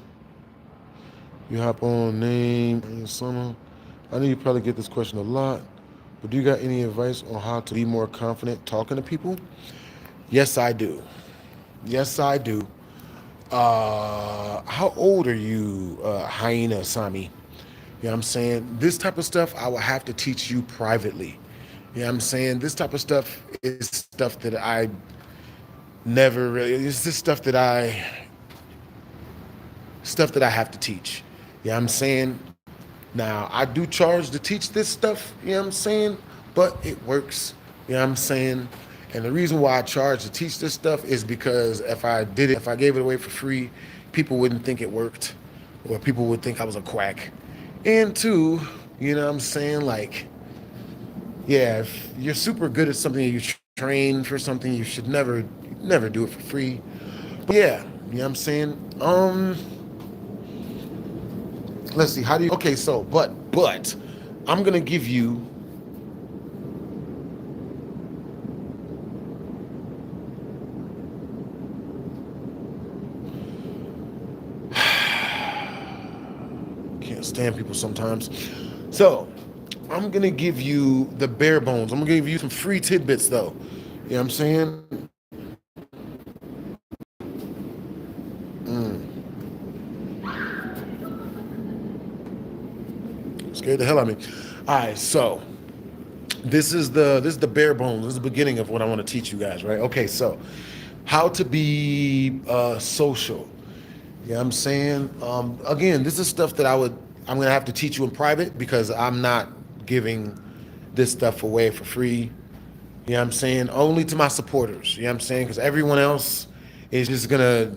Speaker 3: You hop on name in the summer. I know you probably get this question a lot, but do you got any advice on how to be more confident talking to people? Yes, I do. Yes, I do. How old are you, Hyena Sami? You know what I'm saying? This type of stuff I will have to teach you privately. You know what I'm saying? This type of stuff is stuff that I never really, it's this stuff that I have to teach. You know what I'm saying? Now, I do charge to teach this stuff, you know what I'm saying? But it works, you know what I'm saying? And the reason why I charge to teach this stuff is because if I gave it away for free, people wouldn't think it worked, or people would think I was a quack. And two, you know what I'm saying? Like, yeah, if you're super good at something, you train for something, you should never do it for free. But yeah, you know what I'm saying? Let's see, how do you, okay, so, but, I'm gonna give you, can't stand people sometimes. So, I'm gonna give you the bare bones. I'm gonna give you some free tidbits though. You know what I'm saying? Scared the hell out of me. All right, so this is the bare bones. This is the beginning of what I want to teach you guys, right? Okay, so how to be social. You know what I'm saying? Again, this is stuff that I'm gonna have to teach you in private because I'm not giving this stuff away for free. You know what I'm saying? Only to my supporters. You know what I'm saying? Because everyone else is just gonna,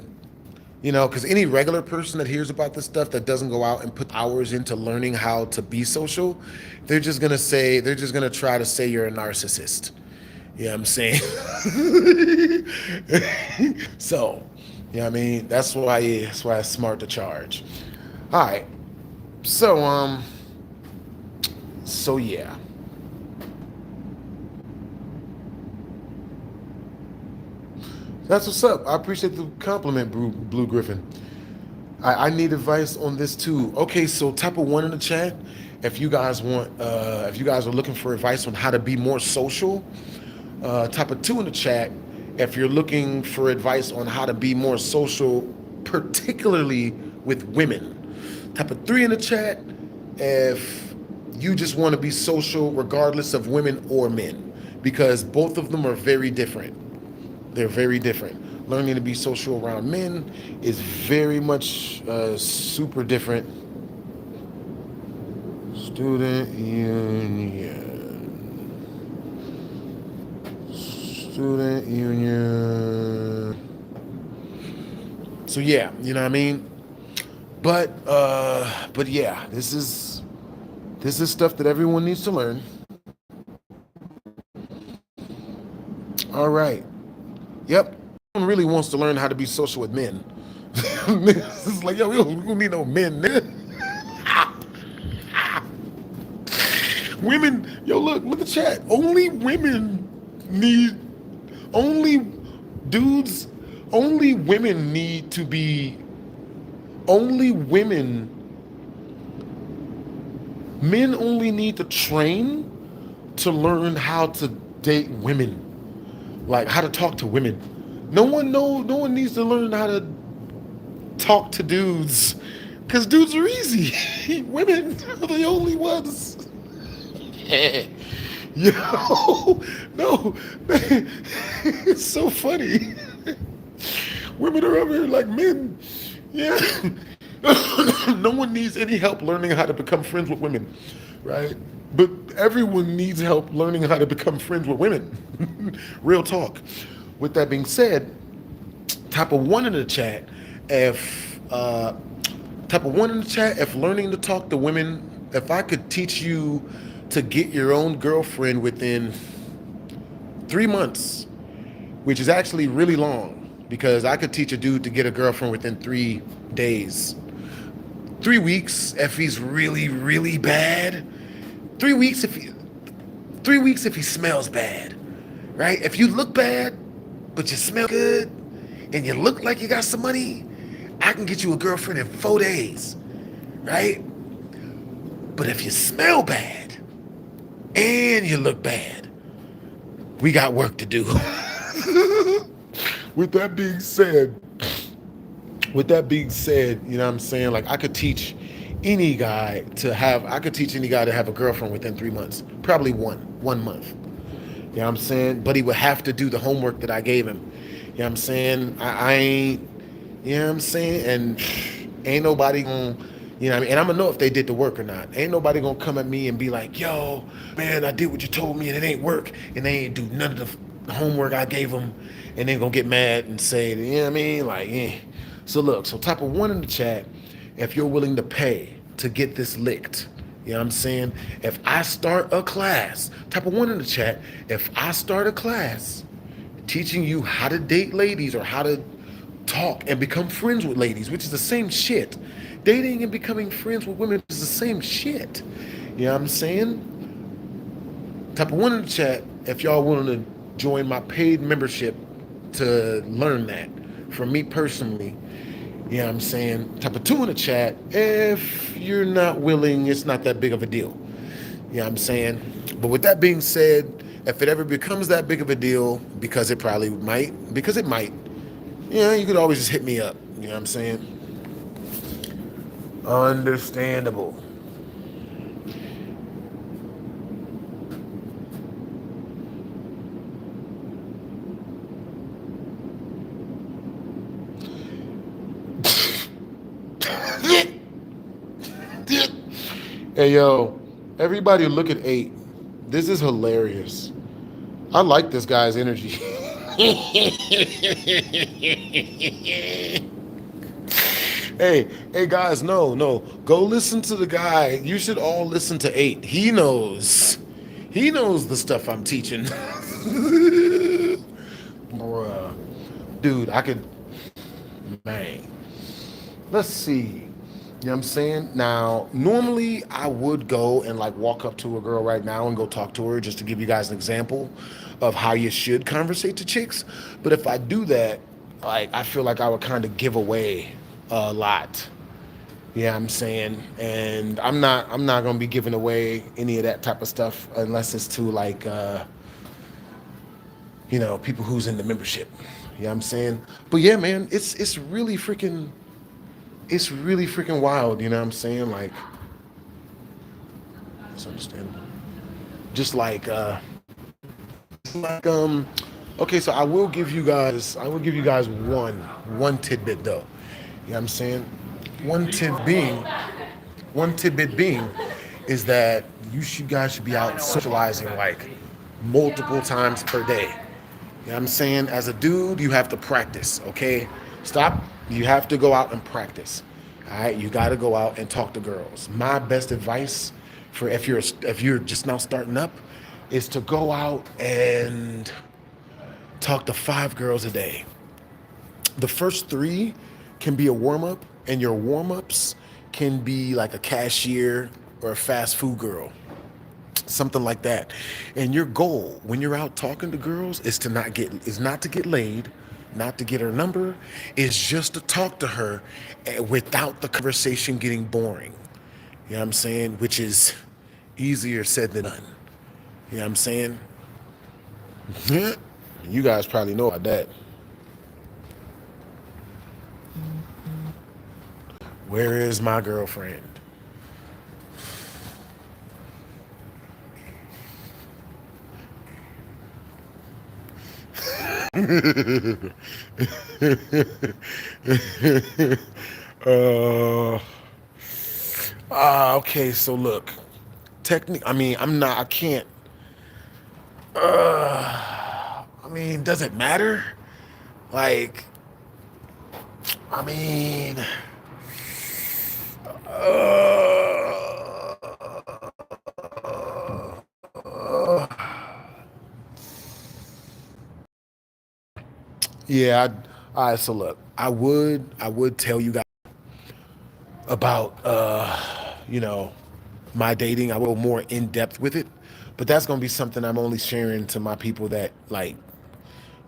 Speaker 3: because any regular person that hears about this stuff that doesn't go out and put hours into learning how to be social, they're just gonna try to say you're a narcissist. You know what I'm saying? So, you know what I mean? That's why it's smart to charge. All right. So, yeah. That's what's up. I appreciate the compliment, Blue Griffin. I need advice on this too. Okay, so type of one in the chat. If you guys are looking for advice on how to be more social, type of two in the chat. If you're looking for advice on how to be more social, particularly with women, type of three in the chat. If you just want to be social regardless of women or men, because both of them are very different. They're very different. Learning to be social around men is very much super different. Student union. Student union. So yeah, you know what I mean? But yeah, this is stuff that everyone needs to learn. All right. Yep. Everyone really wants to learn how to be social with men. It's like, yo, we don't need no men, nigga. Women, yo, look at the chat. Only women need, only dudes, only women need to be, only women, men only need to train to learn how to date women, like how to talk to women. No one needs to learn how to talk to dudes, because dudes are easy. Women are the only ones. Yo, no, it's so funny. Women are over here like men. Yeah. No one needs any help learning how to become friends with women, right? But everyone needs help learning how to become friends with women. Real talk. With that being said, type of one in the chat if learning to talk to women, if I could teach you to get your own girlfriend within 3 months, which is actually really long, because I could teach a dude to get a girlfriend within 3 days. 3 weeks if he's really, really bad. 3 weeks if he smells bad. Right? If you look bad, but you smell good, and you look like you got some money, I can get you a girlfriend in 4 days. Right? But if you smell bad and you look bad, we got work to do. With that being said, you know what I'm saying? Like I could teach any guy to have a girlfriend within 3 months. Probably one month. You know what I'm saying? But he would have to do the homework that I gave him. You know what I'm saying? I ain't, you know what I'm saying? And ain't nobody gonna, you know what I mean? And I'm gonna know if they did the work or not. Ain't nobody gonna come at me and be like, yo, man, I did what you told me and it ain't work. And they ain't do none of the homework I gave them. And then gonna get mad and say, you know what I mean? Like, yeah. So look, so type of one in the chat if you're willing to pay to get this licked. You know what I'm saying? If I start a class, type of one in the chat, if I start a class teaching you how to date ladies or how to talk and become friends with ladies, which is the same shit. Dating and becoming friends with women is the same shit. You know what I'm saying? Type of one in the chat if y'all willing to join my paid membership to learn that from me personally. You know what I'm saying? Type of two in the chat if you're not willing, it's not that big of a deal. You know what I'm saying? But with that being said, if it ever becomes that big of a deal, because it might, you could always just hit me up. You know what I'm saying? Understandable. Hey yo, everybody look at 8. This is hilarious. I like this guy's energy. Hey guys, no. Go listen to the guy. You should all listen to 8. He knows. He knows the stuff I'm teaching. Bruh. Dude, I could, man. Let's see. You know what I'm saying? Now, normally I would go and like walk up to a girl right now and go talk to her just to give you guys an example of how you should conversate to chicks. But if I do that, like I feel like I would kind of give away a lot. Yeah, I'm saying, and I'm not gonna be giving away any of that type of stuff unless it's to like people who's in the membership. You know what I'm saying? But yeah, man, it's really freaking wild, you know what I'm saying? Like it's understandable. Just okay, so I will give you guys one tidbit though. You know what I'm saying? One tidbit being one tidbit being is that guys should be out socializing like multiple times per day. You know what I'm saying? As a dude, you have to practice, okay? Stop. You have to go out and practice. All right, you got to go out and talk to girls. My best advice for if you're just now starting up is to go out and talk to 5 girls a day. The first 3 can be a warm up, and your warm ups can be like a cashier or a fast food girl, something like that. And your goal when you're out talking to girls is not to get laid, not to get her number, is just to talk to her without the conversation getting boring. You know what I'm saying? Which is easier said than done. You know what I'm saying? You guys probably know about that. Where is my girlfriend? uh, okay, so look. I mean, I can't. I mean, does it matter? Like, I mean, yeah. All right, so look, I would tell you guys about you know my dating. I will go more in depth with it, but that's gonna be something I'm only sharing to my people that like,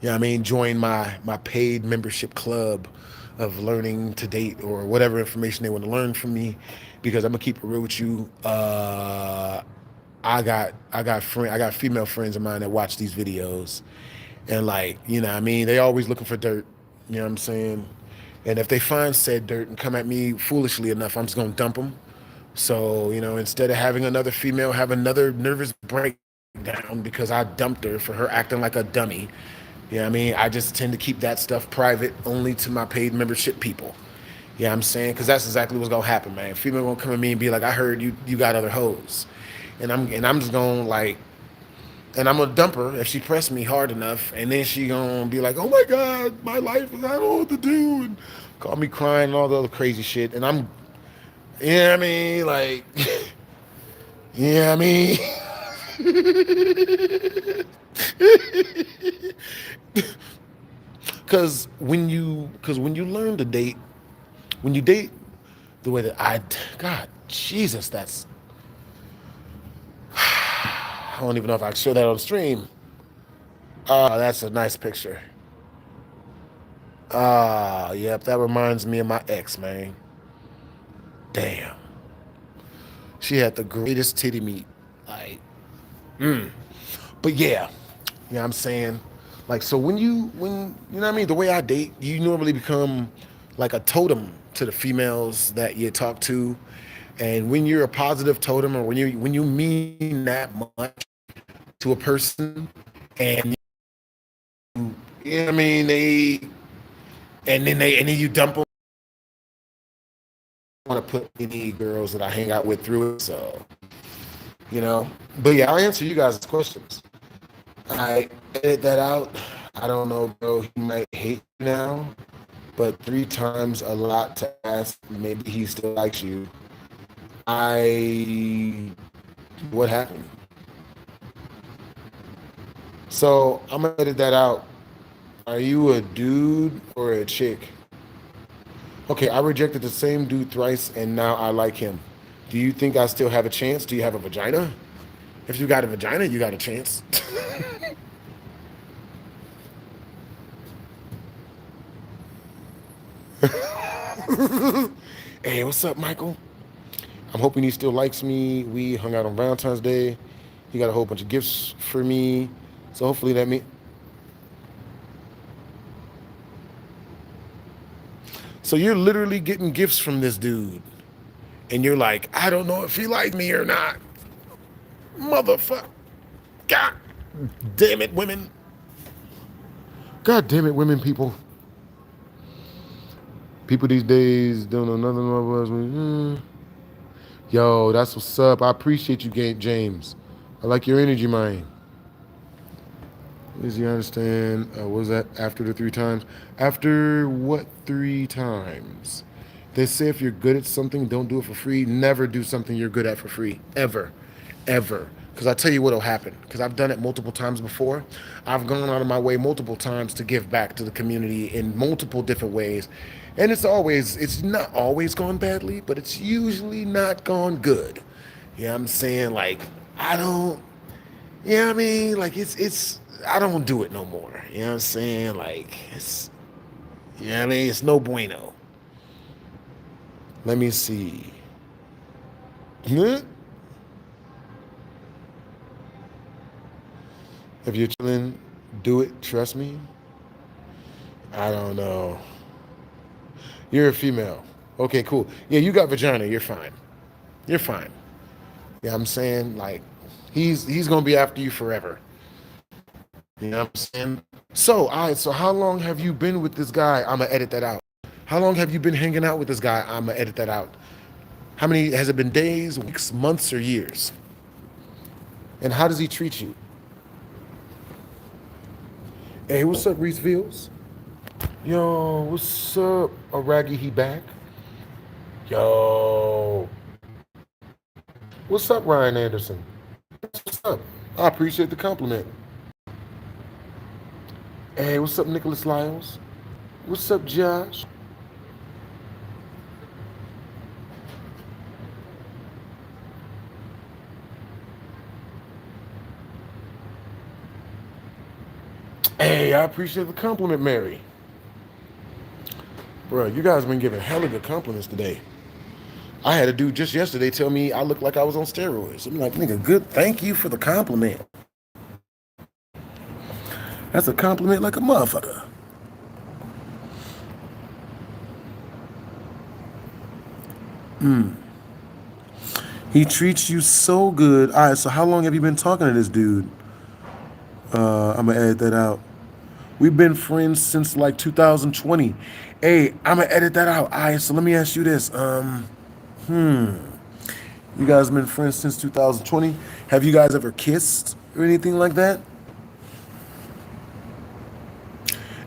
Speaker 3: you know what I mean, join my paid membership club of learning to date or whatever information they want to learn from me, because I'm gonna keep it real with you. I got female friends of mine that watch these videos, and like, what I mean, they always looking for dirt. You know what I'm saying? And if they find said dirt and come at me foolishly enough, I'm just gonna dump them. So, instead of having another female have another nervous breakdown because I dumped her for her acting like a dummy, you know what I mean? I just tend to keep that stuff private only to my paid membership people. Yeah, I'm saying, because that's exactly what's gonna happen, man. Female gonna come at me and be like, "I heard you got other hoes," and I'm just gonna like, and I'm gonna dump her if she pressed me hard enough, and then she gonna be like, "Oh my God, my life is I don't know what to do," and call me crying and all the other crazy shit, and you know what I mean, like, you know what I mean. Because when you learn to date, when you date the way that God, Jesus, I don't even know if I can show that on stream. That's a nice picture. Yep, that reminds me of my ex, man. Damn. She had the greatest titty meat. Like, but yeah, you know what I'm saying? Like, so you know what I mean? The way I date, you normally become like a totem to the females that you talk to. And when you're a positive totem, or when you mean that much to a person, and you know what I mean, and then you dump them want to put any girls that I hang out with through it. So, you know, but yeah, I'll answer you guys' questions. I edit that out. I don't know, bro. He might hate you now, but 3 times a lot to ask. Maybe he still likes you. What happened? So I'm gonna edit that out. Are you a dude or a chick? Okay, I rejected the same dude thrice and now I like him. Do you think I still have a chance? Do you have a vagina? If you got a vagina, you got a chance. Hey, what's up, Michael? I'm hoping he still likes me. We hung out on Valentine's Day. He got a whole bunch of gifts for me. So hopefully that means. So you're literally getting gifts from this dude. And you're like, I don't know if he liked me or not. Motherfucker. God damn it, women. God damn it, women, people. People these days don't know nothing about us. Yo, that's what's up. I appreciate you, James. I like your energy, man. Does he understand? What was that after the 3 times? After what 3 times? They say if you're good at something, don't do it for free. Never do something you're good at for free. Ever. Ever. Because I tell you what'll happen. Because I've done it multiple times before. I've gone out of my way multiple times to give back to the community in multiple different ways. And it's not always gone badly, but it's usually not gone good. You know what I'm saying? Like, I don't, you know what I mean? Like, I don't do it no more. You know what I'm saying? Like, you know what I mean? It's no bueno. Let me see. If you're chilling, do it. Trust me. I don't know. You're a female. Okay, cool. Yeah, you got vagina. You're fine. You're fine. Yeah, I'm saying, like, he's gonna be after you forever. You know what I'm saying? So, all right, so how long have you been with this guy? I'm gonna edit that out. How long have you been hanging out with this guy? I'm gonna edit that out. How many, has it been days, weeks, months, or years? And how does he treat you? Hey, what's up, Reese Fields? Yo, what's up, Raggy? He back? Yo. What's up, Ryan Anderson? What's up? I appreciate the compliment. Hey, what's up, Nicholas Lyles? What's up, Josh? Hey, I appreciate the compliment, Mary. Bro, you guys been giving hella good compliments today. I had a dude just yesterday tell me I look like I was on steroids. I'm like, nigga, good. Thank you for the compliment. That's a compliment like a motherfucker. He treats you so good. All right, so how long have you been talking to this dude? I'm gonna edit that out. We've been friends since like 2020. Hey, I'm gonna edit that out. All right, so let me ask you this. You guys have been friends since 2020. Have you guys ever kissed or anything like that?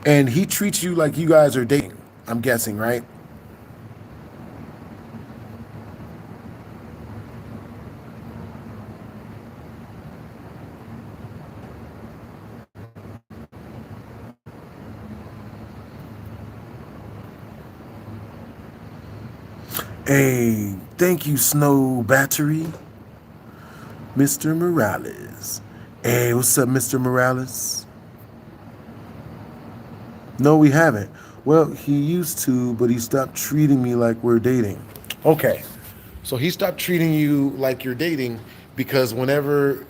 Speaker 3: And he treats you like you guys are dating, I'm guessing, right? Hey, thank you, Snow Battery. Mr. Morales. Hey, what's up, Mr. Morales? No, we haven't. Well, he used to, but he stopped treating me like we're dating. Okay. So he stopped treating you like you're dating because whenever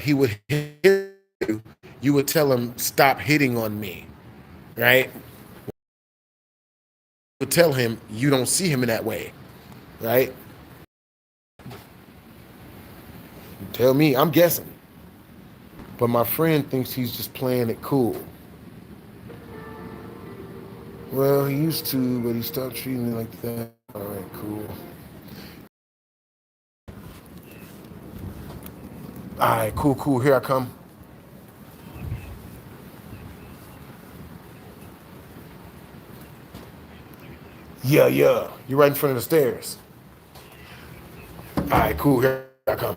Speaker 3: he would hit you, you would tell him, stop hitting on me, right? You would tell him you don't see him in that way, right? Tell me, I'm guessing. But my friend thinks he's just playing it cool. Well, he used to, but he stopped treating me like that. All right, cool. All right, cool, cool. Here I come. Yeah, yeah. You're right in front of the stairs. All right, cool. Here I come.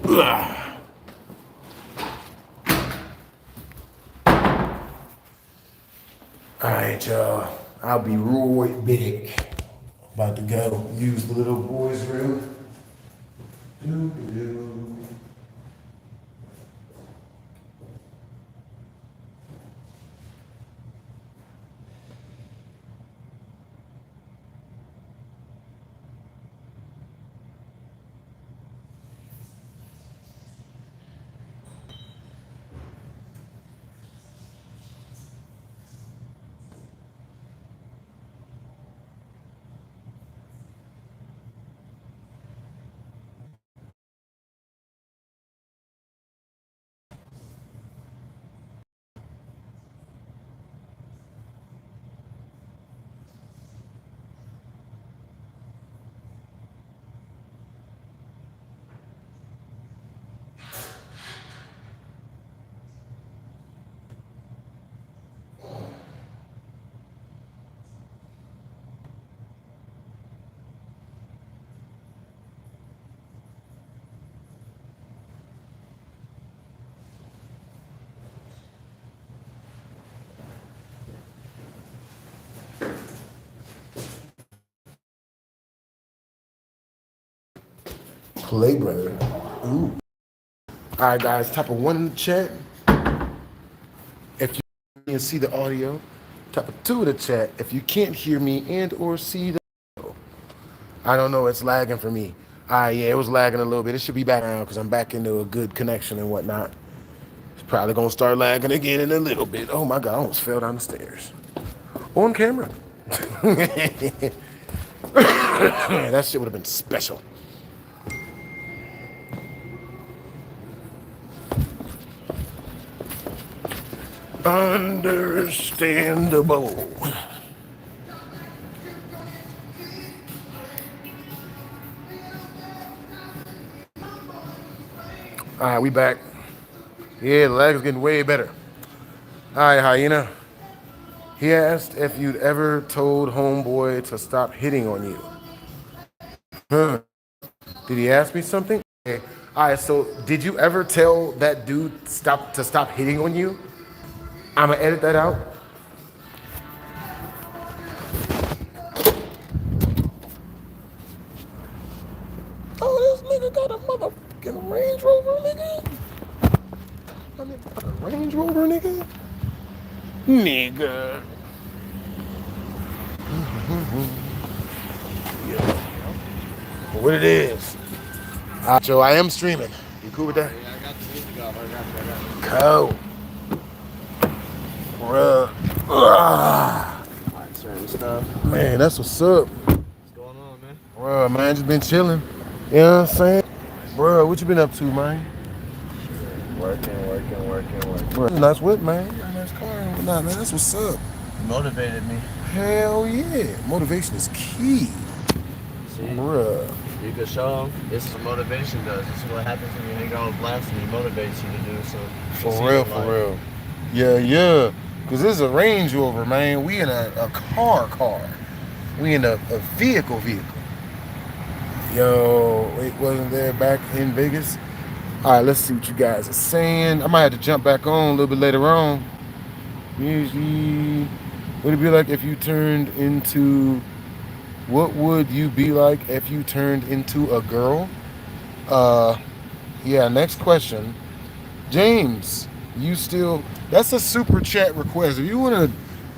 Speaker 3: Ah. All right, y'all. I'll be right back. About to go use the little boys' room. Doo-doo-doo. Play, brother. Ooh. All right, guys. Type of one in the chat if you can see the audio. Type of two in the chat if you can't hear me and or see the audio. I don't know. It's lagging for me. Yeah, it was lagging a little bit. It should be back now because I'm back into a good connection and whatnot. It's probably gonna start lagging again in a little bit. Oh my God! I almost fell down the stairs on camera. That shit would have been special. Understandable. All right, we back. Yeah, the lag is getting way better. All right, Hyena. He asked if you'd ever told Homeboy to stop hitting on you. Huh. Did he ask me something? Okay. All right, so did you ever tell that dude to stop hitting on you? I'm gonna edit that out. Oh, this nigga got a motherfucking Range Rover, nigga. I mean, a Range Rover, nigga. Nigga. Yeah. What it is. So I am streaming. You cool with that?
Speaker 1: Yeah, I got the music off. I got you.
Speaker 3: Cool. Bruh.
Speaker 1: Alright, certain stuff.
Speaker 3: Man, that's what's up.
Speaker 1: What's going on, man?
Speaker 3: Bruh, man, just been chilling. You know what I'm saying? Bruh, what you been up to, man?
Speaker 1: Working.
Speaker 3: Bruh, nice whip, man. Nice car and whatnot, man. That's what's up.
Speaker 1: You motivated me.
Speaker 3: Hell yeah. Motivation is key.
Speaker 1: See?
Speaker 3: Bruh.
Speaker 1: You can show them. This is what motivation does. This is what happens when you hang out with Blast and he motivates you to do something.
Speaker 3: For real. Yeah. Because this is a Range Rover, man. We in a car. We in a vehicle. Yo, it wasn't there back in Vegas. All right, let's see what you guys are saying. I might have to jump back on a little bit later on. Usually, would it be like if you turned into... What would you be like if you turned into a girl? Yeah, next question. James, you still... That's a super chat request. If you want to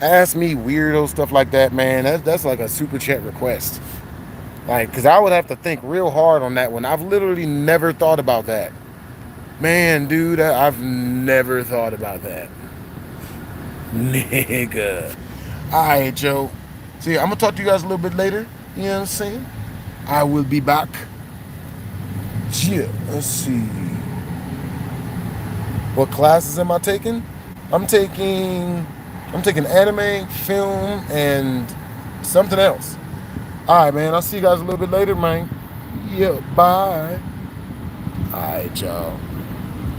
Speaker 3: ask me weirdo stuff like that, man, that's like a super chat request. Like, because I would have to think real hard on that one. I've literally never thought about that. Man, dude, I've never thought about that. Nigga. All right, Joe. See, I'm going to talk to you guys a little bit later. You know what I'm saying? I will be back. Yeah, let's see. What classes am I taking? I'm taking anime, film, and something else. All right, man. I'll see you guys a little bit later, man. Yeah, bye. All right, y'all.